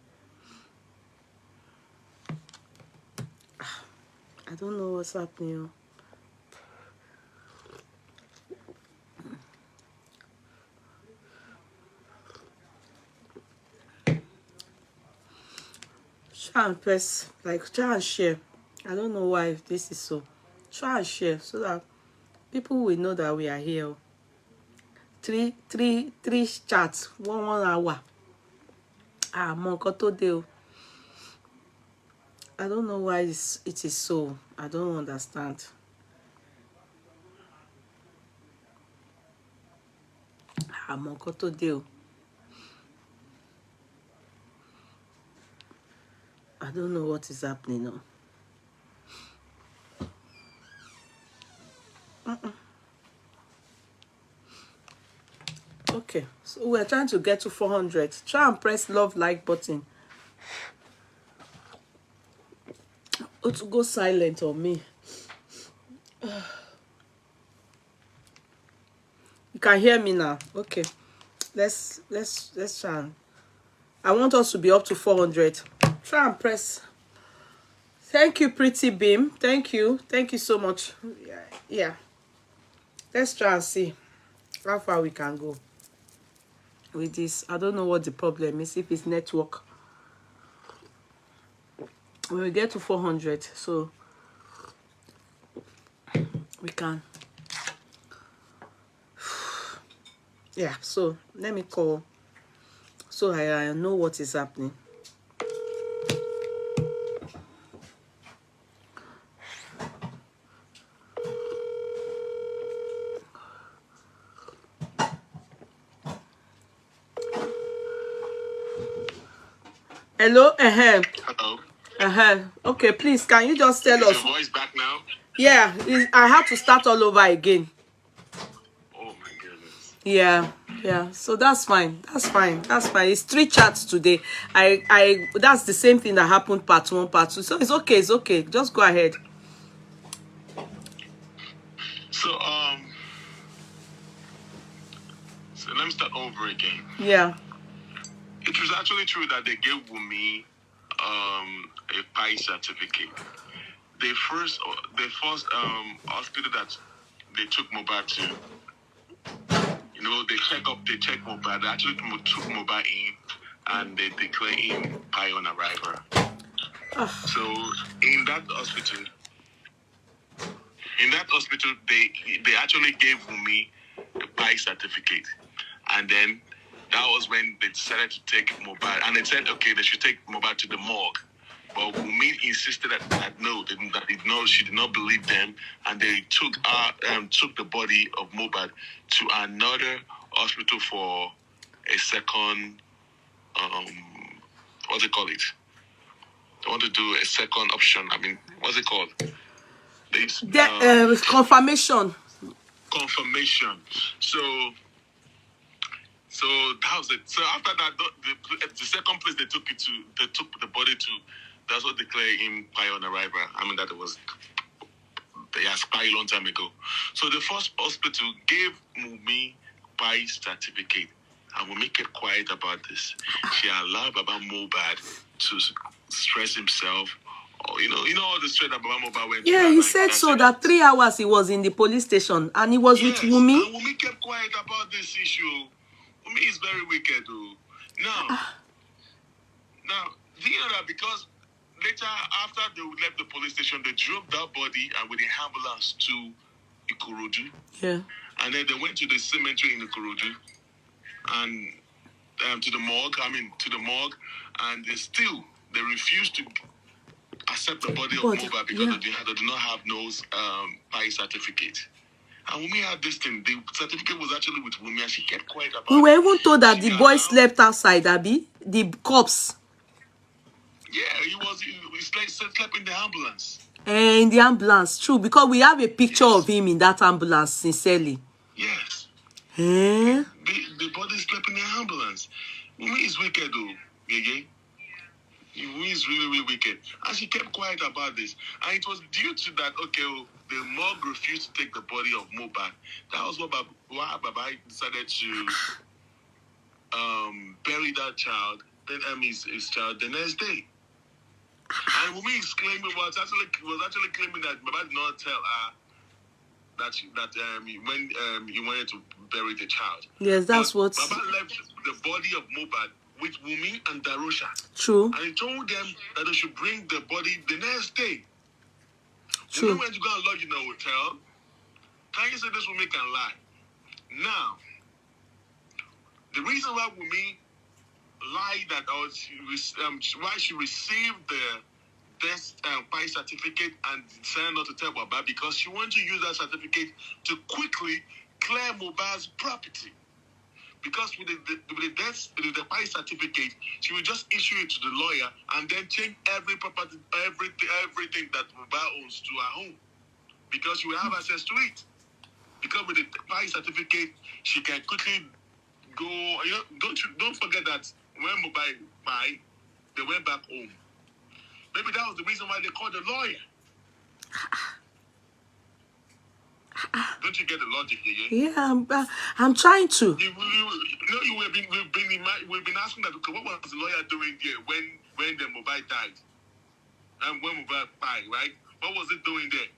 I don't know what's happening. Try and press, like, try and share. I don't know why this is so. Try and share so that people will know that we are here. Three chats, 1 hour. Mo nkan tó dé o. I don't know why it is so. I don't understand. Mo nkan tó dé o. I don't know what is happening now. Okay, so we're trying to get to 400. Try and press love like button. Oh, to go silent on me. You can hear me now. Okay, let's try. I want us to be up to 400. Try and press. Thank you, Pretty Beam. Thank you so much. Yeah. Let's try and see how far we can go with this. I don't know what the problem is, if it's network. When we get to 400, so we can. Yeah, so let me call so I know what is happening. Hello? Hello? Okay, please, can you just tell us? Is your voice back now? Yeah, I have to start all over again. Oh my goodness. Yeah, so that's fine. It's 3 chats today. I that's the same thing that happened part 1, part 2. So it's okay. Just go ahead. So let me start over again. Yeah. It was actually true that they gave Wunmi a PI certificate. The first hospital that they took Mohbad to, they check Mohbad. They actually took Mohbad in, and they declare him PI on arrival. So in that hospital, they actually gave Wunmi a PI certificate, and then that was when they decided to take Mohbad, and they said, okay, they should take Mohbad to the morgue. But Wunmi insisted that no, she did not believe them, and they took the body of Mohbad to another hospital for a second, what's it called? They want to do a second option. I mean, what's it called? Confirmation. Confirmation. So that was it. So after that, the second place they took the body to, that's what declared him PI on arrival. I mean, they asked PI a long time ago. So the first hospital gave Wunmi PI certificate, and Wunmi kept quiet about this. She allowed Baba Mohbad to stress himself. All the stress that Baba Mohbad went through. Yeah, he said so that 3 hours he was in the police station, and he was with Wunmi. And Wunmi kept quiet about this issue. Wunmi is very wicked, though. Now, do you know that because later, after they left the police station, they drove that body and with the ambulance to Ikorodu. Yeah. And then they went to the cemetery in Ikorodu and to the morgue, and they refused to accept the body of Mohbad because they do not have no PI certificate. And Wunmi had this thing. The certificate was actually with Wunmi, and she kept quiet about it. We were even told that the boy slept outside, Abby. The corpse. Yeah, he slept in the ambulance. In the ambulance, true, because we have a picture of him in that ambulance, sincerely. Yes. Eh? The body slept in the ambulance. Wunmi is wicked, though. Yeah. Wunmi is really, really wicked. And she kept quiet about this. And it was due to that, the morgue refused to take the body of Mohbad. That was why Baba decided to bury that child, then his child the next day. And Wunmi is claiming was actually claiming that Baba did not tell her that when he wanted to bury the child. Yes, that's what. Baba left the body of Mohbad with Wunmi and Darosha. True. And he told them that they should bring the body the next day. True. Wunmi went to go and lodge in a hotel. Can you say this Wunmi can lie? Now, the reason why Wunmi lied that why she received the death PI certificate and decided not to tell Baba, because she wanted to use that certificate to quickly clear Mohbad's property. Because with the PI certificate, she would just issue it to the lawyer and then change every property, everything that Mohbad owns to her home, because she will have access to it. Because with the PI certificate, she can quickly go. Don't forget that when Mohbad died, they went back home. Maybe that was the reason why they called the lawyer. Don't you get the logic here? Yeah, I'm trying to. We've been asking that, what was the lawyer doing there when the Mohbad died? And when Mohbad died, right? What was it doing there?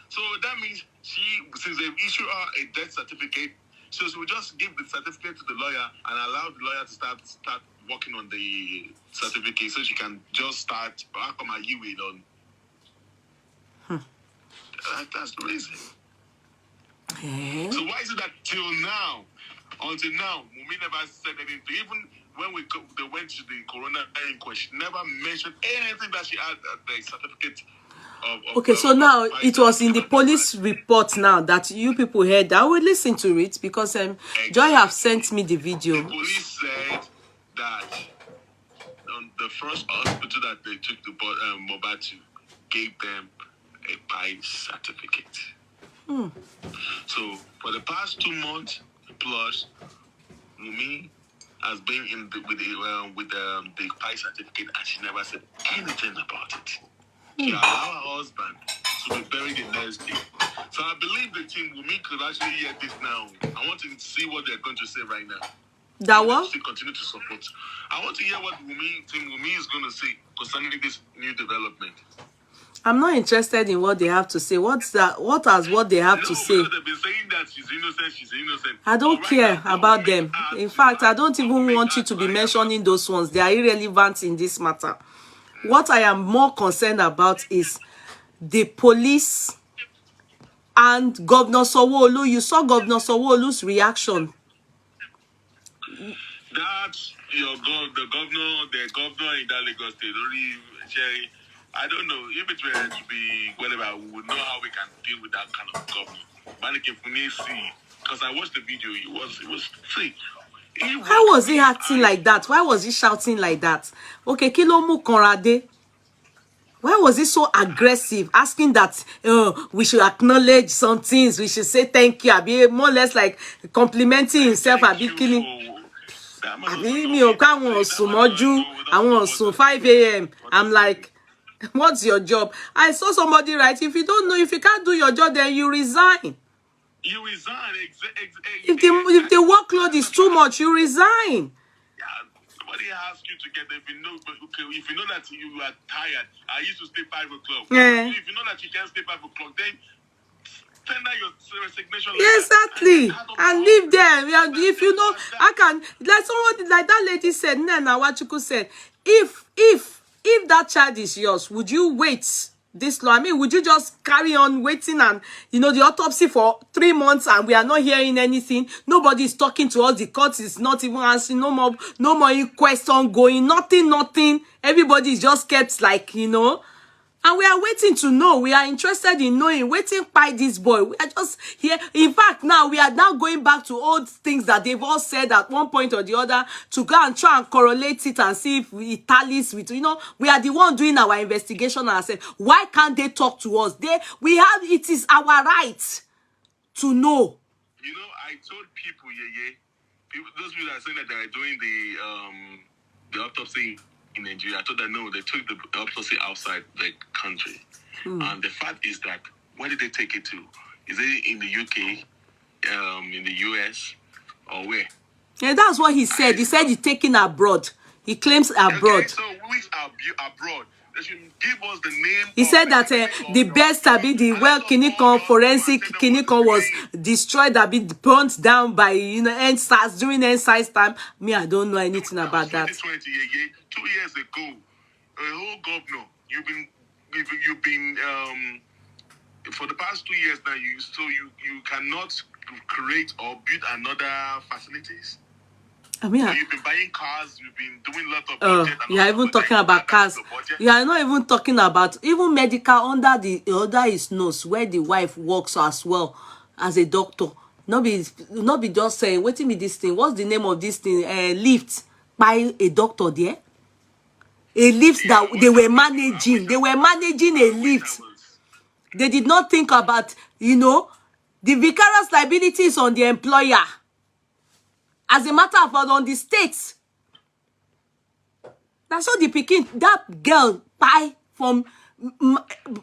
So that means since they issue her a death certificate, so she will just give the certificate to the lawyer and allow the lawyer to start working on the certificate, so she can just start on. That's the reason. Eh? So why is it that until now, Wunmi never said anything? Even when they went to the coroner inquest, she never mentioned anything that she had the certificate of. Okay, so now it was in the police report now that you people heard. I will listen to it because Joy have sent me the video. The police said that the first hospital that they took the Mohbad to gave them a PI certificate. So for the past 2 months plus, Wunmi has been with the PI certificate, and she never said anything about it. She allowed her husband to be buried the next day. So I believe the team Wunmi could actually hear this now. I want to see what they're going to say right now. That what? Still continue to support. I want to hear what Wunmi is going to say concerning this new development. I'm not interested in what they have to say. What they have to say? They've been saying that she's innocent. I don't care about them. In fact, I don't even want you to be mentioning those ones. They are irrelevant in this matter. What I am more concerned about is the police and Governor Sanwo-Olu. You saw Governor Sanwo-Olu's reaction. That's the governor in that Lagos State. I don't know if it were to be whatever. We would know how we can deal with that kind of governor. Because I watched the video, it was free. How was he acting like that? Why was he shouting like that? Okay, Kilomu Konrade. Why was he so aggressive, asking that we should acknowledge some things, we should say thank you, Abi, more or less like complimenting himself, Abi killing. Abi mi o ka won osun moju, awon osun 5 a.m. I'm like, what's your job? I saw somebody write, if you don't know, if you can't do your job, then you resign. You resign. If the workload is too much, you resign. Somebody asks you to get there. If you know that you are tired, I used to stay 5 o'clock. Yeah. If you know that you can't stay 5 o'clock, then tender your resignation. Exactly. And leave there. If you know, I can, like someone, like that lady said, Nana Wachuku said, if that child is yours, would you wait this long? I mean, would you just carry on waiting and, the autopsy for 3 months and we are not hearing anything? Nobody is talking to us. The court is not even answering. No more inquest ongoing. Nothing. Everybody is just kept like, And we are waiting to know. We are interested in knowing. Waiting by this boy. We are just here. In fact, now we are now going back to old things that they've all said at one point or the other to go and try and correlate it and see if it tallies with, we are the one doing our investigation ourselves. Why can't they talk to us? It is our right to know. I told people, those people that are saying that they are doing the autopsy in Nigeria, I told them no, they took the autopsy outside the country. And the fact is that, where did they take it to? Is it in the UK, in the US, or where? Yeah, that's what he said. He said he's taking abroad. He claims abroad. Okay, so which abroad? They should give us the name. He said that the best Kinikon forensic Kinikon was destroyed, burnt down by NSAS during NSAS time. Me, I don't know anything about that. 2020, 2 years ago, a whole governor, you've been for the past 2 years now. You cannot create or build another facilities. I mean, so you've been buying cars, you've been doing lots of budget. You are even talking about cars. You are not even talking about even medical under his nose where the wife works as well as a doctor. Not be just saying, waiting me this thing. What's the name of this thing? Lift by a doctor there. A lift that they were managing. They were managing a lift. They did not think about, the vicarious liability is on the employer. As a matter of fact, on the states. That's how the picking that girl buy from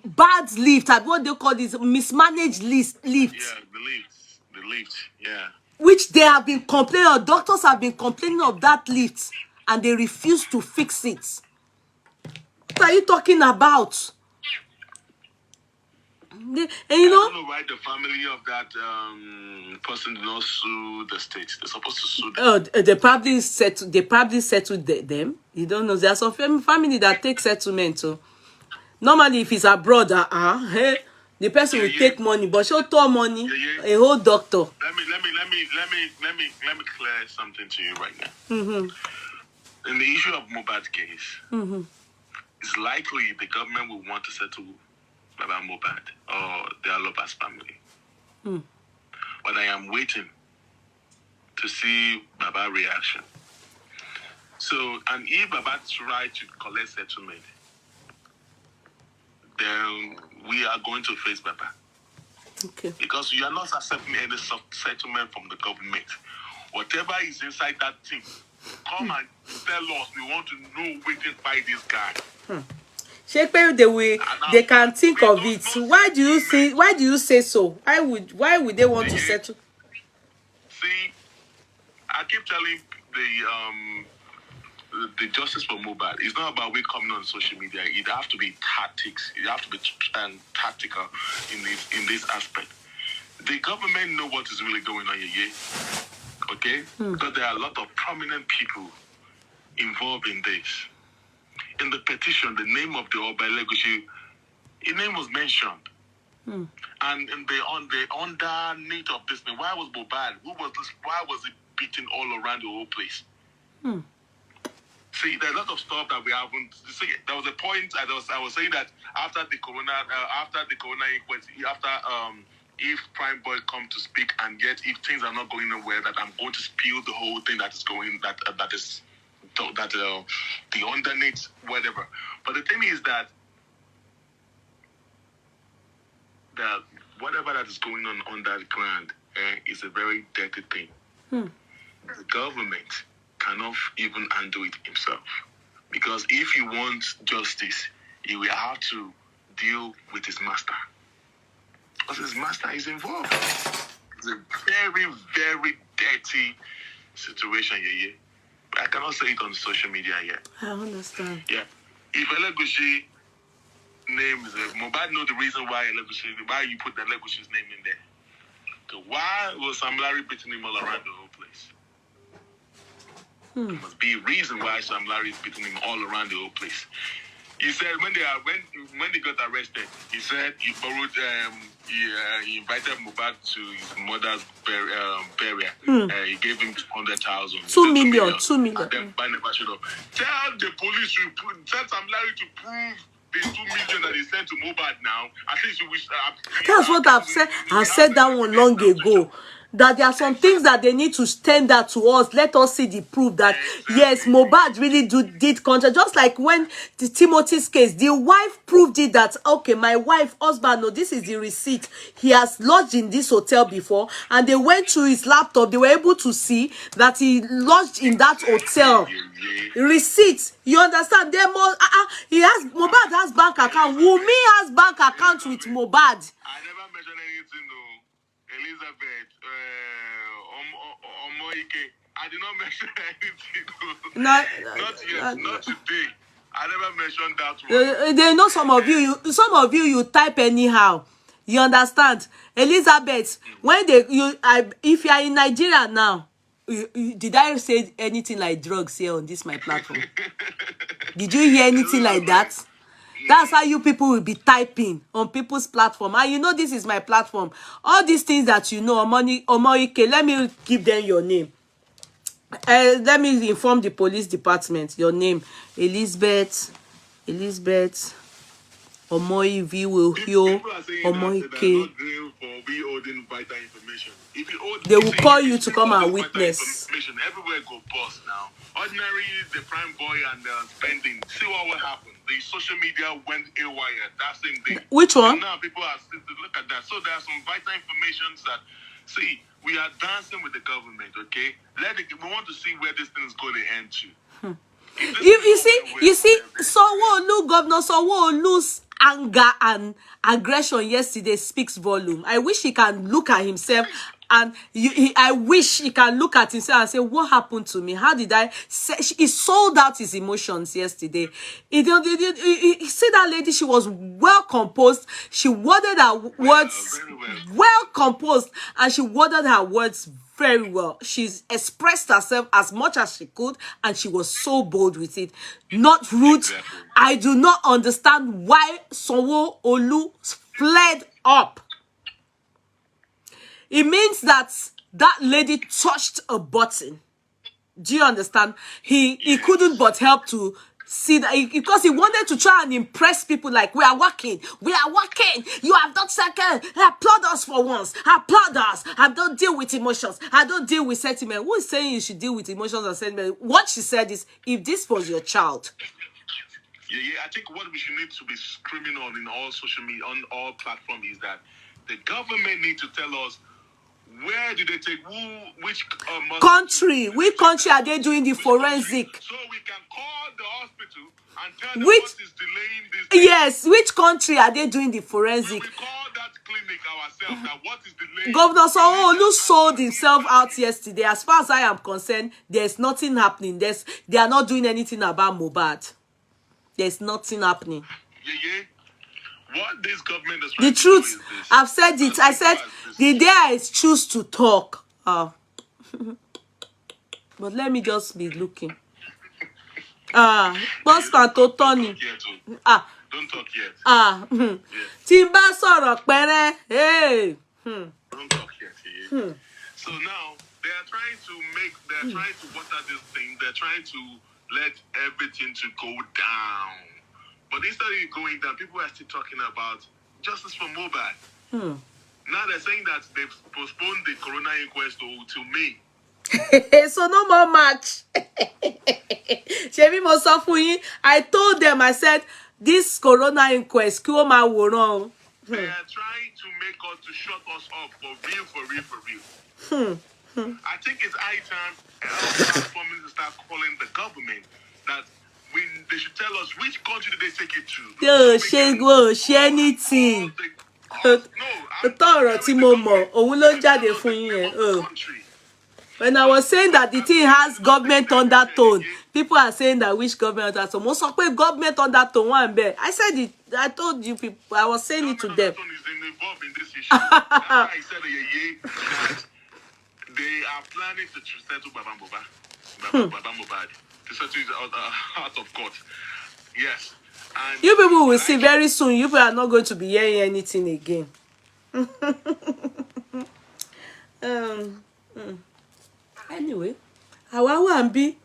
bad lift, at what they call this mismanaged lift. Yeah, the lift, yeah. Which they have been complaining, doctors have been complaining of that lift, and they refuse to fix it. What are you talking about? And I don't know why the family of that person did not sue the state. They're supposed to sue them. Oh, they probably settled them. You don't know. There's some family that take settlement. So normally, if it's abroad, the person will take money, but she'll take money. A whole doctor. Let me clear something to you right now. In the issue of Mohbad case, it's likely the government will want to settle Baba Mohbad or the Aloba's family. But I am waiting to see Baba's reaction. So, and if Baba try to collect settlement, then we are going to face Baba. Okay. Because you are not accepting any settlement from the government. Whatever is inside that thing, come and tell us. We want to know waiting by this guy. They can think of it. Why do you say so? Why would they want to settle? See, I keep telling the justice for Mohbad. It's not about we coming on social media. It have to be tactics. It have to be tactical in this aspect. The government know what is really going on here. Okay? Because there are a lot of prominent people involved in this. In the petition, the name of the Oba Elegushi, his name was mentioned. And in the underneath of this thing, why was Mohbad? Why was it beaten all around the whole place? See, there's a lot of stuff that we haven't. See, there was a point I was saying that after the corona inquest, if Prime Boy come to speak, and yet if things are not going nowhere, that I'm going to spill the whole thing that is going the underneath, whatever. But the thing is that whatever that is going on that ground is a very dirty thing. The government cannot even undo it himself. Because if he wants justice, he will have to deal with his master. Because his master is involved. It's a very, very dirty situation here. I cannot say it on social media yet. I understand. Yeah. If Elegushi name is Mohbad, know the reason why you put the Elegushi's name in there. So why was Sam Larry beating him all around the whole place? There must be a reason why Sam Larry is beating him all around the whole place. He said when they got arrested, he said he borrowed he invited Mohbad to his mother's burial. He gave him 200,000. 2 million. And then Mohbad never showed up. Tell the police tell Sam Larry to prove the 2 million that they sent to Mohbad now, at least we wish. That's what I've said. I've said that one long ago. That there are some things that they need to stand out to us. Let us see the proof that yes, Mohbad really did contract. Just like when the Timothy's case, the wife proved it that okay, my wife, husband, no, this is the receipt. He has lodged in this hotel before, and they went through his laptop. They were able to see that he lodged in that hotel. Receipts, you understand? They must. He has Mohbad has bank account. Wunmi has bank account with Mohbad. I never mentioned anything though. Elizabeth, Omoike. I did not mention anything. Not yet, not today. I never mentioned that one. They know some of you type anyhow. You understand? Elizabeth, when if you are in Nigeria now, did I say anything like drugs here on this my platform? Did you hear anything like that? That's how you people will be typing on people's platform. And you know this is my platform. All these things that you know, Omoike, let me give them your name. Let me inform the police department. Your name, Elizabeth, Omoivi will heal, Omoike. They will call you to come and witness. Everywhere go bust now. Ordinary, the prime boy and spending. See what will happen. The social media went haywire that same day. Which one? And now people are still to look at that. So there are some vital informations that see. We are dancing with the government, okay? We want to see where this thing is going to end to. You see, Sanwo-Olu, Governor Sanwo-Olu's anger and aggression yesterday speaks volume. I wish he can look at himself and I wish he can look at himself and say, what happened to me? How did I say? He sold out his emotions yesterday. He see that lady, she was well composed. She worded her words well composed, and she worded her words very well. She's expressed herself as much as she could, and she was so bold with it. Not rude. Exactly. I do not understand why Sanwo-Olu fled up. It means that lady touched a button. Do you understand? He couldn't but help to see that because he wanted to try and impress people like we are working. You have done second. Applaud us for once. Applaud us. I don't deal with emotions. I don't deal with sentiment. Who is saying you should deal with emotions and sentiment? What she said is, if this was your child. Yeah. I think what we should need to be screaming on in all social media, on all platforms, is that the government need to tell us where did they take which country? Which country are they doing the forensic? So we can call the hospital and tell them what is delaying this. Yes, which country are they doing the forensic? We call that clinic ourselves. That what is delaying. Governor Sanwo-Olu sold himself out yesterday. As far as I am concerned, there's nothing happening. They are not doing anything about Mohbad. There's nothing happening. Yeah. What this government is the truth, I've said it. I said the day I choose to talk. But let me just be looking. Boss man to Tony. Don't talk yet. Timba sọ̀rọ̀ pẹ́rẹ́. Hey. Don't talk yet. So now they're trying to water this thing. They're trying to let everything to go down. But instead of it going down, people are still talking about justice for Mohbad. Now they're saying that they've postponed the coroner inquest to May. So no more match. I told them, I said, this coroner inquest, they are trying to make us to shut us up for real. I think it's high time platforms to start calling the government that they should tell us which country did they take it to. Yo, she anything. When I was saying that the thing has government undertone, people are saying that which government undertone. Most of the government undertone one bit. I said it. I told you people. I was saying it to them. Involved in this issue. That's why I said that they are planning to settle Baba Mohbad. To settle it out of court. Yes. And you people will see very soon. You people are not going to be hearing anything again. Anyway, how and be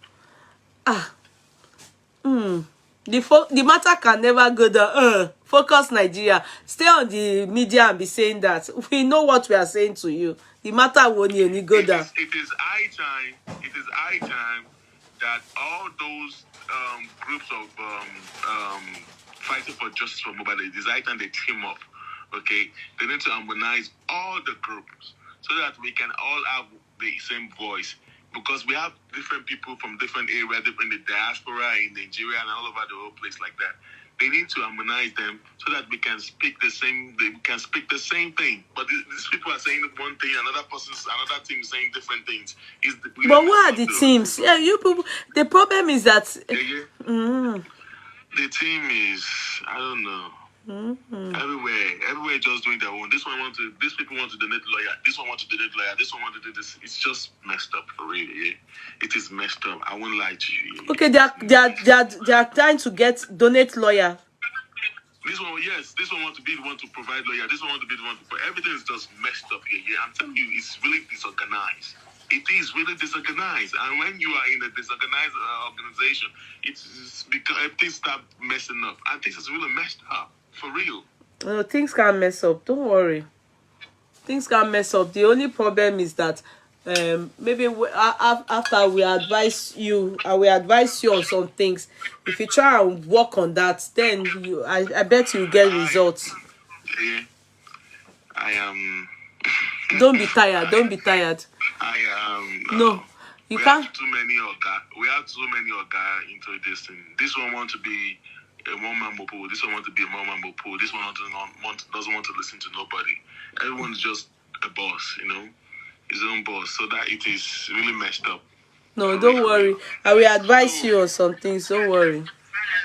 The matter can never go down. Focus Nigeria. Stay on the media and be saying that. We know what we are saying to you. The matter won't any go down. It is high time that all those groups of fighting for justice for Mohbad, it is high time they team up. Okay, they need to harmonize all the groups so that we can all have the same voice. Because we have different people from different areas, different in the diaspora, in Nigeria, and all over the whole place like that. They need to harmonize them so that we can speak the same. We can speak the same thing. But these people are saying one thing, another team is saying different things. But what are the teams? Yeah, you people. The problem is that. The team is, I don't know. Everywhere just doing their own. These people want to donate lawyer. This one want to donate lawyer. This one want to do this. It's just messed up for real. Yeah, it is messed up. I won't lie to you. Yeah. Okay, they are trying to donate lawyer. This one, yes. This one want to be the one to provide lawyer. This one want to be the one to. Everything is just messed up here. Yeah, I'm telling you, it's really disorganized. It is really disorganized, and when you are in a disorganized organization, it's because everything start messing up. And this is really messed up. For real. No, things can't mess up. Don't worry. Things can't mess up. The only problem is that maybe after we advise you, on some things. If you try and work on that, then I bet you get results. Yeah. I am. Don't be tired. Don't be tired. I am. No, you can't. We have too many orga into this thing. This one want to be a one-man mopo. This one want to be a one-man mopo. This one doesn't want to listen to nobody. Everyone's just a boss, his own boss. So that it is really messed up. No, don't worry. I will advise you on some things. Don't worry.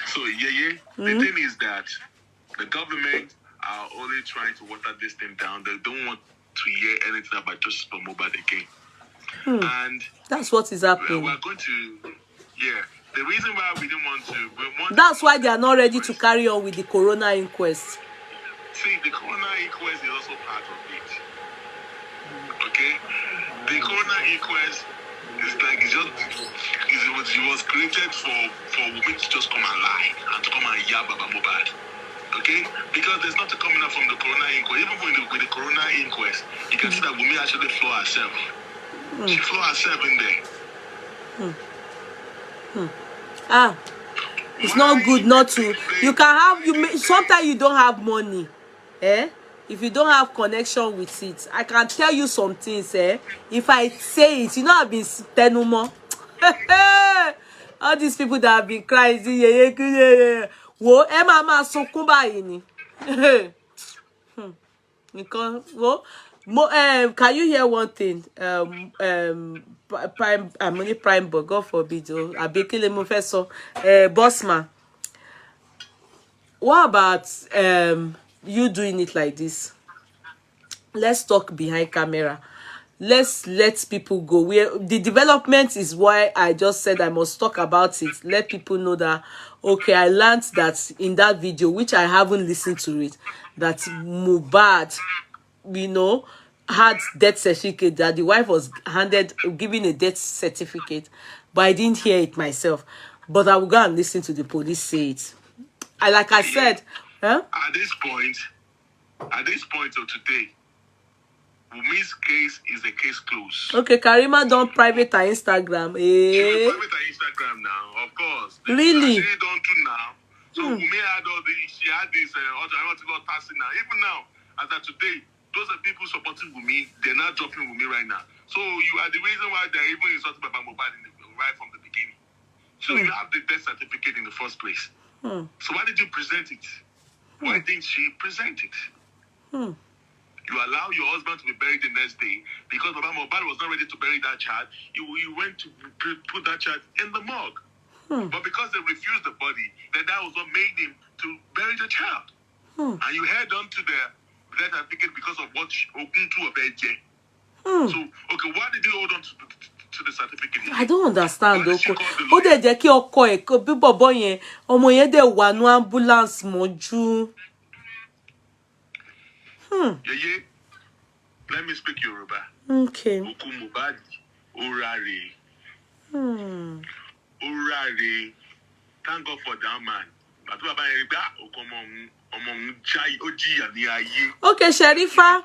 So, The thing is that the government are only trying to water this thing down. They don't want to hear anything about justice for Mohbad again. And that's what is happening. We're going to, the reason why we didn't want to... That's why they are not ready to carry on with the corona inquest. See, the corona inquest is also part of it. Okay? The corona inquest is like, it was created for Wunmi to just come and lie and to come and yab about Mohbad. Okay? Because there's nothing coming up from the corona inquest. Even with the corona inquest, you can see that Wunmi actually flew herself. She flew herself in there. It's not good not to. You can have sometimes you don't have money, if you don't have connection with it. I can tell you some things, if I say it, I've been telling more. All these people that have been crying, wo mama sunkún báyìí ni. Can you hear one thing? Prime, but God forbid, Bossman. What about you doing it like this? Let's talk behind camera. Let's let people go. The development is why I just said I must talk about it. Let people know that, okay, I learned that in that video, which I haven't listened to it, that Mohbad, had death certificate, that the wife was given a death certificate, but I didn't hear it myself. But I will go and listen to the police say it. Like I said, At this point of today, Wunmi's case is a case closed. Okay, Karima done private on Instagram. She private on Instagram now, of course. Really? She don't do now. So Wunmi had she had this other passing now. Even now, as of today, those are people supporting Wunmi. They're not dropping Wunmi right now. So you are the reason why they're even insulting about Mohbad right from the beginning. So you have the death certificate in the first place. So why did you present it? Why didn't she present it? You allow your husband to be buried the next day because Baba Mohbad was not ready to bury that child. You went to put that child in the morgue. But because they refused the body, then that was what made him to bury the child. And you held on to the death certificate because of what Okuntu Obeje. So, okay, why did you hold on to the certificate? I don't understand. Ó dẹ̀ jẹ́ kí ọkọ ẹ̀ bí bọ̀bọ́ yẹn, ọmọ yẹn dẹ̀ wà ní ambulance mọ́jú. Yeah. Let me speak Yoruba. Okay. Oku Mohbad, Orare. Orare. thank God for that man. But Baba Eriba, Omong Chai, Oji, and the Aye. Okay, Sherifa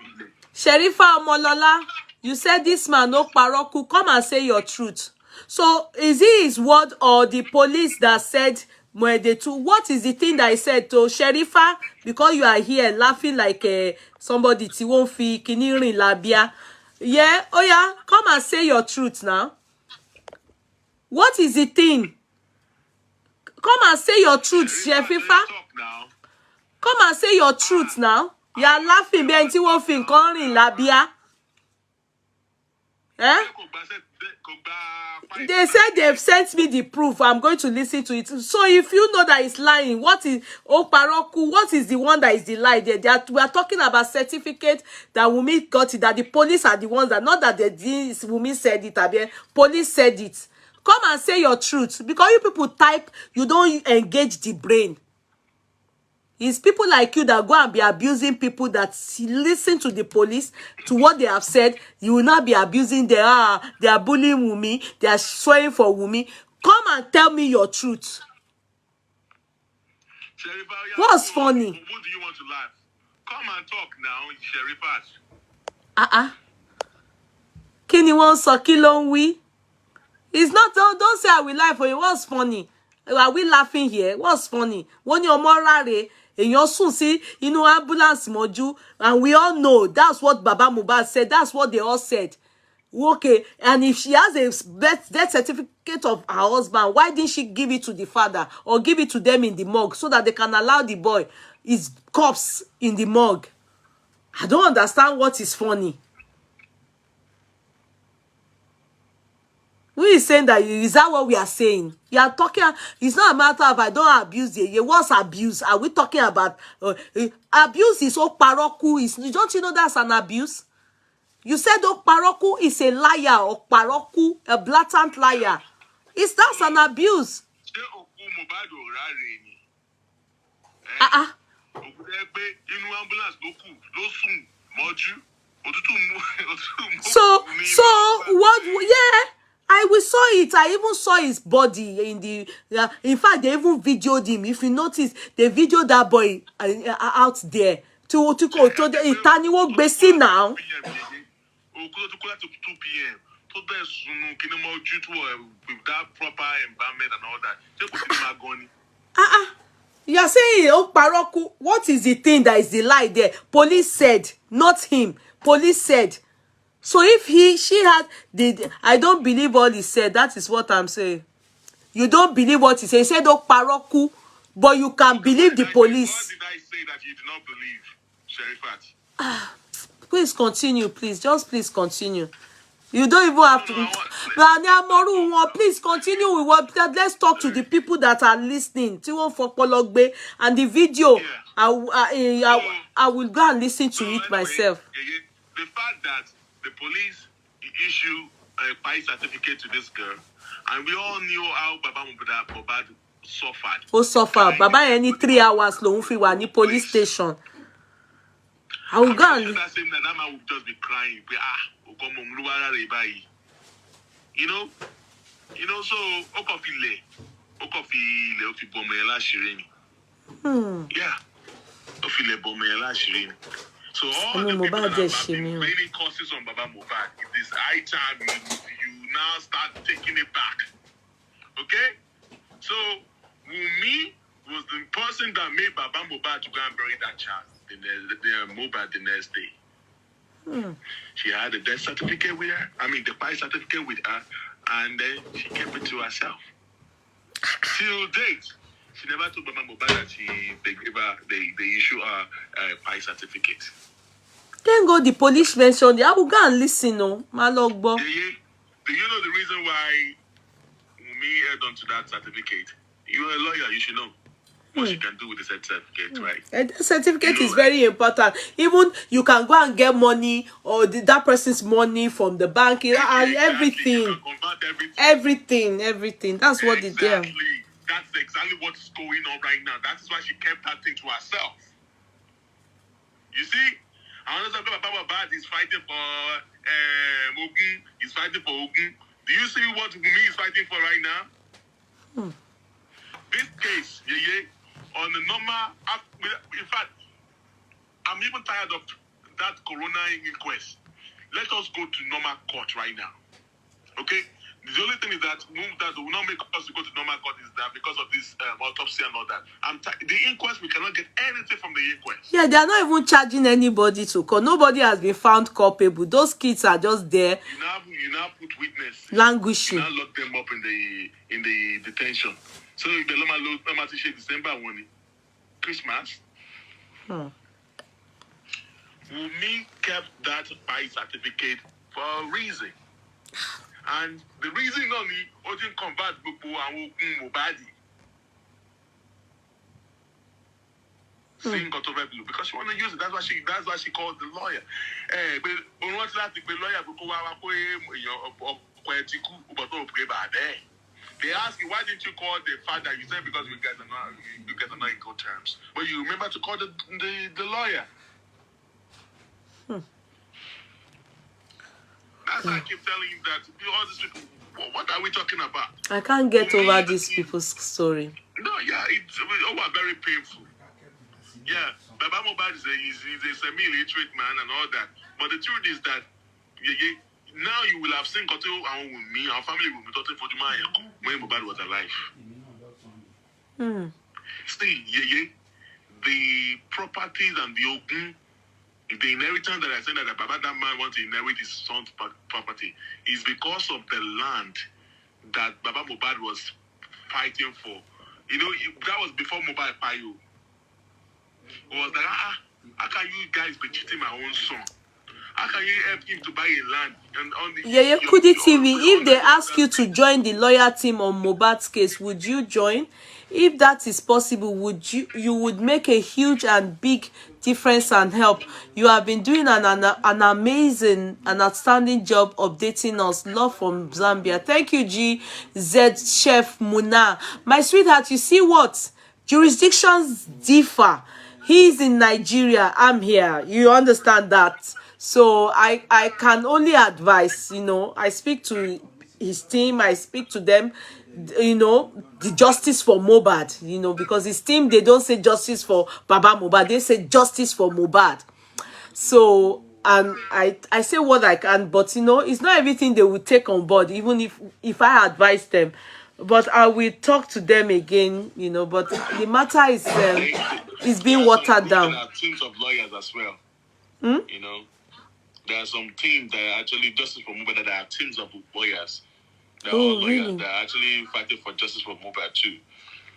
Omolola, you said this man no paroku. Come and say your truth. So, is it his word or the police that said what is the thing that he said to Sherifa? Because you are here laughing like somebody ti won't fi kini rin labia. Yeah, oh yeah, come and say your truth now. What is the thing? Come and say your truth, Sherifa. Come and say your truth now. You are laughing, be ti won't fi nkan rin labia. Eh? They said they've sent me the proof. I'm going to listen to it. So if you know that it's lying, what is Oparoku? What is the one that is the lie there? We are talking about certificate that Wunmi got it, that the police are the ones that, not that Wunmi said it, Abia. Police said it. Come and say your truth. Because you people type, you don't engage the brain. It's people like you that go and be abusing people that listen to the police, to what they have said. You will not be abusing them. They are bullying Wunmi. They are swearing for Wunmi. Come and tell me your truth. What's funny? What do you want to laugh? Come and talk now, Sherifat. Kí ni wọ́n sọ, kí ló ń wí? It's not, don't say I will lie for you. What's funny? Are we laughing here? What's funny? Wọ́n ní ọmọ rare, èèyàn sùn sí inú ambulance mọ́jú, and we all know that's what Baba Mohbad said. That's what they all said. Okay, and if she has a death certificate of her husband, why didn't she give it to the father or give it to them in the morgue so that they can allow the boy his corpse in the morgue? I don't understand what is funny. Who is saying that? Is that what we are saying? You are talking, it's not a matter of I don't abuse the what's abuse? Are we talking about abuse is Oparoku? Don't you know that's an abuse? You said Oparoku is a liar, or Oparoku, a blatant liar. That's an abuse. So what? Yeah, we saw it. I even saw his body in the. In fact, they even videoed him. If you notice, they videoed that boy out there. To the Itaniwo Gbesi now. 2 p.m. With that proper environment and all that. You are saying, oh, Paroku, what is the thing that is the lie there? Police said, not him. Police said. So if she had I don't believe all he said. That is what I'm saying. You don't believe what he said. He said, oh, Paroku, but you can believe the police. What did I say that you do not believe, Sherifat? Please continue, please. Just please continue. You don't even have to. Please continue with what. Let's talk to the people that are listening. And the video, I will go and listen to it myself. The fact that the police issue a PI certificate to this girl, and we all knew how Baba Mohbad suffered. Oh, suffer. Baba any 3 hours long fi wa ni police station. I will go and. That same night, that man would just be crying. You know, so Okofile, Bomela Shirini. Yeah, Okofile Bomela Shirini. So all the people that have been raining curses on Baba Mohbad, it is high time you now start taking it back. Okay? So Wunmi was the person that made Baba Mohbad to go and bury that child. The Mohbad the next day. She had a death certificate with her. I mean, the PI certificate with her, and then she kept it to herself. Till date, she never told Baba Mohbad that they issue her PI certificate. Then go the police mentioned. I will go and listen. No, my log bo. Do you know the reason why Wunmi held on to that certificate? You're a lawyer, you should know what you can do with the certificate, right? And the certificate is very important. Even you can go and get money or that person's money from the bank. Everything. Everything. That's what they do. That's exactly what's going on right now. That is why she kept that thing to herself. You see? I understand Baba Mohbad is fighting for Ogun. He's fighting for Ogun. Do you see what Wunmi is fighting for right now? this case, on the normal, in fact, I'm even tired of that corona inquest. Let us go to normal court right now. Okay? The only thing is that will not make us go to normal court is that because of this autopsy and all that. The inquest, we cannot get anything from the inquest. Yeah, they are not even charging anybody to court. Nobody has been found culpable. Those kids are just there. You now put witness. Languishing. You now lock them up in the detention. So if the Loma December 1, Christmas. Wunmi kept that birth certificate for a reason. And the reason only didn't convert people and Mohbad. Saying because she want to use it. That's why she called the lawyer. But once that the lawyer they ask you, why didn't you call the father? You said because you guys are not in good terms. But you remember to call the lawyer. That's why I keep telling you that all these people, what are we talking about? I can't get over these people's story. No, yeah, it's very painful. Yeah, Baba Mohbad is a semi-illiterate man and all that. But the truth is that now you will have seen Koto and Wunmi, our family will be talking for Juma when Mohbad was alive. Still, the properties and the open, the inheritance that I said that Baba that man wants to inherit his son's property is because of the land that Baba Mohbad was fighting for. You know, that was before Mohbad Payo. It was like, how can you guys be cheating my own son? How can you help him to buy a land? And on the Kudi TV, if they ask you to join the lawyer team on Mohbad's case, would you join? If that is possible, you would make a huge and big difference and help. You have been doing an amazing and outstanding job updating us. Love from Zambia. Thank you, GZ Chef Muna. My sweetheart, you see what? Jurisdictions differ. He's in Nigeria. I'm here. You understand that? So I can only advise, you know, I speak to his team, I speak to them, you know, the justice for Mohbad, you know, because his team, they don't say justice for Baba Mohbad, they say justice for Mohbad. So, and I say what I can, but, you know, it's not everything they will take on board, even if I advise them. But I will talk to them again, you know, but the matter is being watered down. There are teams of lawyers as well, you know. There are some teams that are actually justice for Mohbad, that are teams of lawyers. They're all lawyers. Really? They're actually fighting for justice for Mohbad too.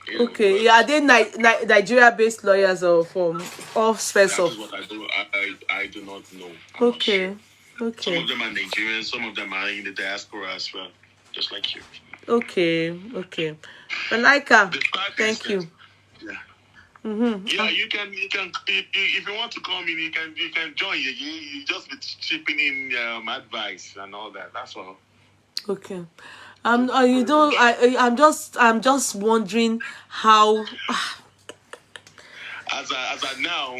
You okay, know, are they Nigeria-based lawyers or from all spheres of? That is what I do. I do not know. Okay. Sure. Okay. Some of them are Nigerians. Some of them are in the diaspora as well, just like you. Okay. Malaika, thank you. Yeah. Yeah, you can if you want to come in, you can join. You just be chipping in advice and all that. That's all. Okay. You don't. I'm just wondering how. As I now,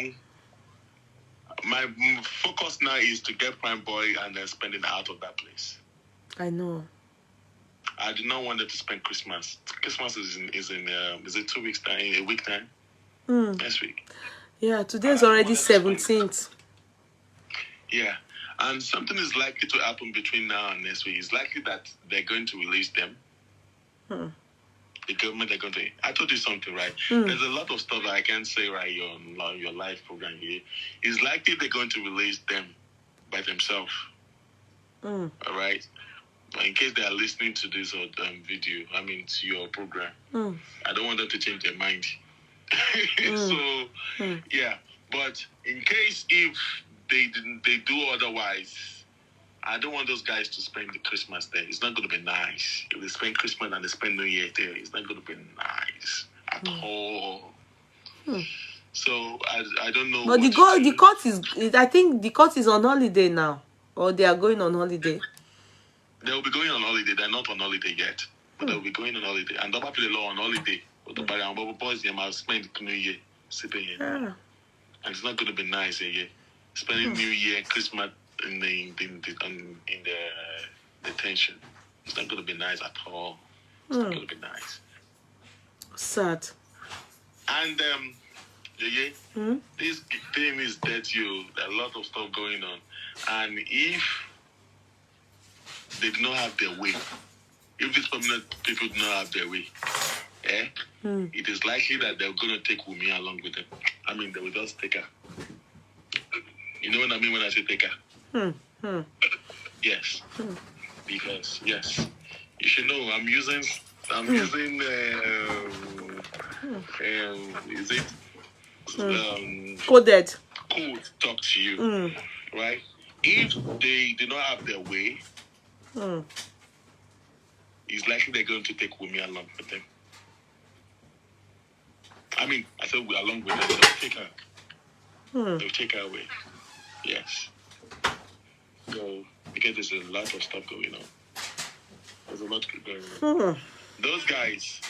my focus now is to get Prime Boy and then spend it out of that place. I know. I do not want them to spend Christmas. Christmas is in 2 weeks time, a week time. Next week. Yeah, today's already 17th. Yeah, and something is likely to happen between now and next week. It's likely that they're going to release them. The government are going to. I told you something, right? There's a lot of stuff that I can't say right on your live program here. It's likely they're going to release them by themselves. All right. But in case they are listening to this video, to your program, I don't want them to change their mind. Yeah, but in case if they do otherwise, I don't want those guys to spend the Christmas there. It's not going to be nice. If they spend Christmas and they spend New Year there, it's not going to be nice at all. So I don't know. But the court is. I think the court is on holiday now, or they are going on holiday. They'll be going on holiday. They're not on holiday yet, but they'll be going on holiday, and they'll play the law on holiday. The boys they might spend New Year sitting here, and it's not going to be nice here. Spending New Year, Christmas in the detention. It's not going to be nice at all. It's not going to be nice. Sad. And this thing is dirty. There are a lot of stuff going on. And if they do not have their way, if these prominent people do not have their way, it is likely that they're going to take Wunmi along with them. I mean, they will just take her. You know what I mean when I say take her? Yes. Because, yes. You should know, I'm using is it Coded. code talk to you, right? If they do not have their way, it's likely they're going to take Wunmi along with them. I mean, I said along with them, they'll take her. They'll take her away. Yes. So, because there's a lot of stuff going on. There's a lot going on. Those guys,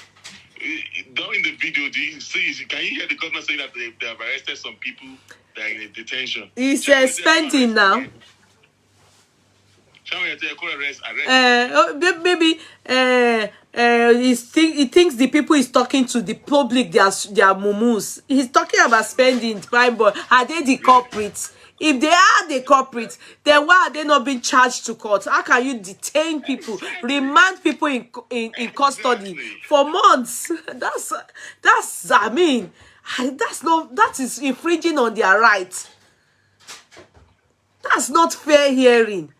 during the video, do you see? Can you hear the governor saying that they have arrested some people that are in detention? He's spending now. Maybe he thinks the people he's talking to, the public, they are mumus. He's talking about spending. Prime boy, are they the culprits? If they are the culprits, then why are they not being charged to court? How can you detain people, remand people in custody for months? I mean, that is infringing on their rights. That's not fair hearing.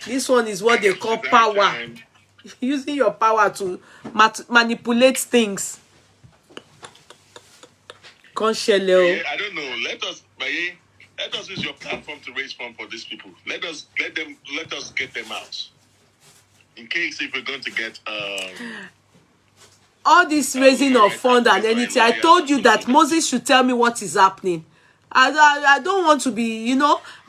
This one is what they call power. Using your power to manipulate things. I don't know. Let us use your platform to raise funds for these people. Let us get them out. In case if we're going to get all this raising of fund and anything. I told you that Moses should tell me what is happening. I don't want to be,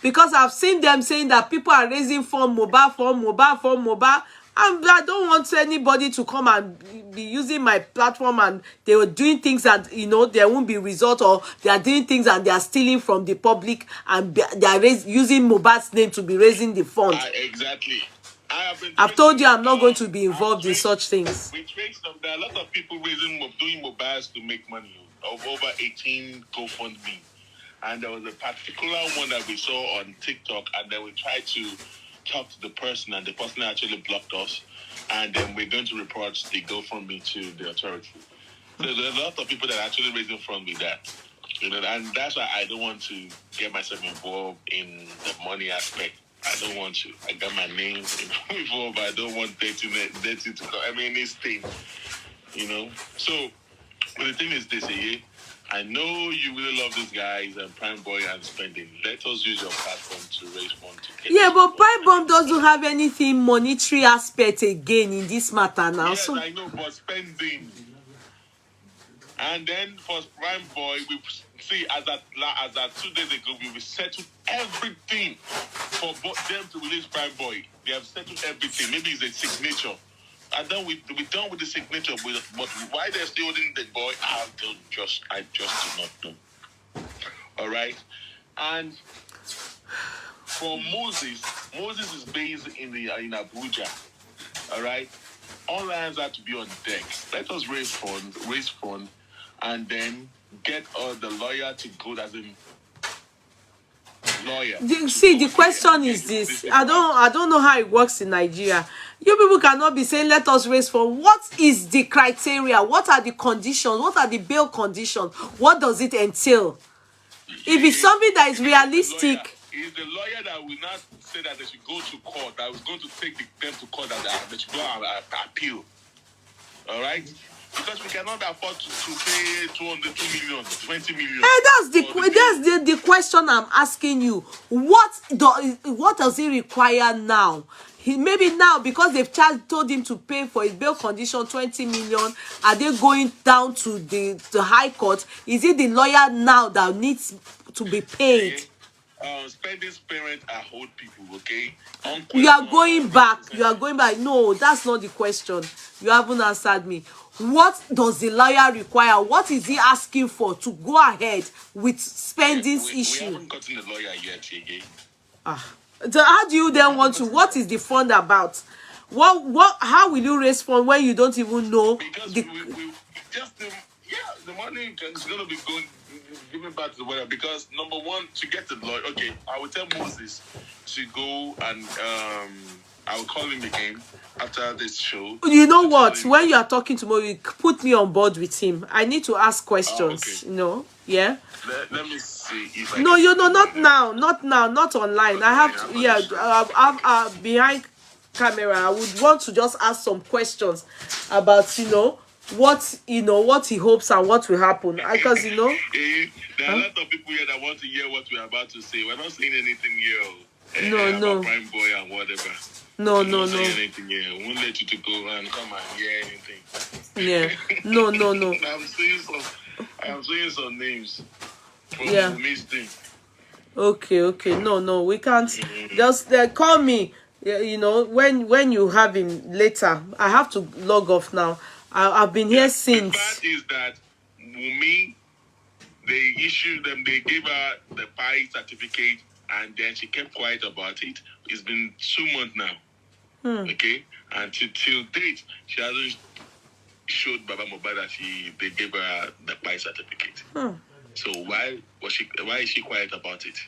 because I've seen them saying that people are raising fund, Mohbad. And I don't want anybody to come and be using my platform and they were doing things that, there won't be result, or they are doing things and they are stealing from the public and they are using Mohbad's name to be raising the fund. Exactly. I've told you I'm not going to be involved in such things. We traced them. There are a lot of people doing Mohbad's to make money, of over 18 GoFundMe. And there was a particular one that we saw on TikTok, and then we tried to talk to the person, and the person actually blocked us. And then we're going to report the GoFundMe to the authority. So there's a lot of people that are actually raising funds with that. And that's why I don't want to get myself involved in the money aspect. I don't want to. I got my name involved, but I don't want dirty to come. I mean, this thing, So, but the thing is this, I know you really love these guys and Prime Boy and spending. Let us use your platform to raise funds. But Prime Boy doesn't have anything monetary aspect again in this matter now. Yes, I know, but spending. And then for Prime Boy, we see as at 2 days ago, we settled everything for them to release Prime Boy. They have settled everything. Maybe it's a signature. And then we're done with the signature. But why they're still holding the boy, I just do not know. All right? And for Moses is based in Abuja. All right? All hands have to be on deck. Let us raise funds, and then get the lawyer to go as in lawyer. See, the question is this. I don't know how it works in Nigeria. You people cannot be saying, let us raise for. What is the criteria? What are the conditions? What are the bail conditions? What does it entail? If it's something that is realistic. It's the lawyer that will not say that they should go to court, that was going to take them to court, that they should go and appeal. All right? Because we cannot afford to pay 2 million, 20 million. That's the question I'm asking you. What does he require now? Maybe now, because they've told him to pay for his bail condition 20 million, are they going down to the high court? Is it the lawyer now that needs to be paid? Spending's parents are old people, okay? You are going back. No, that's not the question. You haven't answered me. What does the lawyer require? What is he asking for to go ahead with Spending's issue? We haven't gotten the lawyer yet, So how do you then want to? What is the fund about? how will you raise funds when you don't even know? Because we just the money is going to be going giving back to the weather. Because number one, to get the lawyer, okay, I will tell Moses to go and I will call him again after this show. You know what? When you are talking to me, you put me on board with him. I need to ask questions. Okay. You know, yeah. Let me see if I No, can you know, not now, not online. I have to, yeah, behind camera. I would want to just ask some questions about, what he hopes and what will happen. Because there are a lot of people here that want to hear what we're about to say. We're not saying anything here. About Prime Boy and whatever. No. Anything here. We won't let you to go and come and hear anything. Yeah. No. I'm saying some names. Yeah. Okay. No, we can't. Just call me. When you have him later. I have to log off now. I've been here since. The fact is that Wunmi, they issued them. They gave her the pie certificate, and then she kept quiet about it. It's been 2 months now. Okay, and till date, she hasn't showed Baba Mohbad that they gave her the pie certificate. So why is she quiet about it?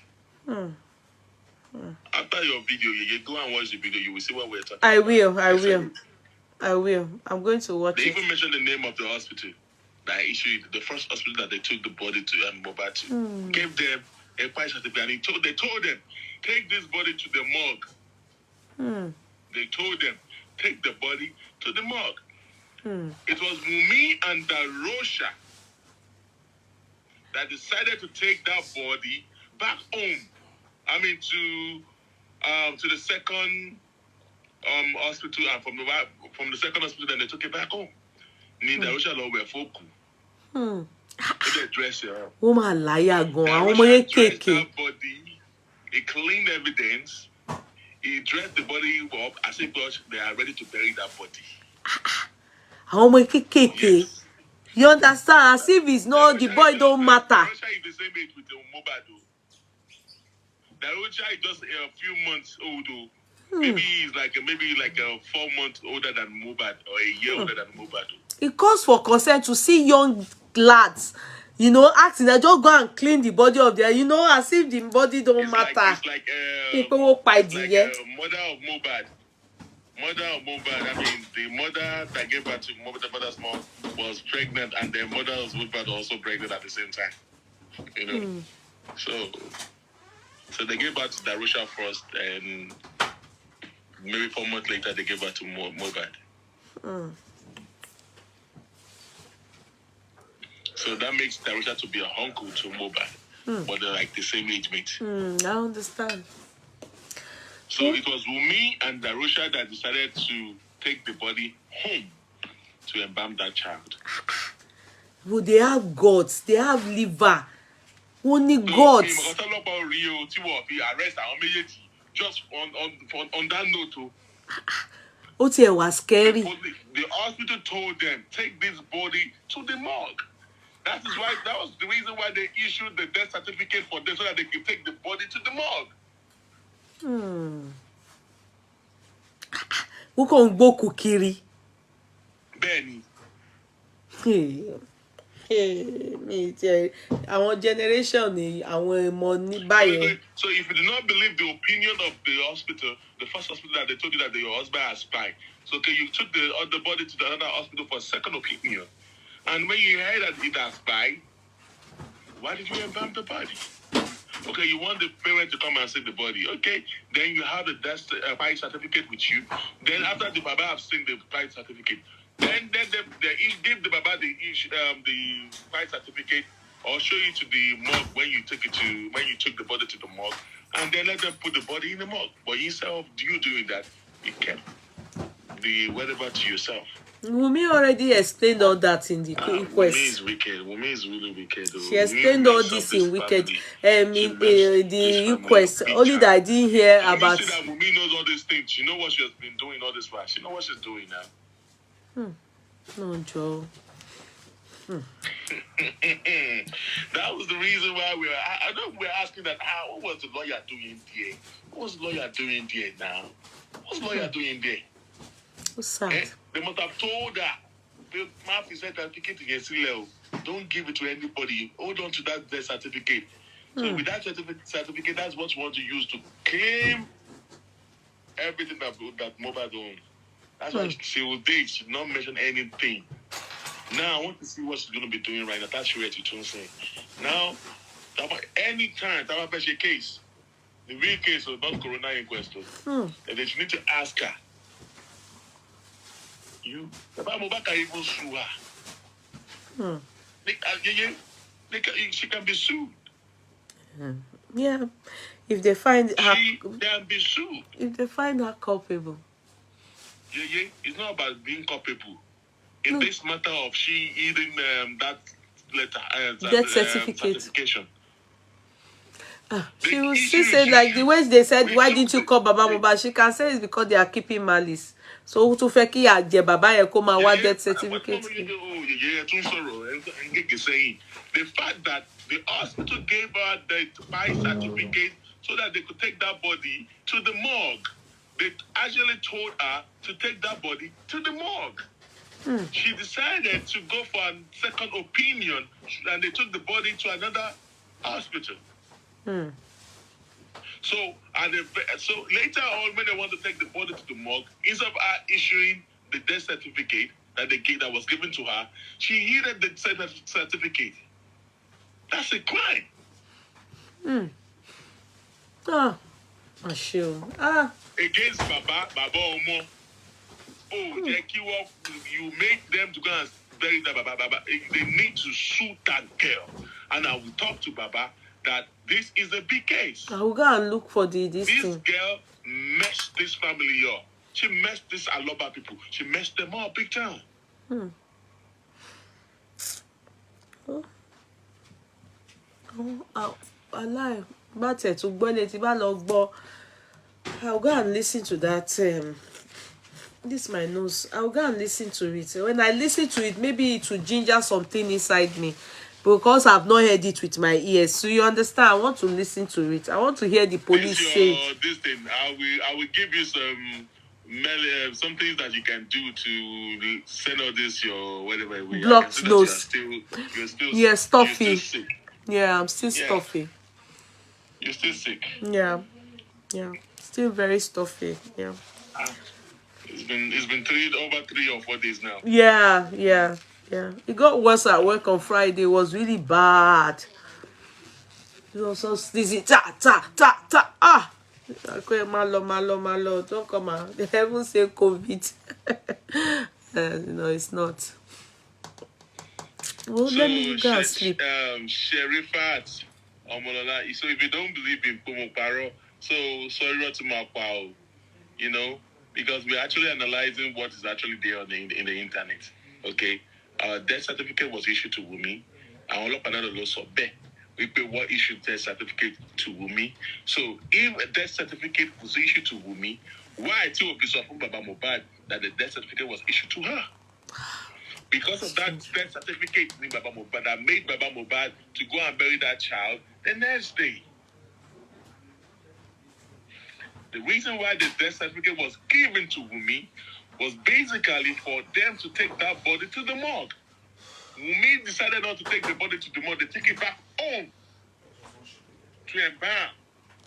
After your video, you go and watch the video. You will see what we're talking about. I will. I'm going to watch They it. even mentioned the name of the hospital that issued the first hospital that they took the body to and Mohbad to. Gave them a pie certificate, and they told them, take this body to the morgue. They told them, take the body to the morgue. It was Wunmi and Darosha that decided to take that body back home. I mean, to the second hospital, and from the second hospital, then they took it back home. Darosha law were folk. They dress her up. Darosha dressed that body. He cleaned evidence. He dressed the body up as if they are ready to bury that body. Yes. You understand? As if it's not the boy don't matter. Darosha is the same age with Mohbad. Darosha is just a few months old. Maybe he's like 4 months older than Mohbad, or a year older than Mohbad. It calls for consent to see young lads, acting. They just go and clean the body of their, as if the body don't matter. It's like people mother of Mohbad. Mother of Mohbad. I mean, the mother that gave birth to mother's mom was pregnant, and the mother of Mohbad also pregnant at the same time. So they gave birth to Darosha first, and maybe 4 months later they gave birth to Mohbad. So that makes Darosha to be an uncle to Mohbad, but they're like the same age mate. I understand. So it was Wunmi and Darosha that decided to take the body home to embalm that child. Well, they have guts, they have liver. Only guts. Just on that note, it was scary. The hospital told them, take this body to the morgue. That was the reason why they issued the death certificate for them, so that they could take the body to the morgue. Who can go kukiri? Benny. Our generation, our money buy. So if you do not believe the opinion of the hospital, the first hospital that they told you that your husband has spy, so you took the other body to the other hospital for a second opinion, and when you heard that it has spy, why did you embalm the body? Okay, you want the parent to come and see the body. Okay, then you have the death certificate with you. Then after the Baba have seen the death certificate, then they give the Baba the death certificate, or show you to the morgue when you took the body to the morgue, and then let them put the body in the morgue. But instead of you doing that, you kept the whatever to yourself. Wunmi already explained all that in the inquest. Wunmi is wicked. Wunmi is really wicked. She explained all this in wicked. In the inquest. Only that I didn't hear about. You see that Wunmi knows all these things. She knows what she has been doing all this while. She knows what she's doing now. No, Joe. That was the reason why we're asking that. What was the lawyer doing there? What was the lawyer doing there now? What's the lawyer doing there? So sad. They must have told her, the map is certificate against level. Don't give it to anybody. Hold on to that death certificate. So with that certificate, that's what you want to use to claim everything that Mohbad owns. That's why she will date. She did not mention anything. Now I want to see what she's going to be doing right now. That's what you're saying. Now, anytime that was a case, the real case was not Corona inquest, and then you need to ask her. Mohbad can even sue her. She can be sued. Yeah, if they find her, she can be sued. If they find her culpable. It's not about being culpable. In this matter of she eating that letter, death certification. She will still say, like the way they said, why didn't you call Baba Mohbad? She can say it's because they are keeping malice. So to feki aje Baba e ko ma wa death certificate. The fact that the hospital gave her the birth certificate so that they could take that body to the morgue. They actually told her to take that body to the morgue. She decided to go for a second opinion, and they took the body to another hospital. So later on, when they want to take the body to the morgue, instead of her issuing the death certificate that was given to her, she hid the certificate. That's a crime. Against Baba Omo. Oh, Jackie, you make them to go and bury that Baba. They need to sue that girl. And I will talk to Baba that this is a big case. I will go and look for this thing. Girl messed this family up. She messed this Aloba people. She messed them up big time. I lie. But to go I'll go and listen to that. This is my nose. I'll go and listen to it. When I listen to it, maybe it will ginger something inside me, because I've not heard it with my ears. So you understand? I want to listen to it. I want to hear the police say. This thing, I will give you some things that you can do to send all this your whatever. Blocked nose. You're stuffy. You're still sick. Yeah, I'm still stuffy. You're still sick. Yeah, still very stuffy. Yeah. It's been over 3 or 4 days now. Yeah. It got worse at work on Friday. It was really bad. It was so sneezy. Ta. Okay, malo. Don't come out. They haven't said COVID. It's not. Well, let me go and sleep. Sherifat Omolola. So if you don't believe in Pomoparo, so sorry to my power, because we're actually analyzing what is actually there in the internet. Okay, our death certificate was issued to Wunmi. We pay what issued death certificate to Wunmi. So if a death certificate was issued to Wunmi, why it will be so from Baba Mohbad that the death certificate was issued to her? Because of that death certificate that made Baba Mohbad to go and bury that child the next day. The reason why the death certificate was given to Wunmi was basically for them to take that body to the morgue. Wunmi decided not to take the body to the morgue. They take it back home to embalm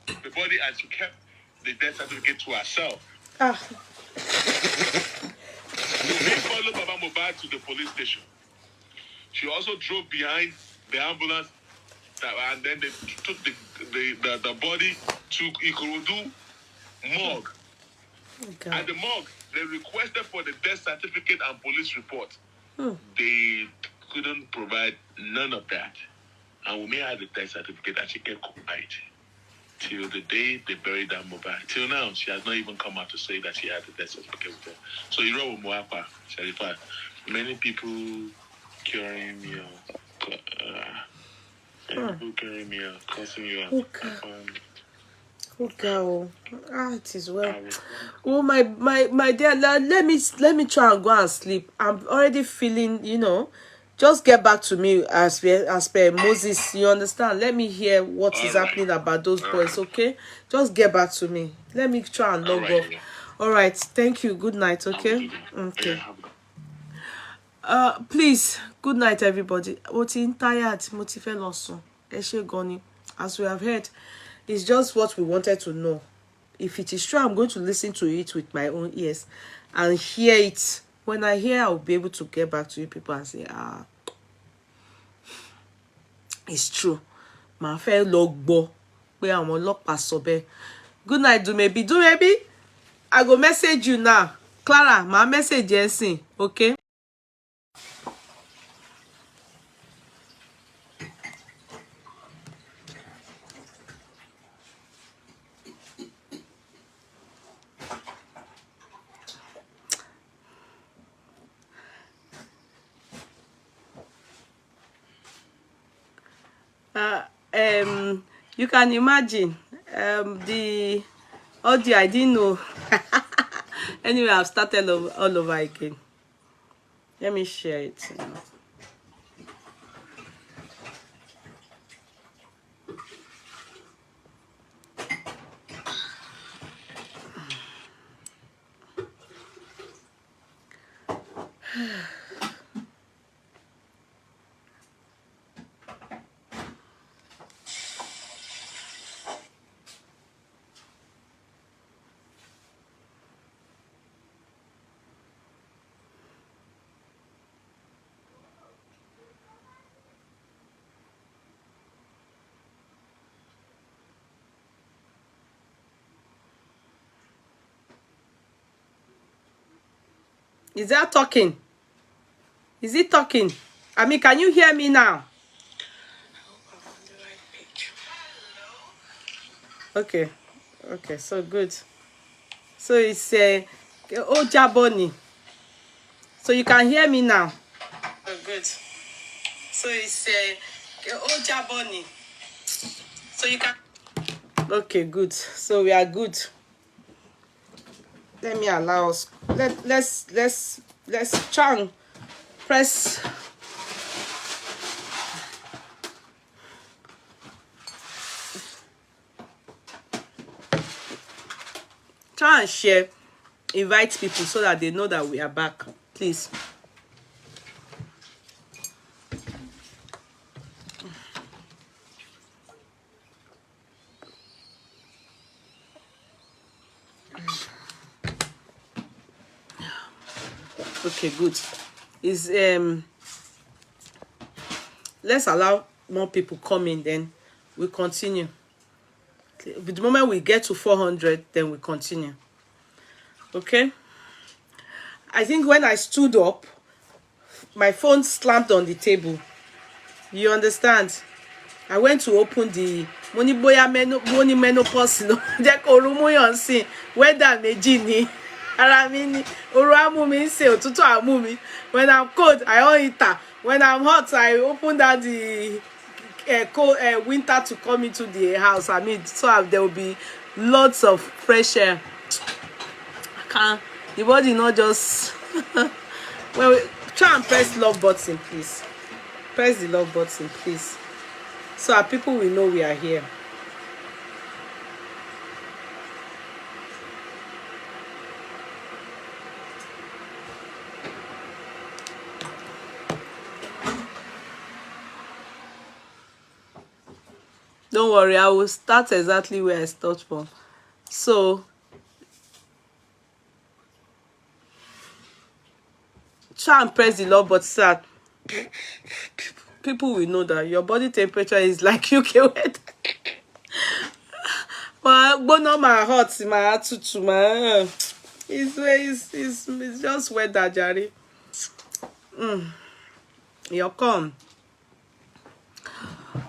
the body, and she kept the death certificate to herself. Wunmi followed Baba Mohbad to the police station. She also drove behind the ambulance, and then they took the body to Ikorodu morgue. Okay. At the morgue, they requested for the death certificate and police report. They couldn't provide none of that. And Wunmi had the death certificate, and she kept quiet till the day they buried that Mohbad. Till now, she has not even come out to say that she had the death certificate with her. So you know, Moapa, Sharifa, many people curing me out. People curing me out, cursing you out. Okay. It is well. Oh my dear, let me try and go and sleep. I'm already feeling, just get back to me as per Moses. You understand? Let me hear what is happening about those boys, okay? Just get back to me. Let me try and log off. All right. Thank you. Good night. Okay. Okay. Yeah, Please. Good night, everybody. I'm tired. Motivated also. Goni. As we have heard, it's just what we wanted to know. If it is true, I'm going to listen to it with my own ears and hear it. When I hear, I'll be able to get back to you people and say, it's true. My fẹ́ lọ gbọ́ pé àwọn ọlọ́pàá sọ bẹ́ẹ̀. Good night, do maybe. I go message you now. Clara, my message ẹ okay? You can imagine the audio. I didn't know. Anyway, I've started all over again. Let me share it now. Is that talking? Is it talking? I mean, can you hear me now? Okay. Okay, so good. So it's Ojaboni. So you can hear me now. Oh, good. So it's Ojaboni. So you can. Okay, good. So we are good. Let me allow us. Let's try and press. Try and share. Invite people so that they know that we are back. Please. Okay, good. Is let's allow more people come in, then we continue. The moment we get to 400, then we continue. Okay. I think when I stood up, my phone slammed on the table. You understand? I went to open the money menopause no jeko rumuyan sin weather meji ni ara mi ni oru amu mi nse otutu amu mi. When I'm cold I on heater, when I'm hot I open that the cold winter to come into the house. I mean, so there will be lots of fresh air. I can't, the body not just well, try and press love button, please. Press the love button, please, so our people will know we are here. Don't worry, I will start exactly where I start from. So try and press the love button so that people will know that your body temperature is like UK weather. But no my hot, my tutu, my it's just weather, Jerry. You're come.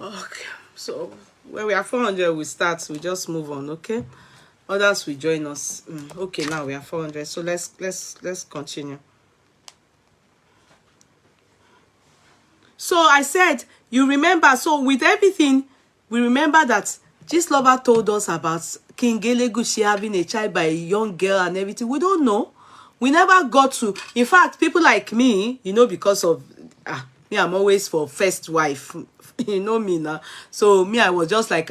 Okay, so when we are 400, we start. We just move on, okay? Others will join us. Okay, now we are 400. So let's continue. So I said, you remember, so with everything, we remember that this lover told us about King Elegushi having a child by a young girl and everything. We don't know. We never got to, in fact, people like me, you know, because of, me, I'm always for first wife. You know me now. So me, I was just like,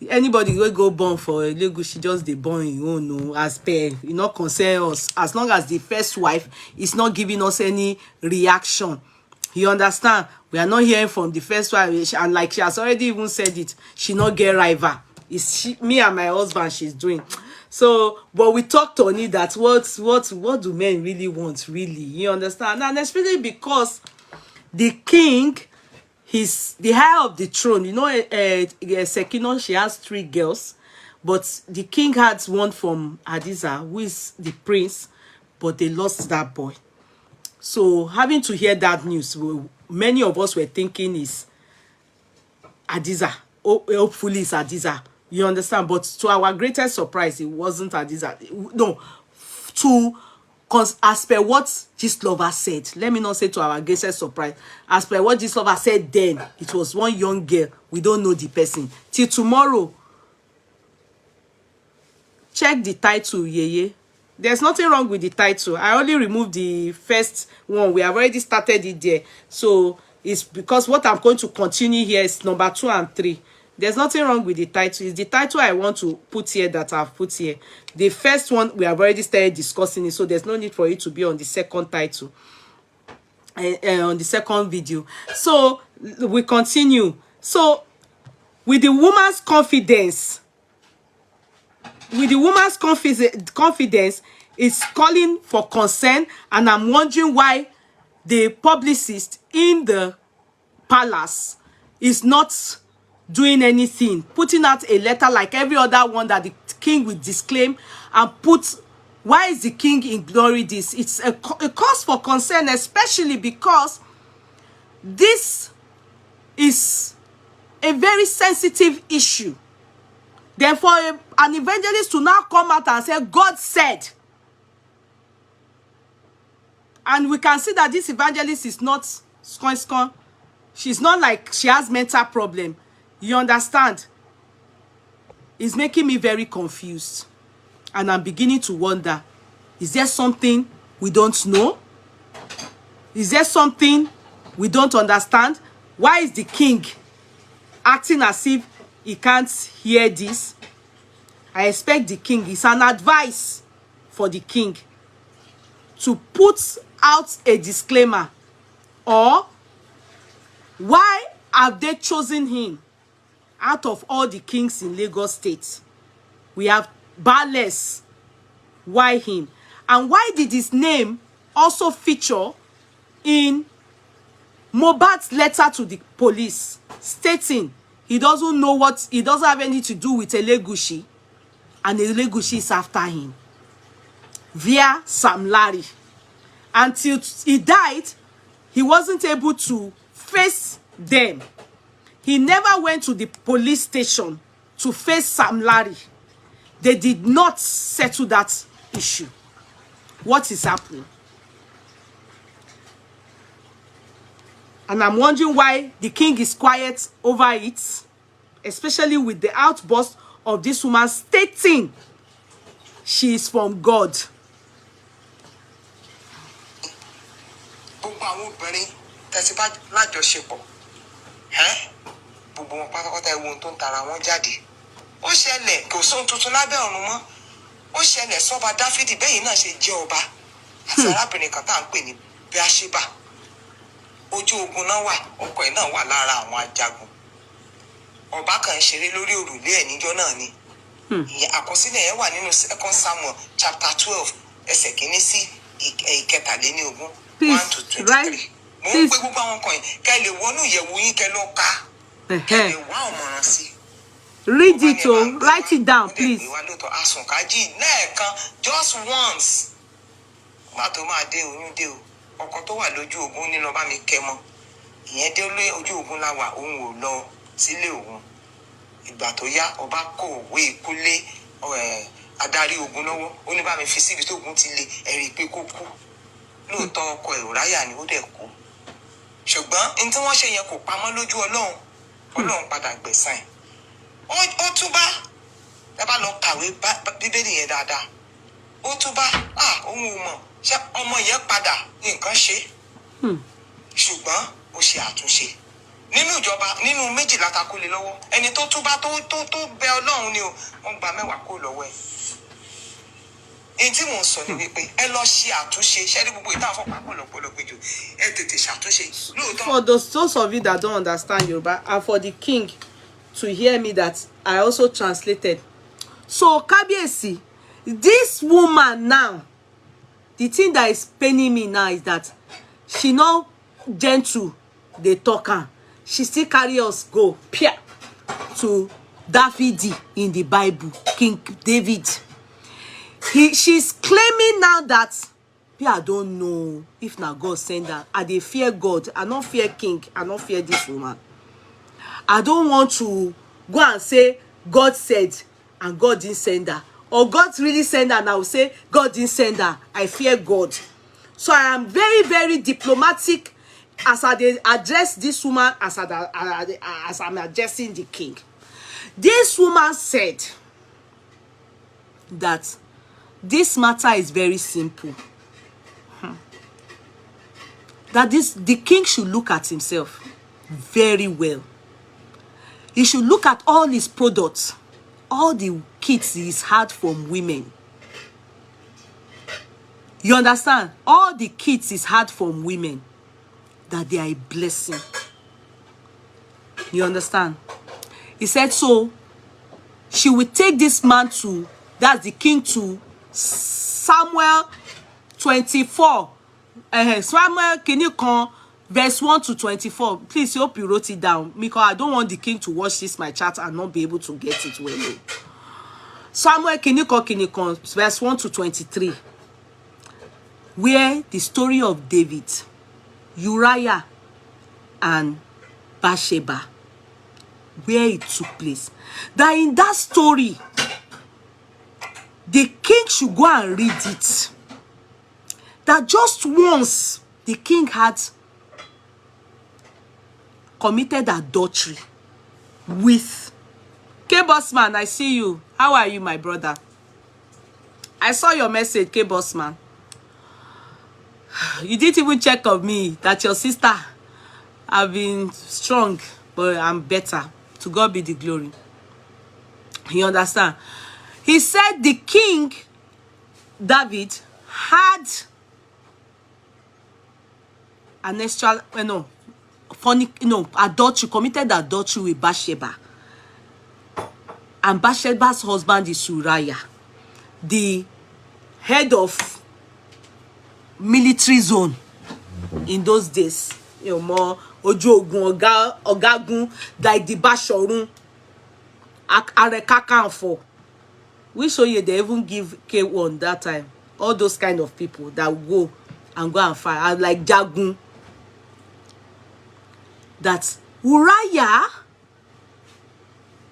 Anybody will go born for Elegushi, just the born you own, no, as per, you not concern us. As long as the first wife is not giving us any reaction. You understand? We are not hearing from the first wife, and like she has already even said it, she not get rival. It's me and my husband she's doing. So, but we talked on it that what do men really want, really? You understand? And especially because the king, he's the heir of the throne. You know, Sekino, she has 3 girls, but the king had one from Hadiza, who is the prince, but they lost that boy. So having to hear that news, many of us were thinking is Hadiza. Hopefully it's Hadiza. You understand? But to our greatest surprise, it wasn't Hadiza. No, as per what Gistlover said, let me not say to our greatest surprise, as per what Gistlover said then, it was one young girl. We don't know the person. Till tomorrow, check the title, Yeye. There's nothing wrong with the title. I only removed the first one. We have already started it there. So it's because what I'm going to continue here is number 2 and 3. There's nothing wrong with the title. It's the title I want to put here that I've put here. The first one, we have already started discussing it. So there's no need for it to be on the second title. On the second video. So we continue. So with the woman's confidence, confidence is calling for concern, and I'm wondering why the publicist in the palace is not doing anything, putting out a letter like every other one that the king will disclaim and put. Why is the king ignoring this? It's a cause for concern, especially because this is a very sensitive issue. Therefore, an evangelist to now come out and say, God said. And we can see that this evangelist is not scon. She's not like she has mental problem. You understand? It's making me very confused. And I'm beginning to wonder, is there something we don't know? Is there something we don't understand? Why is the king acting as if he can't hear this? I expect the king, it's an advice for the king to put out a disclaimer. Or why have they chosen him out of all the kings in Lagos State? We have Bales. Why him? And why did his name also feature in Mohbad's letter to the police, stating he doesn't know what, he doesn't have anything to do with Elegushi, and Elegushi is after him via Sam Larry. Until he died, he wasn't able to face them. He never went to the police station to face Sam Larry. They did not settle that issue. What is happening? And I'm wondering why the king is quiet over it, especially with the outburst of this woman stating she is from God. Ó ṣẹlẹ̀ kò sóhun tuntun lábẹ́ ọ̀run mọ́. Ó ṣẹlẹ̀ sọ́ba Dáfídì bẹ́yìn náà ṣe jẹ́ ọba àti arábìnrin kan tá à ń pè ní Bíáṣébà. Ojú ogun náà wà, ọkọ ẹ̀ náà wà lára àwọn ajagun. Ọba kan ṣeré lórí òrùlé ẹ̀ níjọ́ náà ni. Àkọsílẹ̀ yẹn wà nínú 2 Samuel chapter 12 ẹsẹ̀ kìíní sí ìkẹtàléníogún 1 to 23. Mo ń pe gbogbo àwọn kan yìí kẹ́ lè wọnú ìyẹ̀wù yín kẹ́ lọ ká. Kẹ́ lè wá ọ̀mọ̀ràn sí. Read it, oh, write it down, please. Just once. Ọkọ tó wà lójú ogun ní lọ bá mi kẹ́mọ. Ìyẹn dé lójú ogun la wà, òun ò lọ sílé òun. Ìgbà tó yá ọba kó òwe ikú lé adarí ogun lọ́wọ́. Ó ní bá mi fi síbi tó ogun ti le ẹ̀rí pé kó kú. Lóòótọ́ ọkọ ẹ̀ ò ráyà ni ó dẹ̀ kú. Ṣùgbọ́n ní tí wọ́n ṣe yẹn kò pamọ́ lójú Ọlọ́run. Ọlọ́run padà gbẹ̀san ẹ̀. Ó túbá ẹ bá lọ kàwé Bíbélì yẹn dáadáa. Ó túbá òun ò mọ̀ ṣé ọmọ yẹn padà nǹkan ṣe. Ṣùgbọ́n ó ṣe àtúnṣe. Nínú ìjọba nínú méjìlá ta kó lè lọ́wọ́ ẹni tó túbá tó bẹ Ọlọ́run ni o wọ́n gba 10 kó lọ́wọ́ ẹ̀. Èyí tí mò ń sọ ni wípé ẹ lọ ṣe àtúnṣe iṣẹ́ ní gbogbo ìta àfọ̀pá pọ̀lọpọ̀lọpọ̀ jù ẹ tètè ṣàtúnṣe lóòótọ́. For those of you that don't understand Yoruba, and for the king to hear me that I also translated. So Kabiyesi, this woman now, the thing that is paining me now is that she no gentle, they talk her. She still carry us go to David in the Bible, King David. She's claiming now that I don't know if now God send her. I dey fear God. I don't fear king. I don't fear this woman. I don't want to go and say God said and God didn't send her. Or God really send her and I will say God didn't send her. I fear God. So I am very, very diplomatic as I address this woman as I'm addressing the king. This woman said that this matter is very simple. That the king should look at himself very well. He should look at all his products, all the kids he's had from women. You understand? All the kids he's had from women, that they are a blessing. You understand? He said, so she will take this man to, that's the king, to Samuel 24. Samuel, can you come? Verse 1 to 24. Please, hope you wrote it down, because I don't want the king to watch this, my chat, and not be able to get it well. Samuel, can you come? Verse 1 to 23. Where the story of David, Uriah, and Bathsheba, where it took place. That in that story, the king should go and read it. That just once the king had committed adultery with K-Bossman. I see you. How are you, my brother? I saw your message, K-Bossman. You didn't even check on me that your sister have been strong, but I'm better. To God be the glory. You understand? He said the king, David, had an extra, adultery, committed adultery with Bathsheba. And Bathsheba's husband is Uriah, the head of military zone in those days. You know, more Ojogun, Ogagun, like the Bashorun, Arekakanfo. We show you they even give K1 that time. All those kind of people that will go and fight, like Jagun. That Uriah,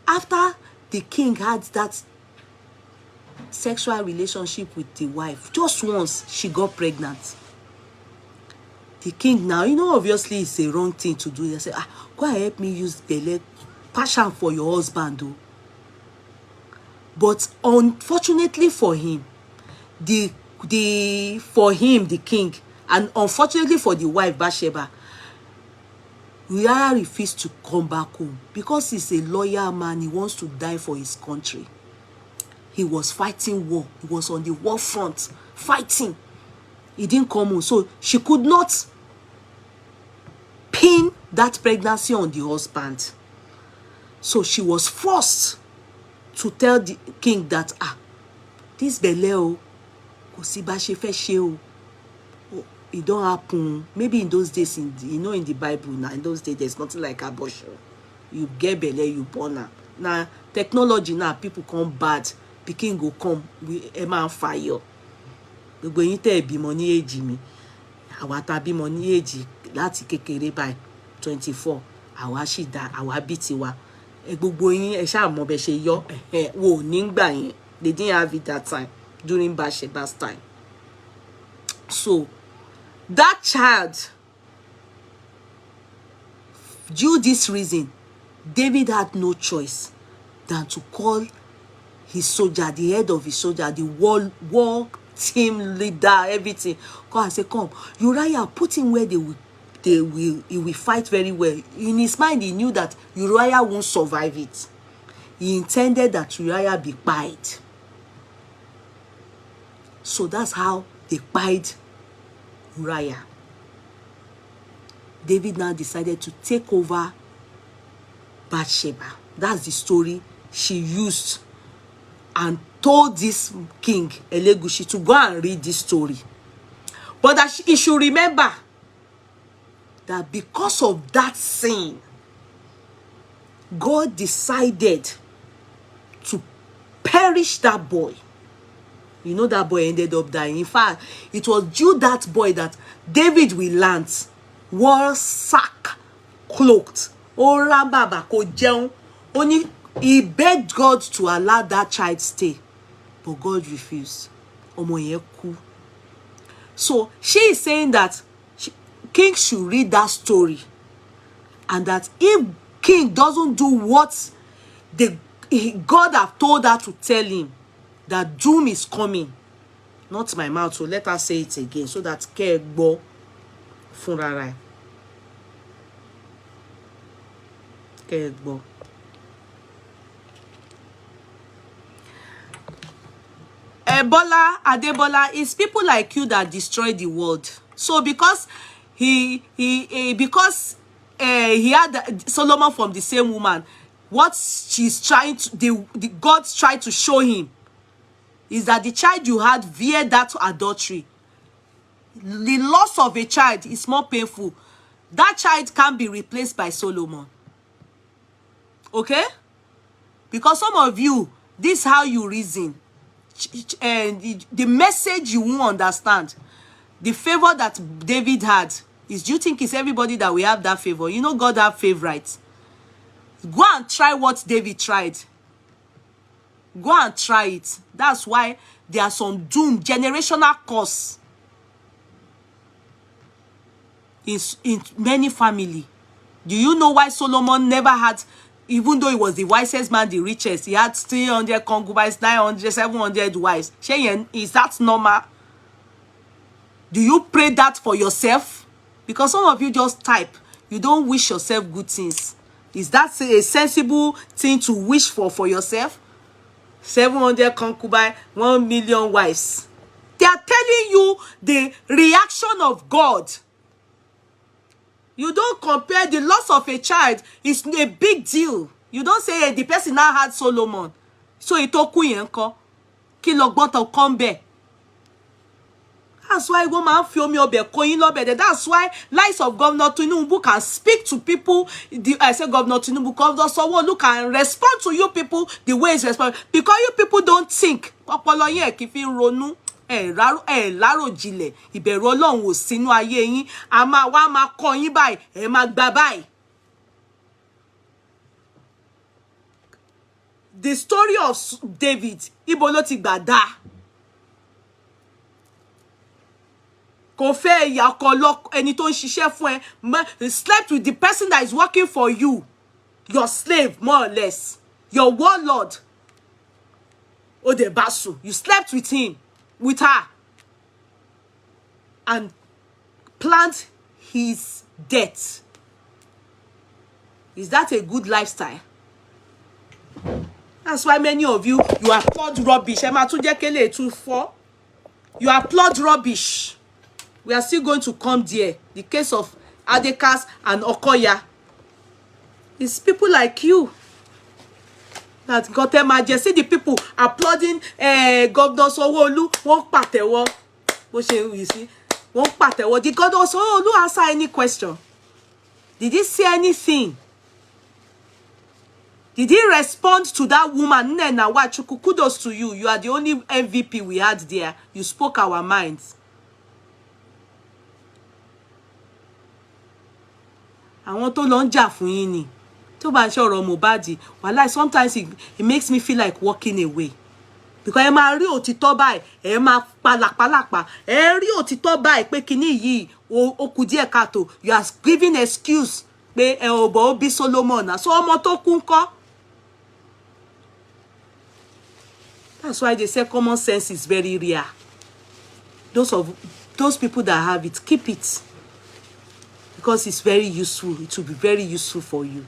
after the king had that sexual relationship with the wife, just once she got pregnant. The king now, obviously it's a wrong thing to do. They say, go and help me use the leg, passion for your husband, though. But unfortunately for him, the king, and unfortunately for the wife, Bathsheba, Uriah refused to come back home because he's a loyal man. He wants to die for his country. He was fighting war. He was on the war front, fighting. He didn't come home. So she could not pin that pregnancy on the husband. So she was forced to tell the king that, this belle, it don't happen. Maybe in those days, in the Bible now, in those days, there's nothing like abortion. You get belle, you born her. Now, technology now, people come bad. Pikin go come, we a man fire. We going to be money age me. Our tabi money age, láti kékeré by 24. Our shida, our bitiwa. Gbogbo yin ẹ ṣá mọ̀ bẹ́ ṣe yọ wo nígbà yẹn. They didn't have it that time during Bathsheba's time. So that child, due this reason, David had no choice than to call his soldier, the head of his soldier, the war team leader, everything. Come and say, come, Uriah, put him where they will he will fight very well. In his mind, he knew that Uriah won't survive it. He intended that Uriah be pied. So that's how they pied Uriah. David now decided to take over Bathsheba. That's the story she used and told this King Elegushi to go and read this story. But that he should remember that because of that sin, God decided to perish that boy. You know that boy ended up dying. In fact, it was due that boy that David will land, wore sack, cloaked. Only he begged God to allow that child stay, but God refused. So she is saying that King should read that story, and that if King doesn't do what God have told her to tell him, that doom is coming. Not my mouth, so let her say it again so that Kegbo Funrarai. Kegbo. Ebola Adebola, is people like you that destroy the world. So because he had Solomon from the same woman, what she's trying to the God's trying to show him is that the child you had via that adultery, the loss of a child is more painful. That child can't be replaced by Solomon. Okay? Because some of you, this is how you reason. And the message you won't understand. The favor that David had is, do you think it's everybody that we have that favor? You know God have favorites. Go and try what David tried. Go and try it. That's why there are some doom, generational curse in many family. Do you know why Solomon never had, even though he was the wisest man, the richest, he had 300 concubines, 900, 700 wives? Is that normal? Do you pray that for yourself? Because some of you just type, you don't wish yourself good things. Is that a sensible thing to wish for yourself? 700 concubines, 1 million wives. They are telling you the reaction of God. You don't compare. The loss of a child is a big deal. You don't say, hey, the person now had Solomon, so it toku yenko. Kilogbon to come back. That's why woman feel me obe koyin lobe. That's why lies of Governor Tinubu can speak to people. I say Governor Tinubu, Governor Sanwo-Olu can respond to you people the way it's responding. Because you people don't think. Popolo yen kifin ronu. Laro jile. Ìbẹ̀rù Ọlọ́run ò sínú ayé yín. A máa wá máa kọ́ yín báyìí. Ẹ máa gbà báyìí. The story of David. Ibo ló ti gbà dá. Kò fẹ́ ìyá ọkọ lọ ẹni tó ń ṣiṣẹ́ fún ẹ. Slept with the person that is working for you. Your slave, more or less. Your warlord. Odebasu. You slept with him. With her. And planned his death. Is that a good lifestyle? That's why many of you applaud rubbish. You applaud rubbish. We are still going to come there. The case of Adekaz and Okoya. It's people like you that got them. I see the people applauding Governor Sanwo-Olu. Wọ́n pàtẹ́wọ́. You see, wọ́n pàtẹ́wọ́. Did Governor Sanwo-Olu answer any question? Did he say anything? Did he respond to that woman? Nena Wachuku, kudos to you. You are the only MVP we had there. You spoke our minds. Àwọn tó lọ ń jà fún yín ni. Tó bá ń ṣe ọ̀rọ̀ Mohbad, wallahi, sometimes it makes me feel like walking away. Because ẹ máa rí òtítọ́ báyìí, ẹ máa palàpalàpà. Ẹ rí òtítọ́ báyìí pé kíní yìí ó kù díẹ̀ káàtó. You are giving excuse pé ẹ ò bọ̀ ó bí Solomon náà. So ọmọ tó kú ńkọ́. That's why they say common sense is very rare. Those people that have it, keep it. because it's very useful. It will be very useful for you.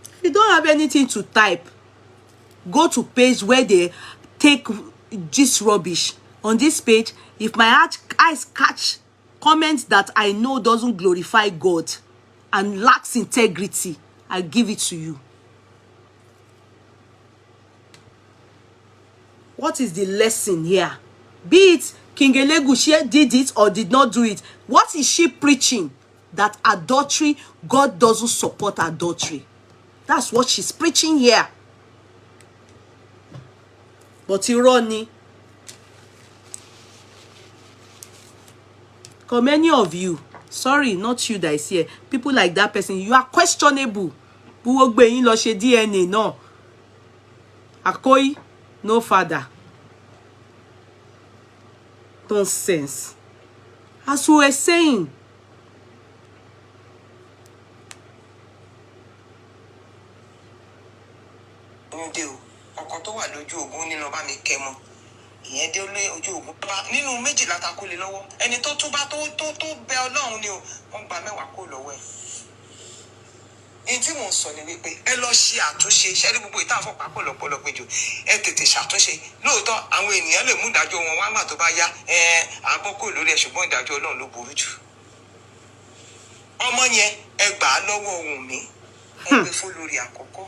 If you don't have anything to type, go to page where they take this rubbish. On this page, if my eyes catch comments that I know doesn't glorify God and lacks integrity, I give it to you. What is the lesson here? Be it King Elegushi did it or did not do it. What is she preaching? That adultery, God doesn't support adultery. That's what she's preaching here. But irony. Because many of you, sorry, not you that is here, people like that person, you are questionable. Who will you lose DNA? No. Akoi, no father. Nonsense. As we were saying, ọkọ tó wà lójú ogun ní lọ bá mi kẹ́ mọ́ ìyẹn dé lé ojú ogun nínú méjìlá ta kó lé lọ́wọ́ ẹni tó tún bá tó bẹ Ọlọ́run ni o wọ́n gba 10 kó lọ́wọ́ ẹ̀ ní tí wọ́n sọ ni wípé ẹ lọ ṣe àtúnṣe ṣe rí gbogbo ìtàn fọpá pọ̀lọpọ̀lọ péjọ ẹ tètè ṣàtúnṣe lóòótọ́ àwọn ènìyàn lè mú ìdájọ́ wọn wá mà tó bá yá àbọ̀kò lórí ẹ̀ ṣùgbọ́n ìdájọ́ Ọlọ́run ló burú jù ọmọ yẹn ẹ gbà á lọ́wọ́ Wunmi ẹ gbé fún lórí àkọ́kọ́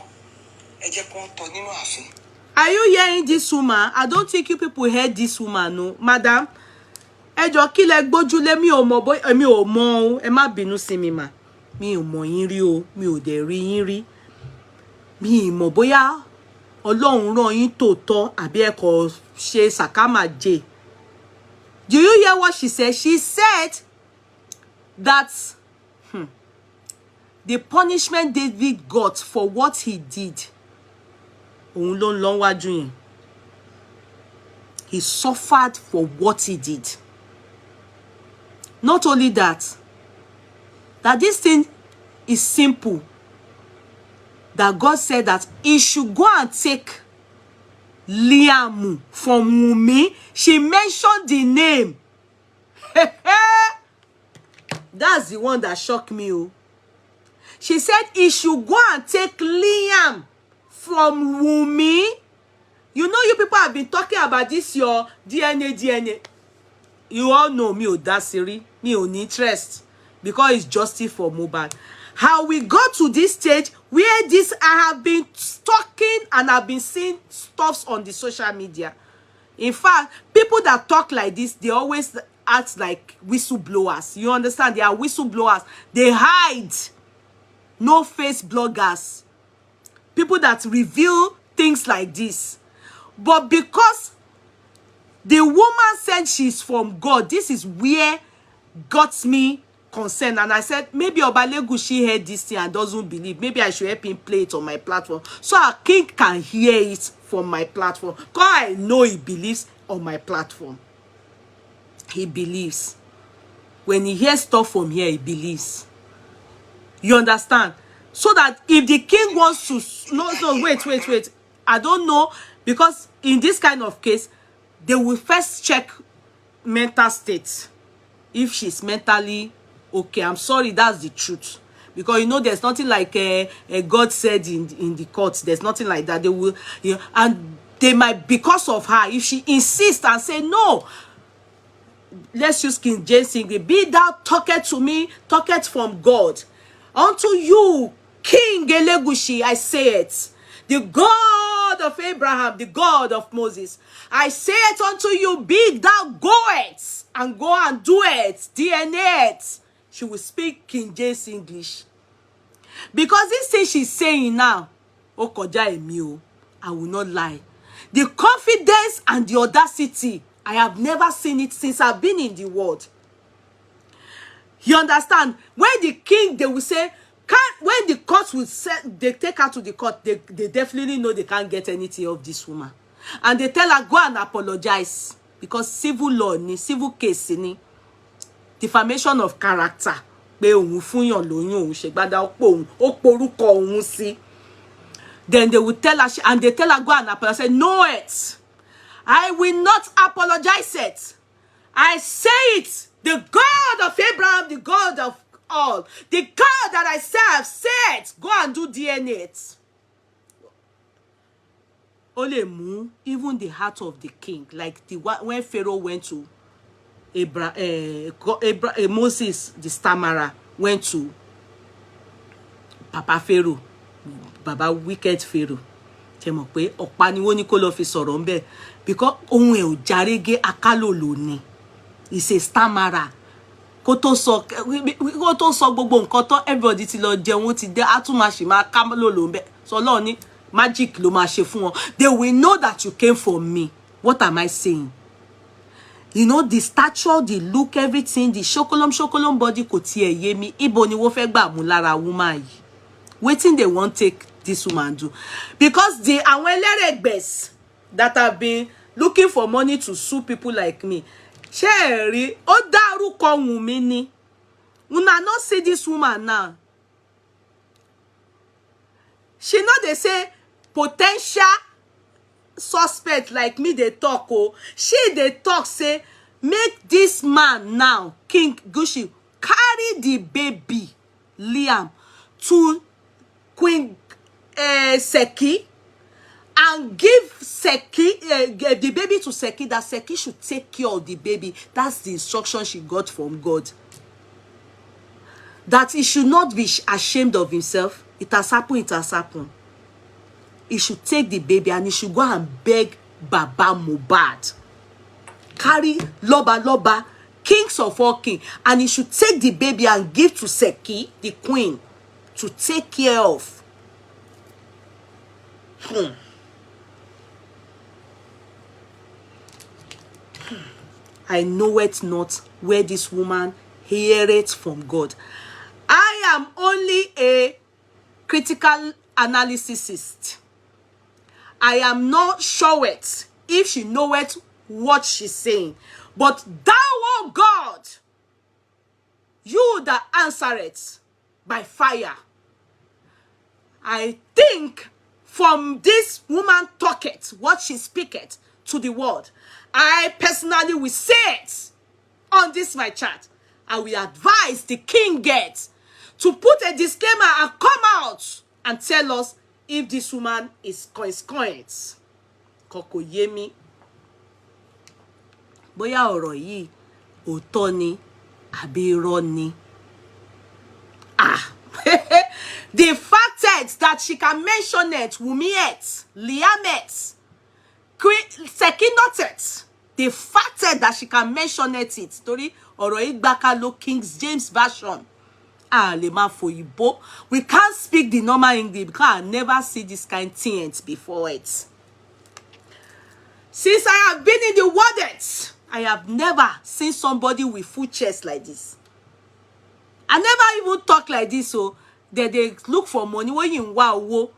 ẹ jẹ́ kó ń tọ́ nínú ààfin. Are you hearing this woman? I don't think you people heard this woman, no. Madam, ẹ jọ̀ọ́ kí lẹ gbójúlé mi ò mọ̀ bóyá mi ò mọ̀ o. Ẹ má bínú sí mi mà. Mi ò mọ̀ yín rí o. Mi ò dẹ̀ rí yín rí. Mi ì mọ̀ bóyá Ọlọ́run rán yín tòótọ́ àbí ẹ kò ṣe sàkámàjẹ. Do you hear what she said? She said that the punishment David got for what he did. He suffered for what he did. Not only that, that this thing is simple. That God said that he should go and take Liam from Wunmi. She mentioned the name. That's the one that shocked me. Oh. She said he should go and take Liam from Wunmi. You know, you people have been talking about this, your DNA. You all know me, Odasiri, me on interest, because it's justice for Mohbad. How we got to this stage where this, I have been stalking and I've been seeing stuffs on the social media. In fact, people that talk like this, they always act like whistleblowers. You understand? They are whistleblowers. They hide. No face bloggers. People that reveal things like this. But because the woman said she's from God, this is where got me concerned. And I said, maybe Elegushi heard this thing and doesn't believe. Maybe I should help him play it on my platform, so our king can hear it from my platform. Because I know he believes on my platform. He believes. When he hears stuff from here, he believes. You understand? So that if the king wants to... No, wait. I don't know. Because in this kind of case, they will first check mental state. If she's mentally okay. I'm sorry, that's the truth. Because, you know, there's nothing like God said in the court. There's nothing like that. They will... You know, and they might, because of her, if she insists and say, no... Let's use King James English. Be thou talketh to me, talketh from God. Unto you, King Elegushi, I say it. The God of Abraham, the God of Moses. I say it unto you, be thou goeth, and go and do it, DNA it. She will speak King James English. Because this thing she's saying now, Okoya emi o, I will not lie. The confidence and the audacity, I have never seen it since I've been in the world. You understand? When the king, they will say, when the court will say, they take her to the court, they definitely know they can't get anything of this woman. And they tell her, go and apologize. Because civil law, civil case, defamation of character. Then they will tell her, and they tell her, go and apologize. Say, no, it. I will not apologize it. I say it. The God of Abraham, the God of all, the God that I serve said, go and do DNA it. Only move even the heart of the king, like the one when Pharaoh went to Moses, the stammerer, went to Papa Pharaoh, Baba wicked Pharaoh. Ṣé mọ̀ pé ọ̀pá ni wọ́n ní kó lọ fi sọ̀rọ̀ ńbẹ̀ because ohun ẹ̀ ò jàrégé akálòlò ni. He's a stammerer. Kó tó sọ gbogbo nǹkan tán everybody ti lọ jẹun ti dé á tún máa ṣì máa kálòlò ńbẹ̀. So Ọlọ́run ní magic ló máa ṣe fún wọn. They will know that you came for me. What am I saying? You know, the stature, the look, everything, the shokolom body kò tiẹ̀ yé mi. Ibo ni wọ́n fẹ́ gbà mú lára woman yìí. Wetin they won't take this woman do, because the àwọn ẹlẹ́rẹ̀gbẹ̀s that have been looking for money to sue people like me, ṣé ẹ rí ó dárúkọ Wunmi ni. Una no see this woman now. She know they say potential suspect like me they talk oh. She they talk say make this man now King Gushi carry the baby Liam to Queen Seki and give Seki the baby to Seki, that Seki should take care of the baby. That's the instruction she got from God. That he should not be ashamed of himself. It has happened, it has happened. He should take the baby and he should go and beg Baba Mohbad. Carry Loba, kings of all kings. And he should take the baby and give to Seki, the queen, to take care of. I know it not where this woman hear it from God. I am only a critical analysist. I am not sure it if she know it what she's saying. But thou, oh God, you that answer it by fire. I think from this woman talk it, what she speak it to the world, I personally will say it on this my chat. I will advise the king gets to put a disclaimer and come out and tell us if this woman is coins. Koko yemi. Bóyá ọ̀rọ̀ yìí òótọ́ ni àbí irọ́ ni. The fact is that she can mention it, Wunmi it, Liam it, Sekinot it. The fact is that she can mention it. Torí ọ̀rọ̀ ìgbàka lo King James version. Le ma foyibo. We can't speak the normal English because I never see this kind of thing before it. Since I have been in the world, I have never seen somebody with full chest like this. I never even talk like this, so that they look for money when you wow.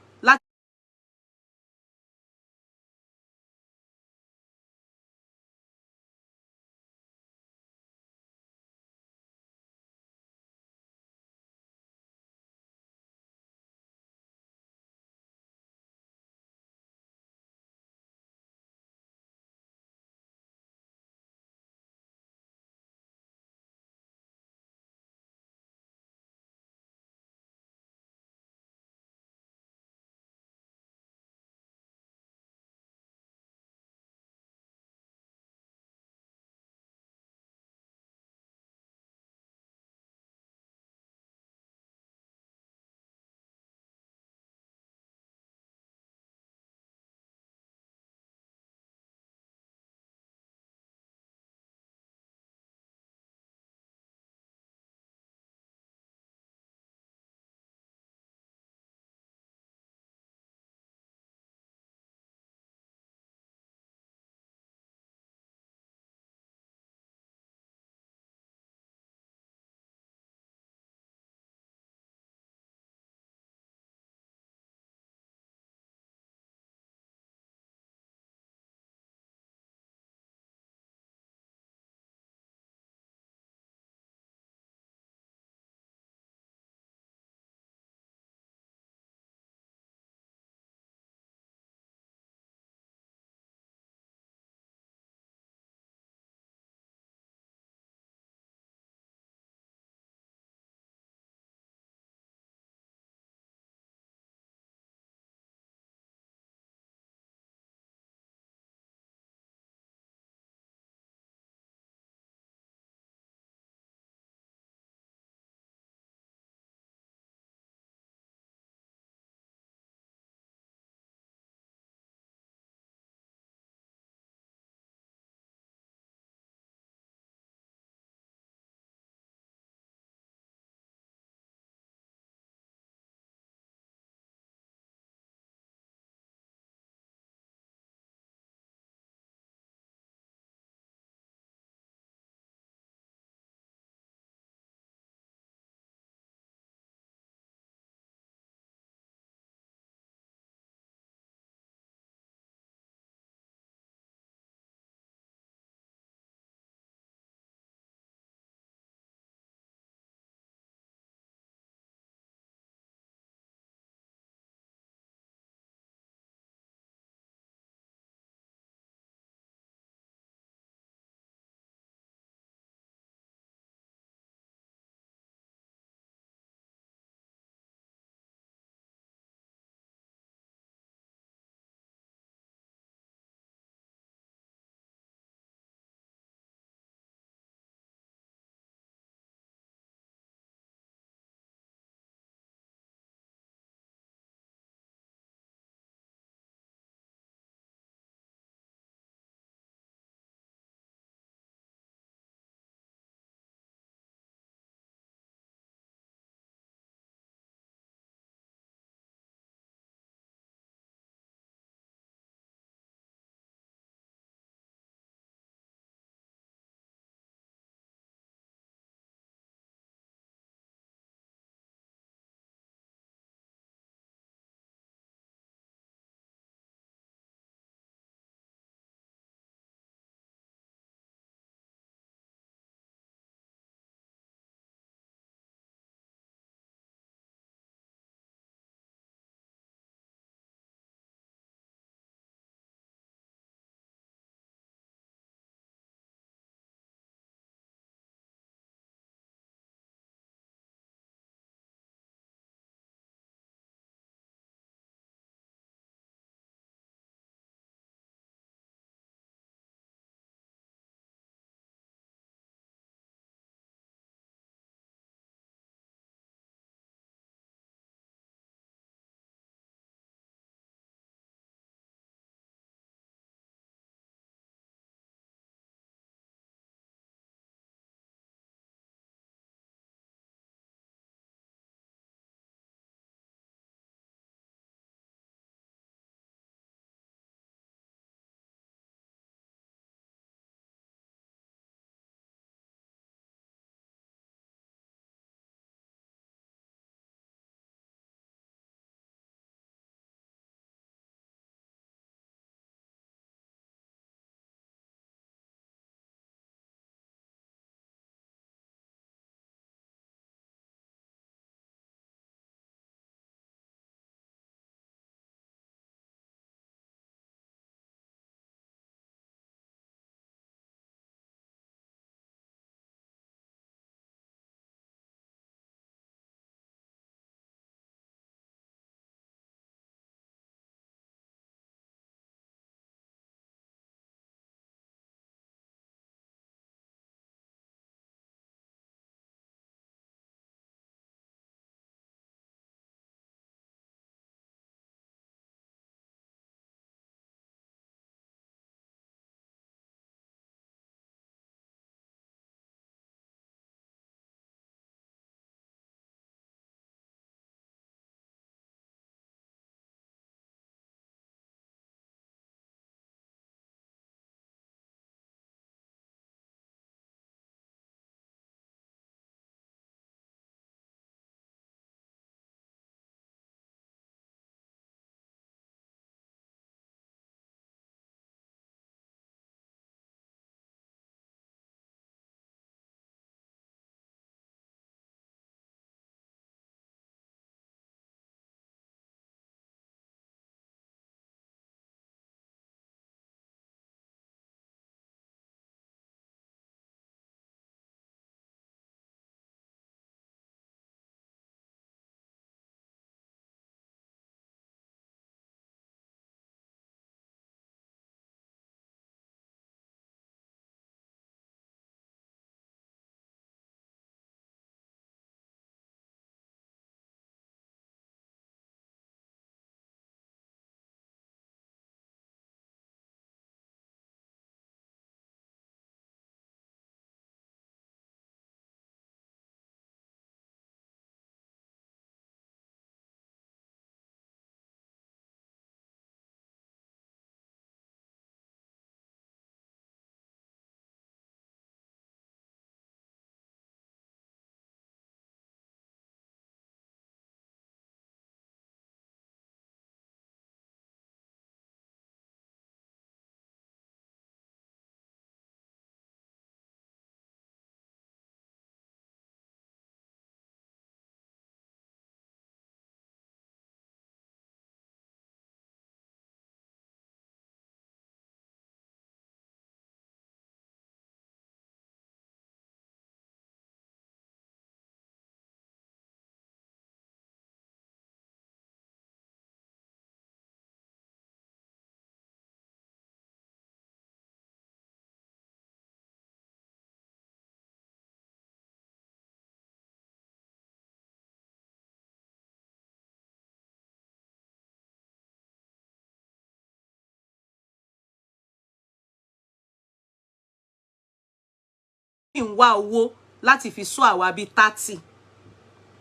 ń wá owó láti fi sọ àwa bí 30,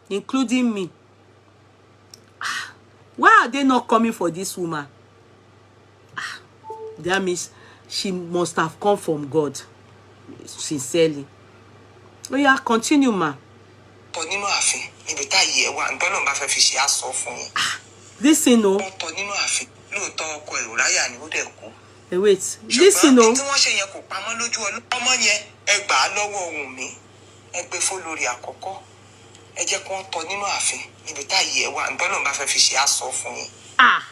including me. Why are they not coming for this woman? That means she must have come from God, sincerely. Oh yeah, continue, ma. Listen, no. Hey, wait. Listen, no. Ah.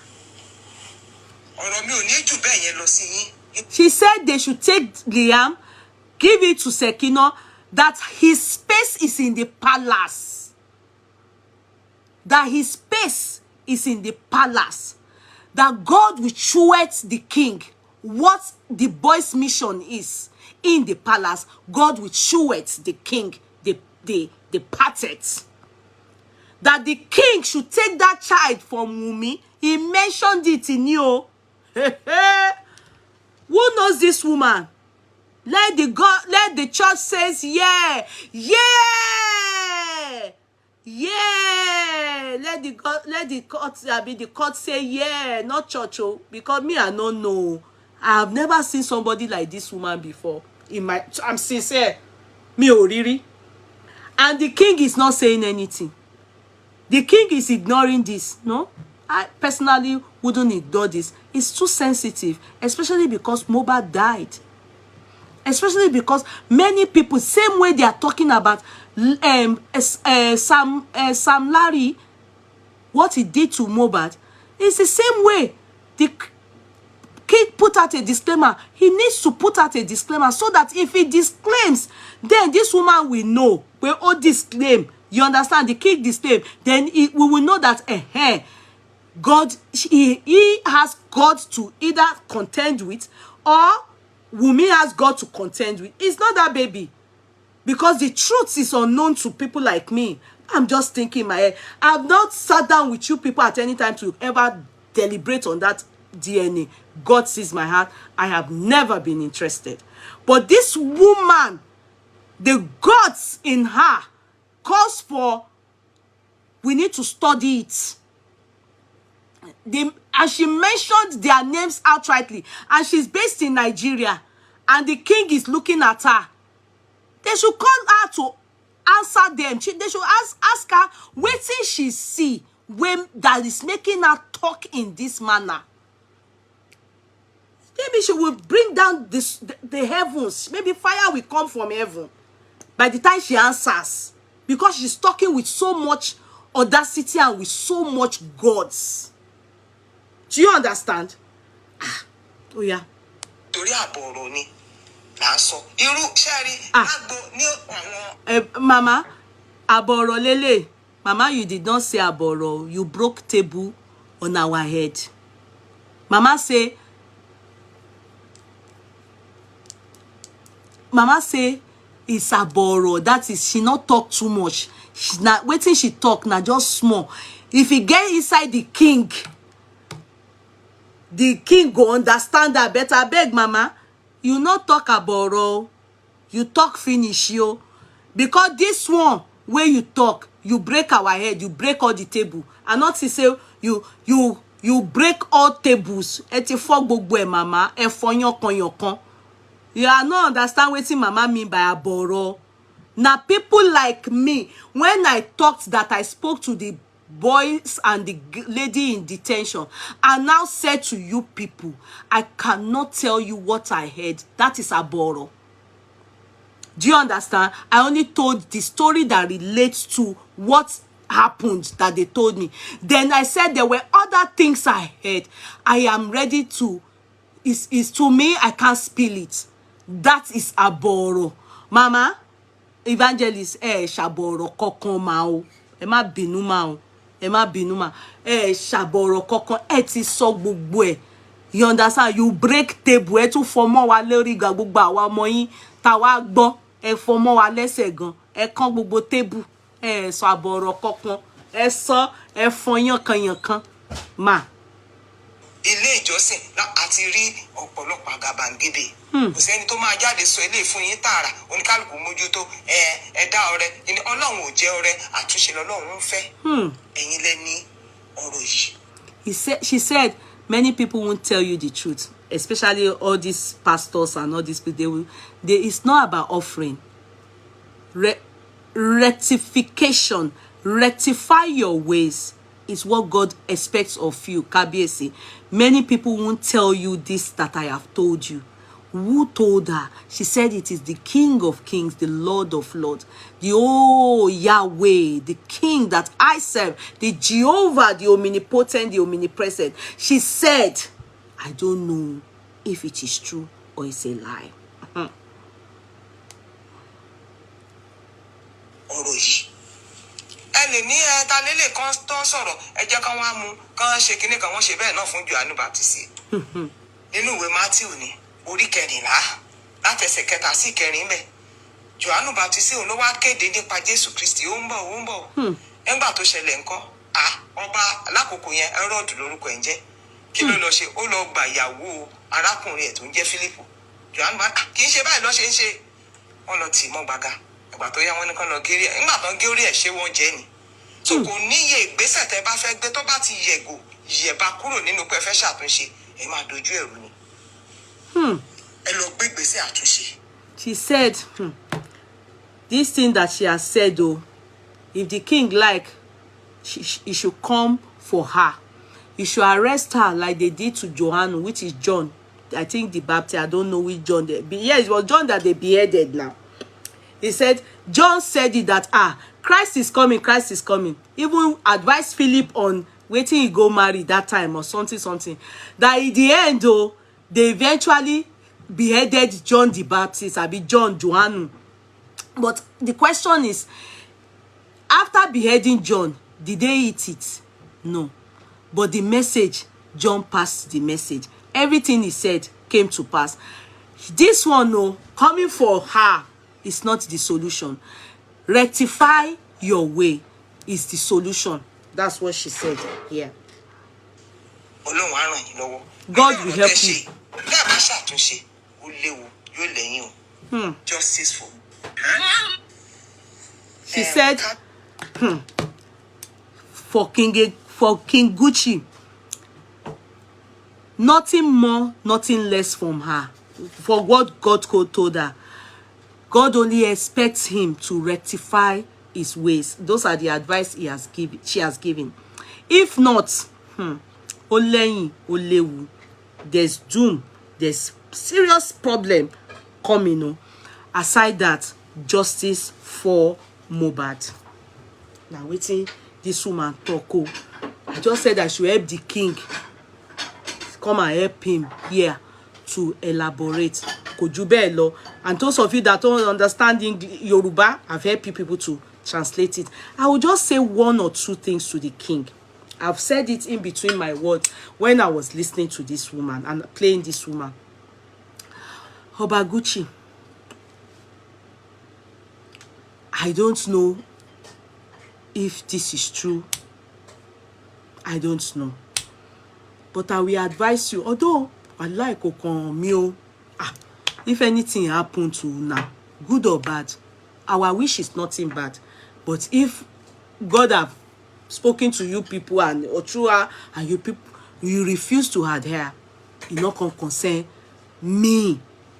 She said they should take Liam, give it to Sekino, that his space is in the palace. That his space is in the palace. That God will show it the king what the boy's mission is in the palace. God will show it the king, the parted. That the king should take that child from Wunmi. He mentioned it in you. Who knows this woman? Let the church says yeah. Let the court say yeah, not church, because me, I don't know. I have never seen somebody like this woman before. I'm sincere. Me oriri. And the king is not saying anything. The king is ignoring this. No, I personally wouldn't ignore this. It's too sensitive, especially because Mohbad died. Especially because many people, same way they are talking about Sam Larry, what he did to Mohbad, it's the same way the king put out a disclaimer. He needs to put out a disclaimer so that if he disclaims, then this woman will know. We all disclaim. You understand? The king disclaim. Then we will know that God, he has God to either contend with, or Wunmi has God to contend with. It's not that baby. Because the truth is unknown to people like me. I'm just thinking in my head. I've not sat down with you people at any time to ever deliberate on that DNA. God sees my heart. I have never been interested. But this woman, the gods in her calls for, we need to study it. And she mentioned their names outrightly. And she's based in Nigeria. And the king is looking at her. They should call her to answer them. They should ask her what she see when that is making her talk in this manner. Maybe she will bring down the heavens. Maybe fire will come from heaven by the time she answers. Because she's talking with so much audacity and with so much gods. Do you understand? Oh yeah. Mama, aboro lele. Mama, you did not say aboro. You broke table on our head. Mama say it's aboro. That is, she not talk too much. She's not waiting. She talk now just small. If he get inside the king go understand that better. Beg mama, you not talk aboro. You talk finish yo. Because this one where you talk, you break our head, you break all the table. And not to say you break all tables. Eti fok gbogbo mama, e fonyon kon. You are not understand what mama mean by aboro. Now people like me, when I talked that I spoke to the boys and the lady in detention, I now said to you people, I cannot tell you what I heard. That is aboro. Do you understand? I only told the story that relates to what happened that they told me. Then I said there were other things I heard. I am ready to, is to me, I can't spill it. That is aboro. Mama, Evangelist, shaboro kokon ma o. E ma binu ma o. E ma binu ma. Shaboro kokon, ti so gbogbo e. You understand? You break table, tún fọmọ wa lórí ga gbogbo àwa ọmọ yín tá wá gbọ́, fọmọ wa lẹ́sẹ̀ gan, kan gbogbo table, sọ àbọ̀rọ̀ kankan, sọ fọyán kan ma. Ilé ìjọsìn àti rí ọ̀pọ̀lọpọ̀ àgàbàǹgebè. Kò sẹ́ni tó máa jáde sọ ilé fún yín tààrà oníkálùkù mójútó ẹ̀dá ọrẹ Ọlọ́run ò jẹ́ ọrẹ àtúnṣe lọ́lọ́run ń fẹ́. Ẹ̀yin lẹ́ni ọ̀rọ̀ yìí. She said many people won't tell you the truth, especially all these pastors and all these people. It's not about offering. Rectification, rectify your ways is what God expects of you. Kabiesi. Many people won't tell you this that I have told you. Who told her? She said it is the King of Kings, the Lord of Lords, the Yahweh, the King that I serve, the Jehovah, the omnipotent, the omnipresent. She said, I don't know if it is true or it's a lie. Ọ̀rọ̀ yìí ẹni ní ta lélẹ̀ kan tó ń sọ̀rọ̀ ẹ jẹ́ kán wá mú kán ṣe kinní kan wọ́n ṣe bẹ́ẹ̀ náà fún Jòhánù Báptísì nínú ìwé Mátíù ní orí 14 láti ẹsẹ̀ 3 sí 4 bẹ́ẹ̀ Jòhánù Báptísì òun ló wá kéde nípa Jésù Kristi ó ń bọ̀ nígbà tó ṣẹlẹ̀ ńkọ́ ọba alákòókò yẹn Hẹ́rọ́dù lórúkọ ẹ̀ ń jẹ́ kí ló lọ ṣe ó lọ gba ìyàwó arákùnrin ẹ̀ tó ń jẹ́ Fílípù Jòhánù kì í ṣe báyìí lọ́ ṣe ń ṣe wọ́n lọ tì mọ́ gbàgà ìgbà tó yá wọn ní kán lọ gé orí ẹ̀ nígbà tó ń gé orí ẹ̀ ṣé wọ́n jẹ́ ni so kò níye ìgbésẹ̀ tẹ́ bá fẹ́ gbé tó bá ti yẹ̀bá kúrò nínú pé ẹ fẹ́ ṣàtúnṣe ẹ máa dojú ẹ̀rù ni ẹ lọ gbé ìgbésẹ̀ àtúnṣe. She said this thing that she has said, if the king like, he should come for her. He should arrest her like they did to Johannu, which is John. I think the Baptist, I don't know which John. Yes, it was John that they beheaded now. He said, John said it that, Christ is coming, Christ is coming. Even advised Philip on waiting he go marry that time or something. That in the end, though, they eventually beheaded John the Baptist, John Johannu. But the question is, after beheading John, did they eat it? No. But the message, John passed the message. Everything he said came to pass. This one, coming for her is not the solution. Rectify your way is the solution. That's what she said here. God will help you. Justice for. She said, for King Gucci, nothing more, nothing less from her. For what God told her, God only expects him to rectify his ways. Those are the advice she has given. If not, there's doom, there's serious problem coming. Aside that, justice for Mohbad. Now waiting, this woman talk. I just said I should help the king. Come and help him here to elaborate. And those of you that don't understand Yoruba, I've helped people to translate it. I will just say one or two things to the king. I've said it in between my words when I was listening to this woman and playing this woman. Obaguchi, I don't know if this is true. I don't know. But I will advise you, although I like Okoya, if anything happened to now, good or bad, our wish is nothing bad. But if God have spoken to you people and or through her and you people, you refuse to adhere, it not concern me.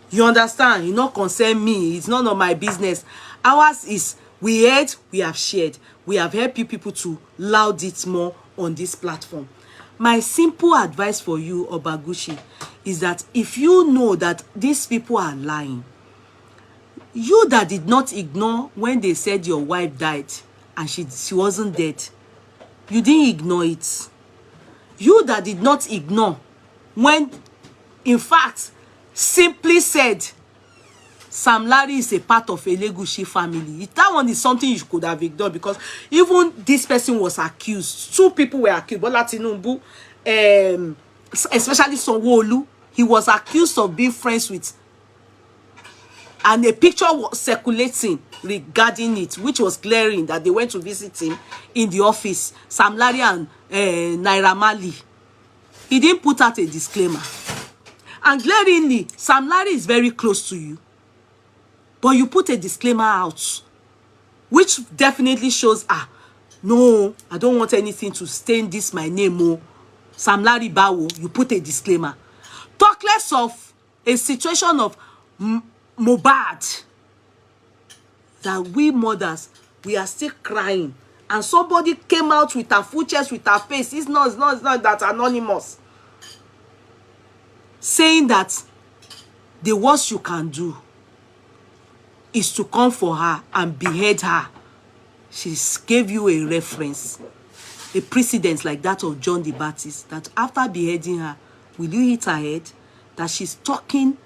You understand? It not concern me. It's none of my business. Ours is we heard, we have shared. We have helped you people to loud it more on this platform. My simple advice for you, Obaguchi, is that if you know that these people are lying, you that did not ignore when they said your wife died and she wasn't dead, you didn't ignore it. You that did not ignore when, in fact, simply said Sam Larry is a part of Elegushi family. That one is something you could have ignored, because even this person was accused. 2 people were accused. Bola Tinubu, especially Sanwo-Olu, he was accused of being friends with, and a picture was circulating regarding it, which was glaring, that they went to visit him in the office, Sam Larry and Naira Marley. he didn't put out a disclaimer. And glaringly, Sam Larry is very close to you. But you put a disclaimer out, which definitely shows, no, I don't want anything to stain this my name. Oh. Sam Larry Bawo, you put a disclaimer. Talk less of a situation of Mohbad, that we mothers, we are still crying. And somebody came out with her full chest, with her face. It's not that anonymous. Saying that the worst you can do is to come for her and behead her. She gave you a reference, a precedent like that of John the Baptist, that after beheading her, will you hit her head? That she's talking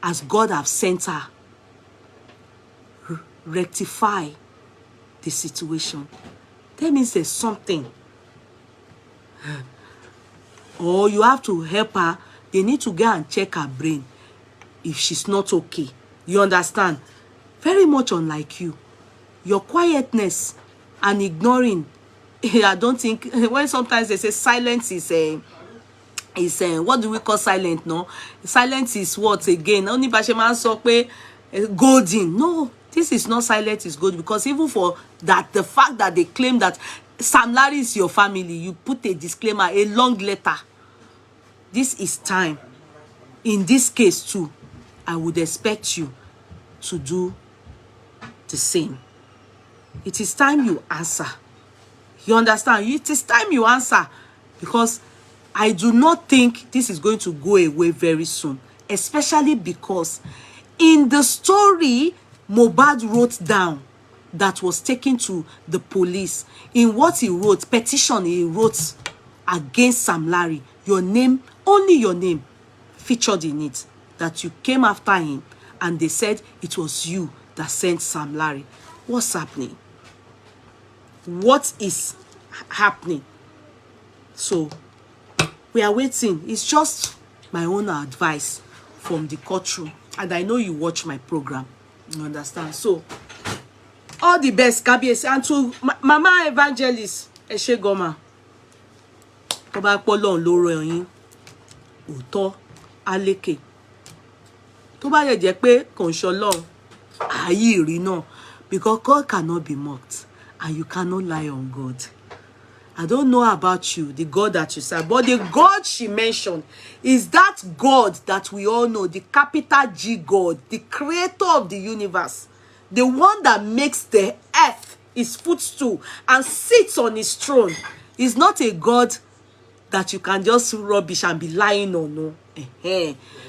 as God have sent her. Rectify the situation. That means there's something. Or you have to help her. They need to go and check her brain if she's not okay. You understand? Very much unlike you. Your quietness and ignoring. I don't think, when sometimes they say silence is what do we call silent? No, silence is what again? Only Basheman sọ pé golden. No, this is not silent is good, because even for that, the fact that they claim that Sam Larry is your family, you put a disclaimer, a long letter. This is time. In this case too, I would expect you to do the same. It is time you answer. You understand? It is time you answer, because I do not think this is going to go away very soon, especially because in the story Mohbad wrote down that was taken to the police, in what he wrote, petition he wrote against Sam Larry, your name, only your name featured in it, that you came after him, and they said it was you that sent Sam Larry. What's happening? What is happening? So we are waiting. It's just my own advice from the courtroom, and I know you watch my program. You understand? So all the best, Kabiyesi, and to Mama Evangelist, Eshe Goma. Tó bá pọ̀ lọ́run ló rán yín, òótọ́ alékè. Tó bá yẹ jẹ́ pé kò ń ṣọlọ́run, ayé ìrí náà, because God cannot be mocked, and you cannot lie on God. I don't know about you, the God that you serve, but the God she mentioned is that God that we all know, the capital G God, the creator of the universe, the one that makes the earth his footstool and sits on his throne. Is not a God that you can just rubbish and be lying on. No.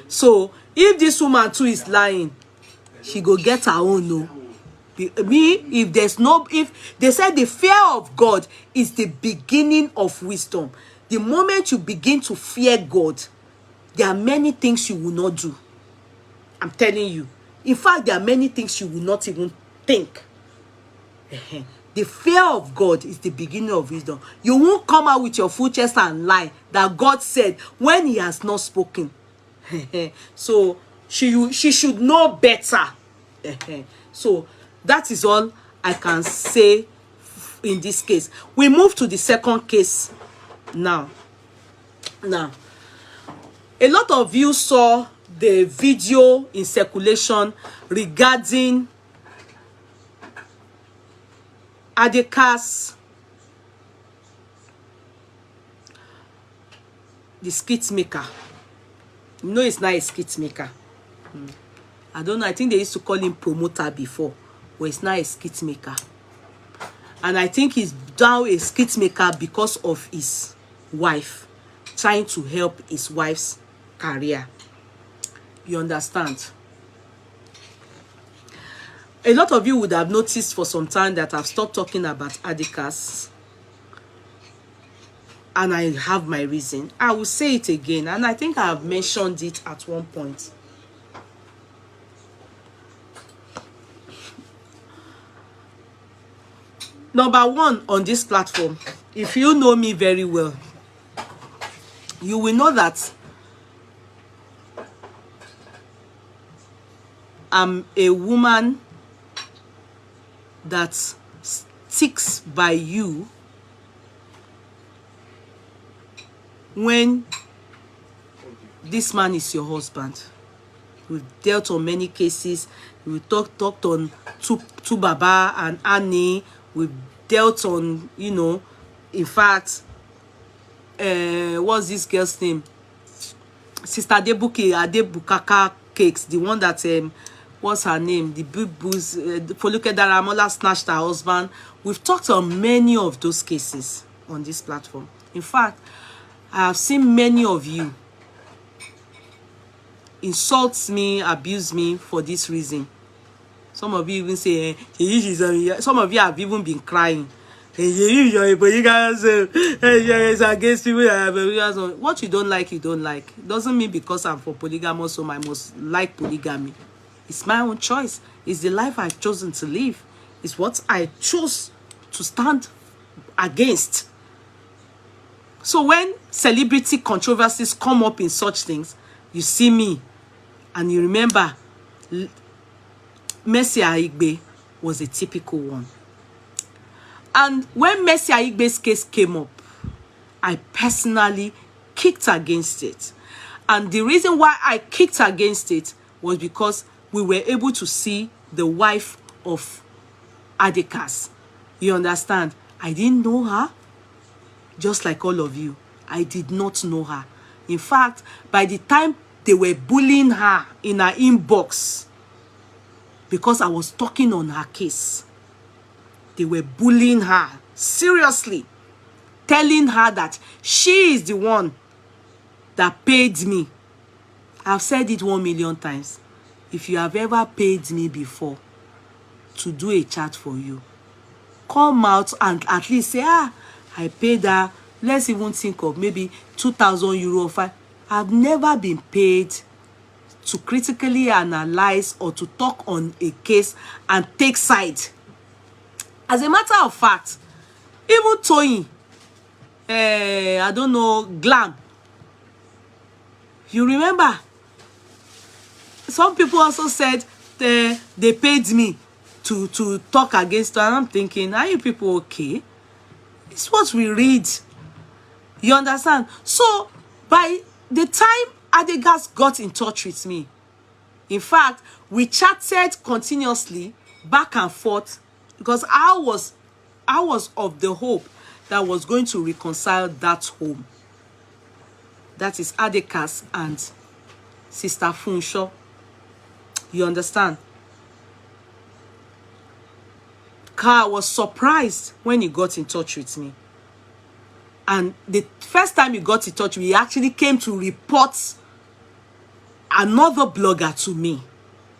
So if this woman too is lying, she go get her own. No. If they said the fear of God is the beginning of wisdom, the moment you begin to fear God, there are many things you will not do. I'm telling you. In fact, there are many things you will not even think. The fear of God is the beginning of wisdom. You won't come out with your full chest and lie that God said when he has not spoken. So she should know better. So that is all I can say in this case. We move to the second case now. A lot of you saw the video in circulation regarding Adekaz, the skit maker. You know, it's not a skit maker. I don't know. I think they used to call him promoter before, but it's not a skit maker. And I think he's now a skit maker because of his wife, trying to help his wife's career. You understand? A lot of you would have noticed for some time that I've stopped talking about Adekaz. And I have my reason. I will say it again. And I think I have mentioned it at one point. Number one, on this platform, if you know me very well, you will know that I'm a woman that sticks by you when this man is your husband. We've dealt on many cases. We talked on to Baba and Annie. We've dealt on, you know, in fact, what's this girl's name? Sister Adebukaka Cakes, the one that what's her name? The big booze, Foluke Daramola snatched her husband. We've talked on many of those cases on this platform. In fact, I have seen many of you insult me, abuse me for this reason. Some of you even say, some of you have even been crying. It's against people that have what you don't like, you don't like. It doesn't mean because I'm for polygamous, so I must like polygamy. It's my own choice. It's the life I've chosen to live. It's what I chose to stand against. So when celebrity controversies come up in such things, you see me and you remember Mercy Aigbe was a typical one. And when Mercy Aigbe's case came up, I personally kicked against it. And the reason why I kicked against it was because we were able to see the wife of Adekaz. You understand? I didn't know her, just like all of you. I did not know her. In fact, by the time they were bullying her in her inbox, because I was talking on her case, they were bullying her seriously, telling her that she is the one that paid me. I've said it 1 million times. If you have ever paid me before to do a chat for you, come out and at least say, I paid her. Let's even think of maybe 2,000 euro or 5. I've never been paid to critically analyze or to talk on a case and take side. As a matter of fact, even Toyin, I don't know, Glam, you remember, some people also said they paid me to talk against her. And I'm thinking, are you people okay? It's what we read. You understand? So, by the time Adekaz got in touch with me, in fact, we chatted continuously back and forth, because I was of the hope that was going to reconcile that home. That is Adekaz and Sister Funsho. You understand? I was surprised when he got in touch with me. And the first time he got in touch, he actually came to report another blogger to me,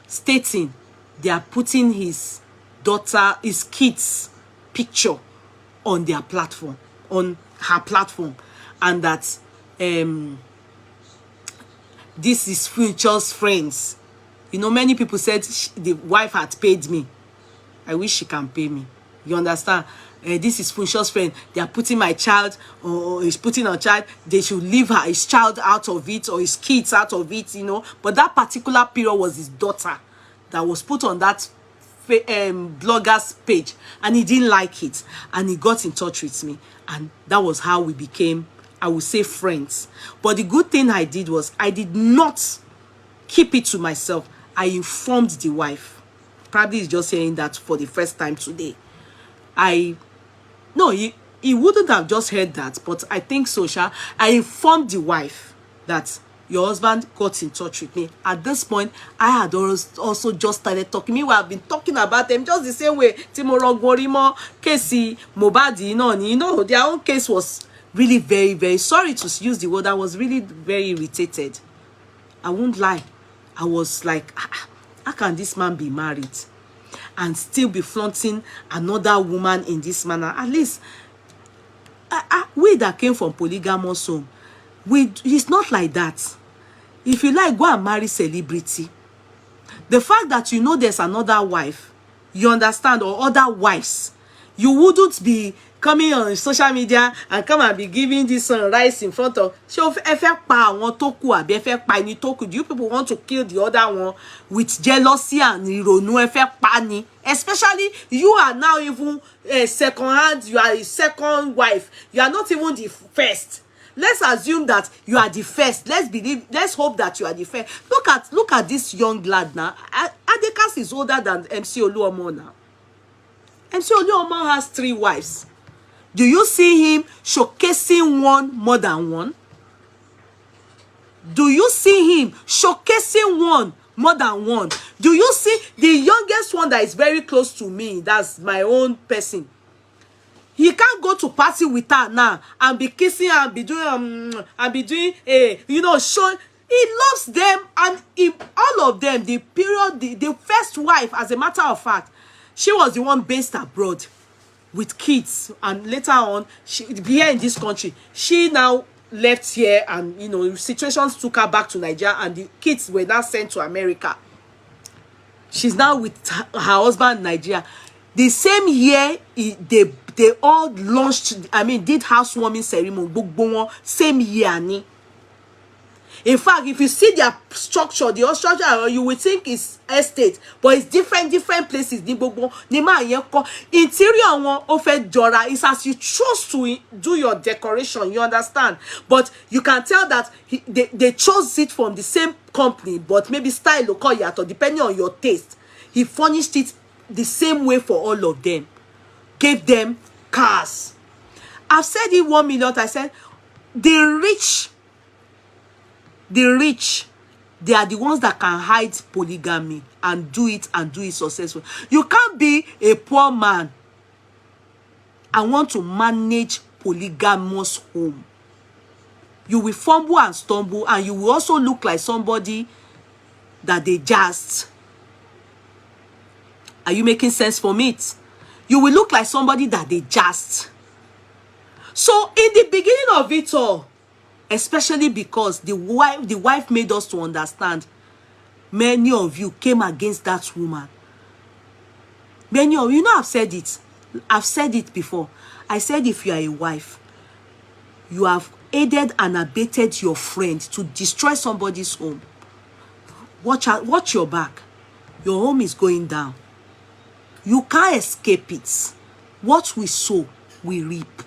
stating they are putting his daughter, his kids' picture on their platform, on her platform, and that this is Future's friends. You know, many people said the wife had paid me. I wish she can pay me. You understand? This is Funsho's friend. They are putting my child, or he's putting our child. They should leave his child out of it, or his kids out of it, you know. But that particular period was his daughter that was put on that blogger's page, and he didn't like it, and he got in touch with me, and that was how we became, I would say, friends. But the good thing I did was I did not keep it to myself. I informed the wife. Probably he's just saying that for the first time today. No, he wouldn't have just heard that, but I think so, Sha. I informed the wife that your husband got in touch with me. At this point, I had also just started talking. Meanwhile, I've been talking about them just the same way. Timoro Gorimo, Casey, Mohbad, you know, their own case was really very, very, sorry to use the word, I was really very irritated. I won't lie. I was like, how can this man be married and still be flaunting another woman in this manner? At least, we that came from polygamous home, it's not like that. If you like, go and marry celebrity. The fact that you know there's another wife, you understand, or other wives, you wouldn't be coming on social media and come and be giving this rice in front of. So if do you people want to kill the other one with jealousy and ironu? Especially you are now even a second hand, you are a second wife. You are not even the first. let's assume that you are the first. Let's hope that you are the first. Look at this young lad now. Adekaz is older than MC Oluomo now. MC Oluomo has 3 wives. Do you see him showcasing one more than one? Do you see him showcasing one more than one? Do you see the youngest one that is very close to me? That's my own person. He can't go to party with her now and be kissing her and be doing you know, show. He loves them, and all of them, the first wife, as a matter of fact, she was the one based abroad with kids, and later on, she here in this country, she now left here, and you know, situations took her back to Nigeria, and the kids were now sent to America. She's now with her husband in Nigeria. The same year, they all launched, did housewarming ceremony. Same year, ni. In fact, if you see their structure, the structure, you would think it's estate, but it's different places. Interior one offered Jora is as you choose to do your decoration, you understand? But you can tell that they chose it from the same company, but maybe style Okoya, or depending on your taste. He furnished it the same way for all of them. Gave them cars. I've said it 1 million. I said the rich, they are the ones that can hide polygamy and do it successfully. You can't be a poor man and want to manage polygamous home. You will fumble and stumble, and you will also look like somebody that they just. Are you making sense from it? You will look like somebody that they just. So in the beginning of it all, especially because the wife made us to understand, many of you came against that woman. Many of you know, I've said it before. I said, if you are a wife, you have aided and abetted your friend to destroy somebody's home. Watch your back. Your home is going down. You can't escape it. What we sow, we reap.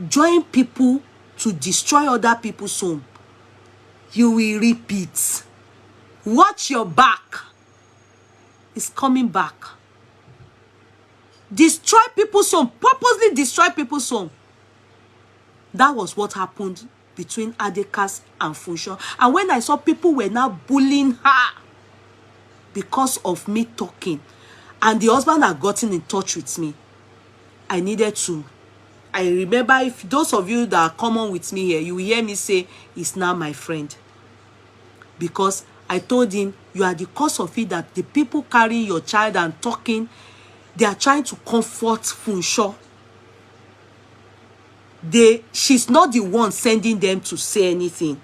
Join people to destroy other people's home. You will reap it. Watch your back. It's coming back. Destroy people's home. Purposely destroy people's home. That was what happened between Adekaz and Funsho. And when I saw people were now bullying her because of me talking, and the husband had gotten in touch with me, I needed to. I remember, if those of you that are common with me here, you will hear me say, he's now my friend. Because I told him, you are the cause of it that the people carrying your child and talking, they are trying to comfort Funsho. She's not the one sending them to say anything.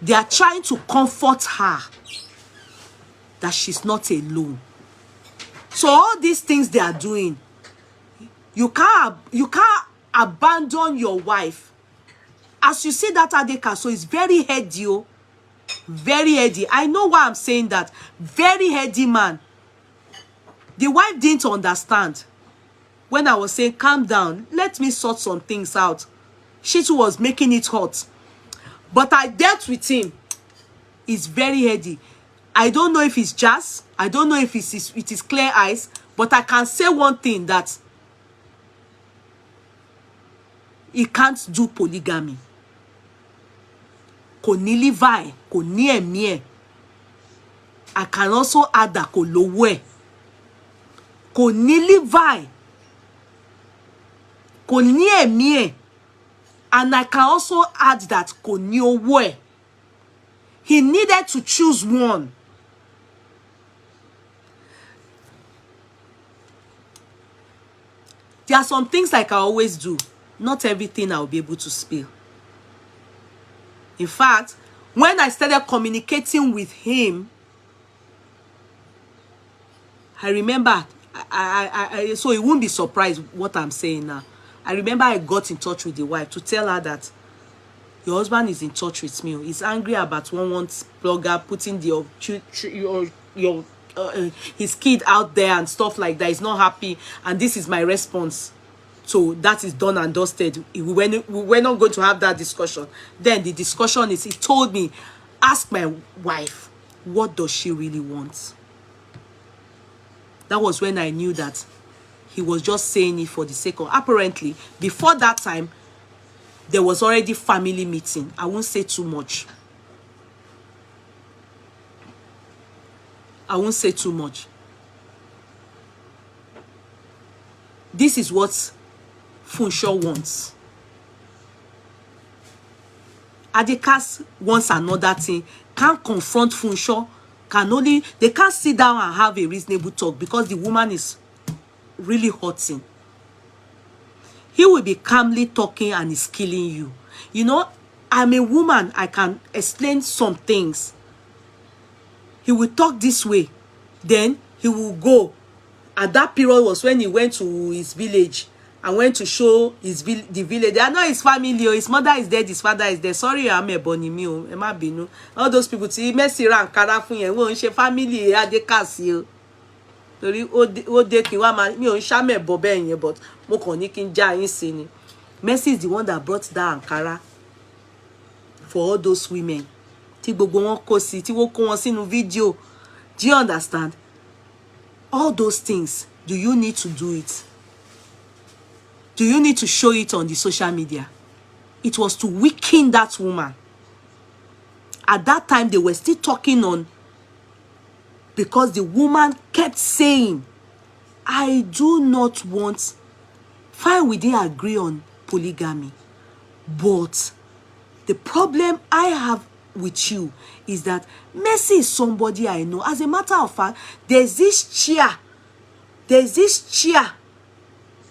They are trying to comfort her that she's not alone. So all these things they are doing, you can't abandon your wife. As you see that Adekaz, so it's very heady, oh. Very heady. I know why I'm saying that. Very heady man. The wife didn't understand. When I was saying, calm down, let me sort some things out. She too was making it hot. But I dealt with him. It's very heady. I don't know if it's jazz. I don't know if it is clear eyes. But I can say one thing, that he can't do polygamy. Kò ní liver, kò ní ẹ̀mí ẹ̀. I can also add that kò lówó ẹ̀. Kò ní liver, kò ní ẹ̀mí ẹ̀. And I can also add that kò ní owó ẹ̀. He needed to choose one. There are some things like I always do. Not everything I'll be able to spill. In fact, when I started communicating with him, I remember, so he won't be surprised what I'm saying now. I remember I got in touch with the wife to tell her that your husband is in touch with me. He's angry about one blogger putting his kid out there and stuff like that. He's not happy, and this is my response So that is done and dusted. We're not going to have that discussion. Then the discussion is, he told me, ask my wife, what does she really want? That was when I knew that he was just saying it for the sake of, apparently, before that time, there was already family meeting. I won't say too much. I won't say too much. This is what Funsho wants. Adekaz wants another thing. Can't confront Funsho. They can't sit down and have a reasonable talk because the woman is really hurting. He will be calmly talking and is killing you. You know, I'm a woman. I can explain some things. He will talk this way. Then he will go. At that period was when he went to his village and went to show the village. They are not his family. His mother is dead. His father is dead. Sorry, I'm a bonny. All those people see Messi ran Karafun yen won se family Adekaz o. Torí ó dé kí wá máa mi ò ń ṣàmẹ̀ bọ̀ bẹ́ẹ̀ yẹn, but mo kàn ní kí n já yín sí ni. Messi is the one that brought that Ankara for all those women. Tí gbogbo wọn kó sí, tí wọ́n kó wọn sínú video. Do you understand? All those things, do you need to do it? Do you need to show it on the social media? It was to weaken that woman. At that time, they were still talking on, because the woman kept saying, I do not want, fine, we didn't agree on polygamy, but the problem I have with you is that Messi is somebody I know. As a matter of fact, there's this chair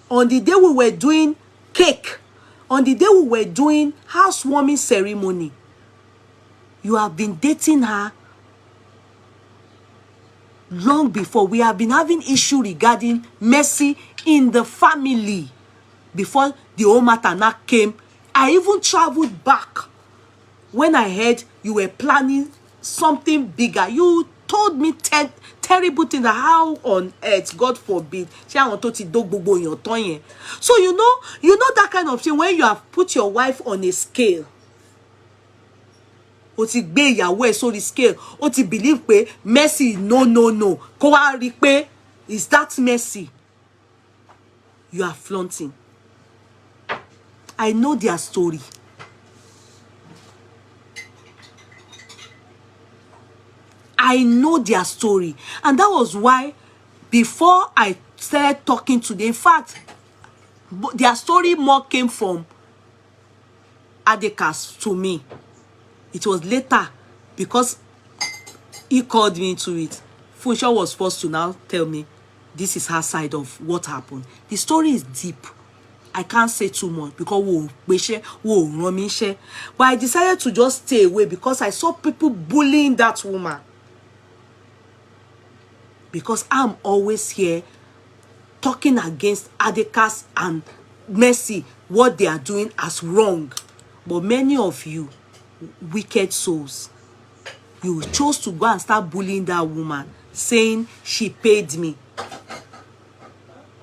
on the day we were doing cake, on the day we were doing housewarming ceremony. You have been dating her long before. We have been having issue regarding Messi in the family before the whole matter now came. I even traveled back when I heard you were planning something bigger. You told me terrible things. How on earth, God forbid. So you know that kind of thing when you have put your wife on a scale. O ti gbé ìyàwó ẹ̀ sórí scale. O ti believe pé Messi no. Kó wá rí pé is that Messi? You are flaunting. I know their story. I know their story. And that was why before I started talking to them, in fact, their story more came from Adekaz to me. It was later because he called me into it. Funsho was forced to now tell me this is her side of what happened. The story is deep. I can't say too much because but I decided to just stay away because I saw people bullying that woman. Because I'm always here talking against Adekaz and Messi, what they are doing as wrong. But many of you, wicked souls, you chose to go and start bullying that woman, saying she paid me.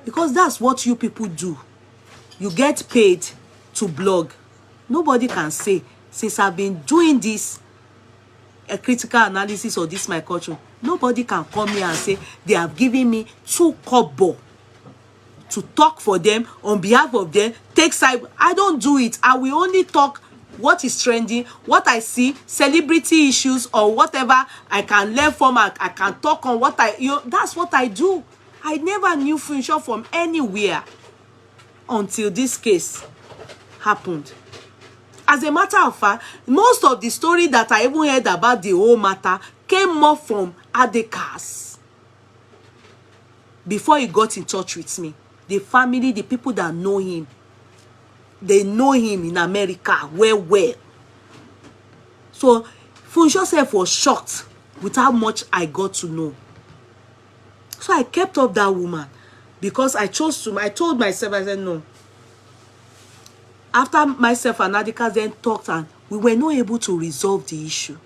Because that's what you people do. You get paid to blog. Nobody can say, since I've been doing this, a critical analysis of this my culture, nobody can come here and say they have given me 2 kobo to talk for them on behalf of them. Take side. I don't do it. I will only talk what is trending, what I see, celebrity issues or whatever I can learn from. I can talk on what that's what I do. I never knew Funsho from anywhere until this case happened. As a matter of fact, most of the story that I even heard about the whole matter came more from Adekaz. Before he got in touch with me, the family, the people that know him, they know him in America well. So Funsho self was shocked with how much I got to know. So I kept up that woman because I told myself, I said no. After myself and Adekaz then talked and we were not able to resolve the issue.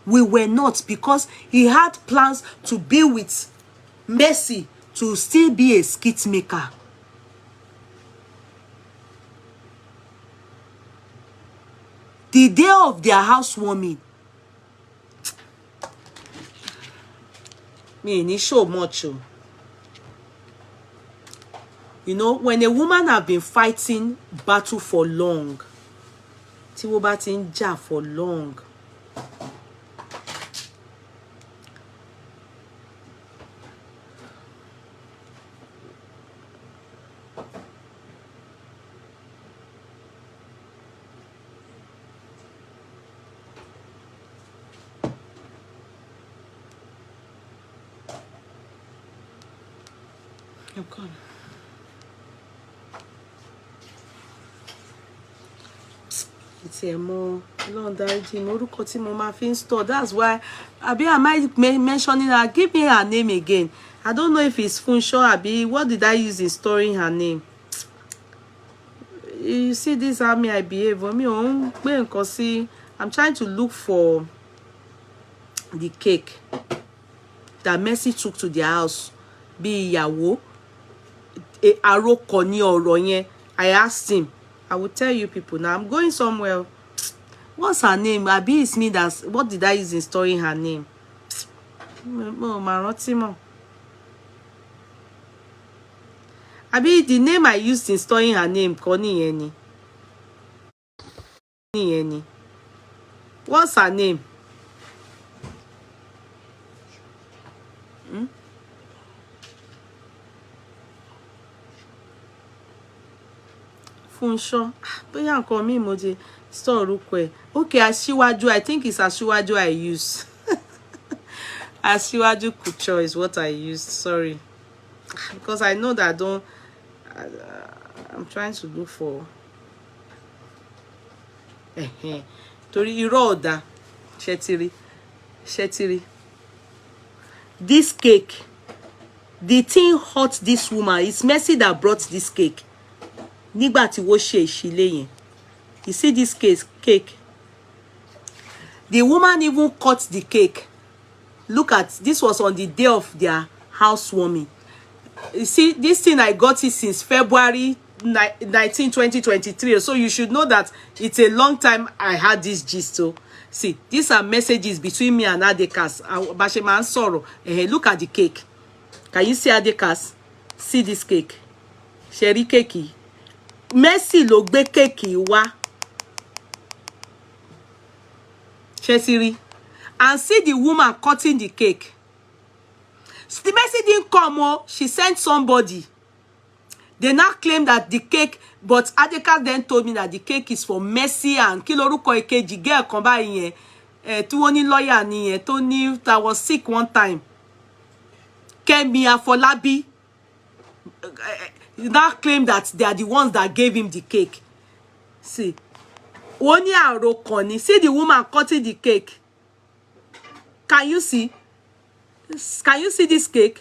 We were not, because he had plans to be with Messi to still be a skit maker. The day of their housewarming, me ain't show much. You know, when a woman have been fighting battle for long, tí wọ́n bá ti ń jà for long, come. It's a more long dáríjì mi orúkọ tí mo máa fi ń store. That's why abi am I mentioning her? Give me her name again. I don't know if it's Funsho abi what did I use in storing her name. You see this how me I behave. Me on nǹkan sí. I'm trying to look for the cake that Mercy took to their house. Bí ìyàwó àròkọ ní ọ̀rọ̀ yẹn. I asked him. I will tell you people now. I'm going somewhere. What's her name? Abi it's me that's what did I use in storing her name? Abi the name I used in storing her name, Koni Yeni. What's her name? Funsho. Bóyá nǹkan mi mo je store orúkọ ẹ̀. Okay, Aṣíwájú. I think it's Aṣíwájú I use. Aṣíwájú Kucho is what I used. Sorry. Because I know that I'm trying to look for torí irọ́ ọ̀dà Shetiri. This cake, the thing hurt this woman. It's Mercy that brought this cake. Nígbà tí wọ́n ṣe ìṣílé yẹn. You see this cake? The woman even cut the cake. Look at, this was on the day of their housewarming. You see, this thing I got it since February 19, 2023. So you should know that it's a long time I had this gist. So see, these are messages between me and Adekaz. Basheman sorrow. Look at the cake. Can you see Adekaz? See this cake. Sherry cakey. Mercy ló gbé cake wá. Shetiri. And see the woman cutting the cake. The Mercy didn't come, she sent somebody. They now claim that the cake, but Adekaz then told me that the cake is for Mercy and kí lorúkọ ìkejì girl kan báyìí yẹn. Tí wọ́n ní lawyer ni yẹn, tó ní that was sick one time. Kemi Afolabi. Now claim that they are the ones that gave him the cake. See. Wọ́n ní àròkàn ni. See the woman cutting the cake. Can you see? Can you see this cake?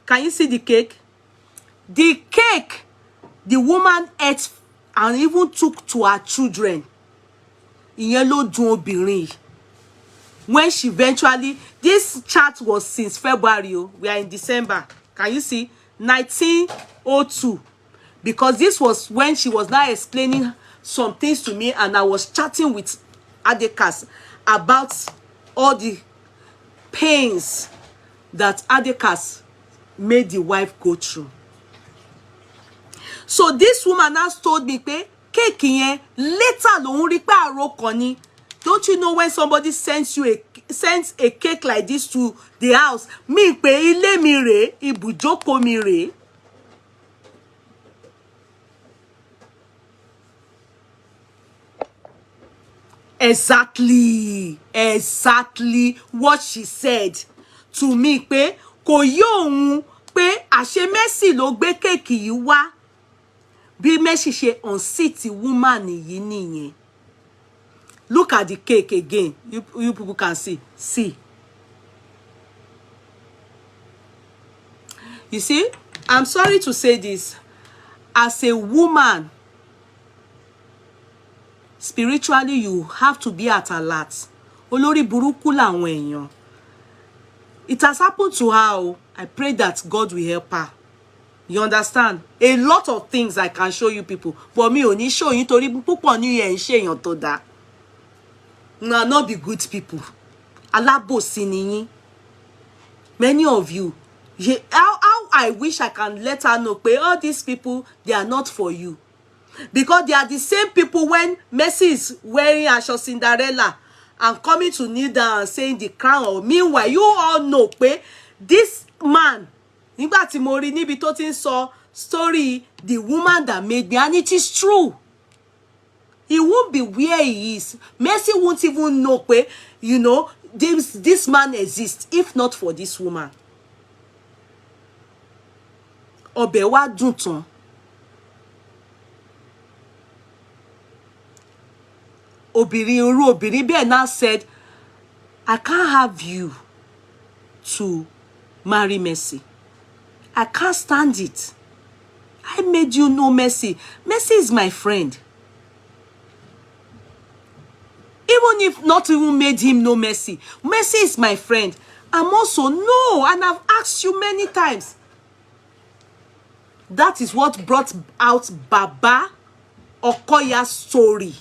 Can you see the cake? The cake, the woman ate and even took to her children. Ìyẹn ló dùn obìnrin. When she eventually, this chat was since February. We are in December. Can you see? 1902. Because this was when she was now explaining some things to me and I was chatting with Adekaz about all the pains that Adekaz made the wife go through. So this woman now told me, pé cake yẹn later lòun rí pé àròkàn ni. Don't you know when somebody sends a cake like this to the house? Mi pé ilé mi rè, ibùjókòó mi rè. Exactly what she said to me, pé kò yé òun pé àṣé Mercy ló gbé cake yìí wá. Bí Mercy ṣe unseat woman yìí nìyẹn. Look at the cake again. You people can see. See. You see, I'm sorry to say this. As a woman, spiritually, you have to be at alert. Olórí burúkú làwọn èèyàn. It has happened to her. Oh. I pray that God will help her. You understand? A lot of things I can show you people, but me only show you torí púpọ̀ ní ẹ̀ ń ṣe èèyàn tó dáa. Una not be good people. Alábòsí ni yín. Many of you, how I wish I can let her know, pé all these people, they are not for you. Because they are the same people when Messi is wearing aṣọ Cinderella and coming to kneel down and saying the crown. Or meanwhile, you all know, pé this man, nígbà tí mo rí níbi tó ti ń sọ story, the woman that made me, and it is true. He won't be where he is. Messi won't even know, pé, you know, this man exists if not for this woman. Ọbẹ̀ wá dùn tán. Obìnrin bẹ́ẹ̀ now said, I can't have you to marry Messi. I can't stand it. I made you know Messi. Messi is my friend. Even if not even made him know Messi, Messi is my friend. I'm also, no, and I've asked you many times. That is what brought out Baba Okoya's story.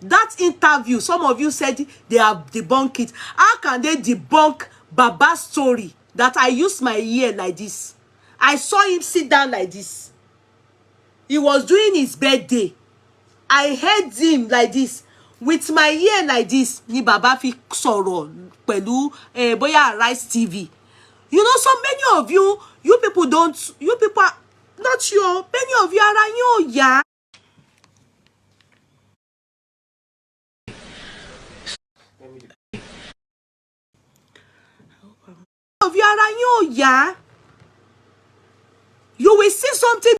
That interview, some of you said they have debunked it. How can they debunk Baba's story that I used my ear like this? I saw him sit down like this. He was doing his birthday. I heard him like this. With my ear like this, ni Baba fi sọ̀rọ̀ pẹ̀lú bóyá Rice TV. You know, so many of you people don't, you people are not sure. Many of you ara yín ò yá. Of you ara yín ò yá. You will see something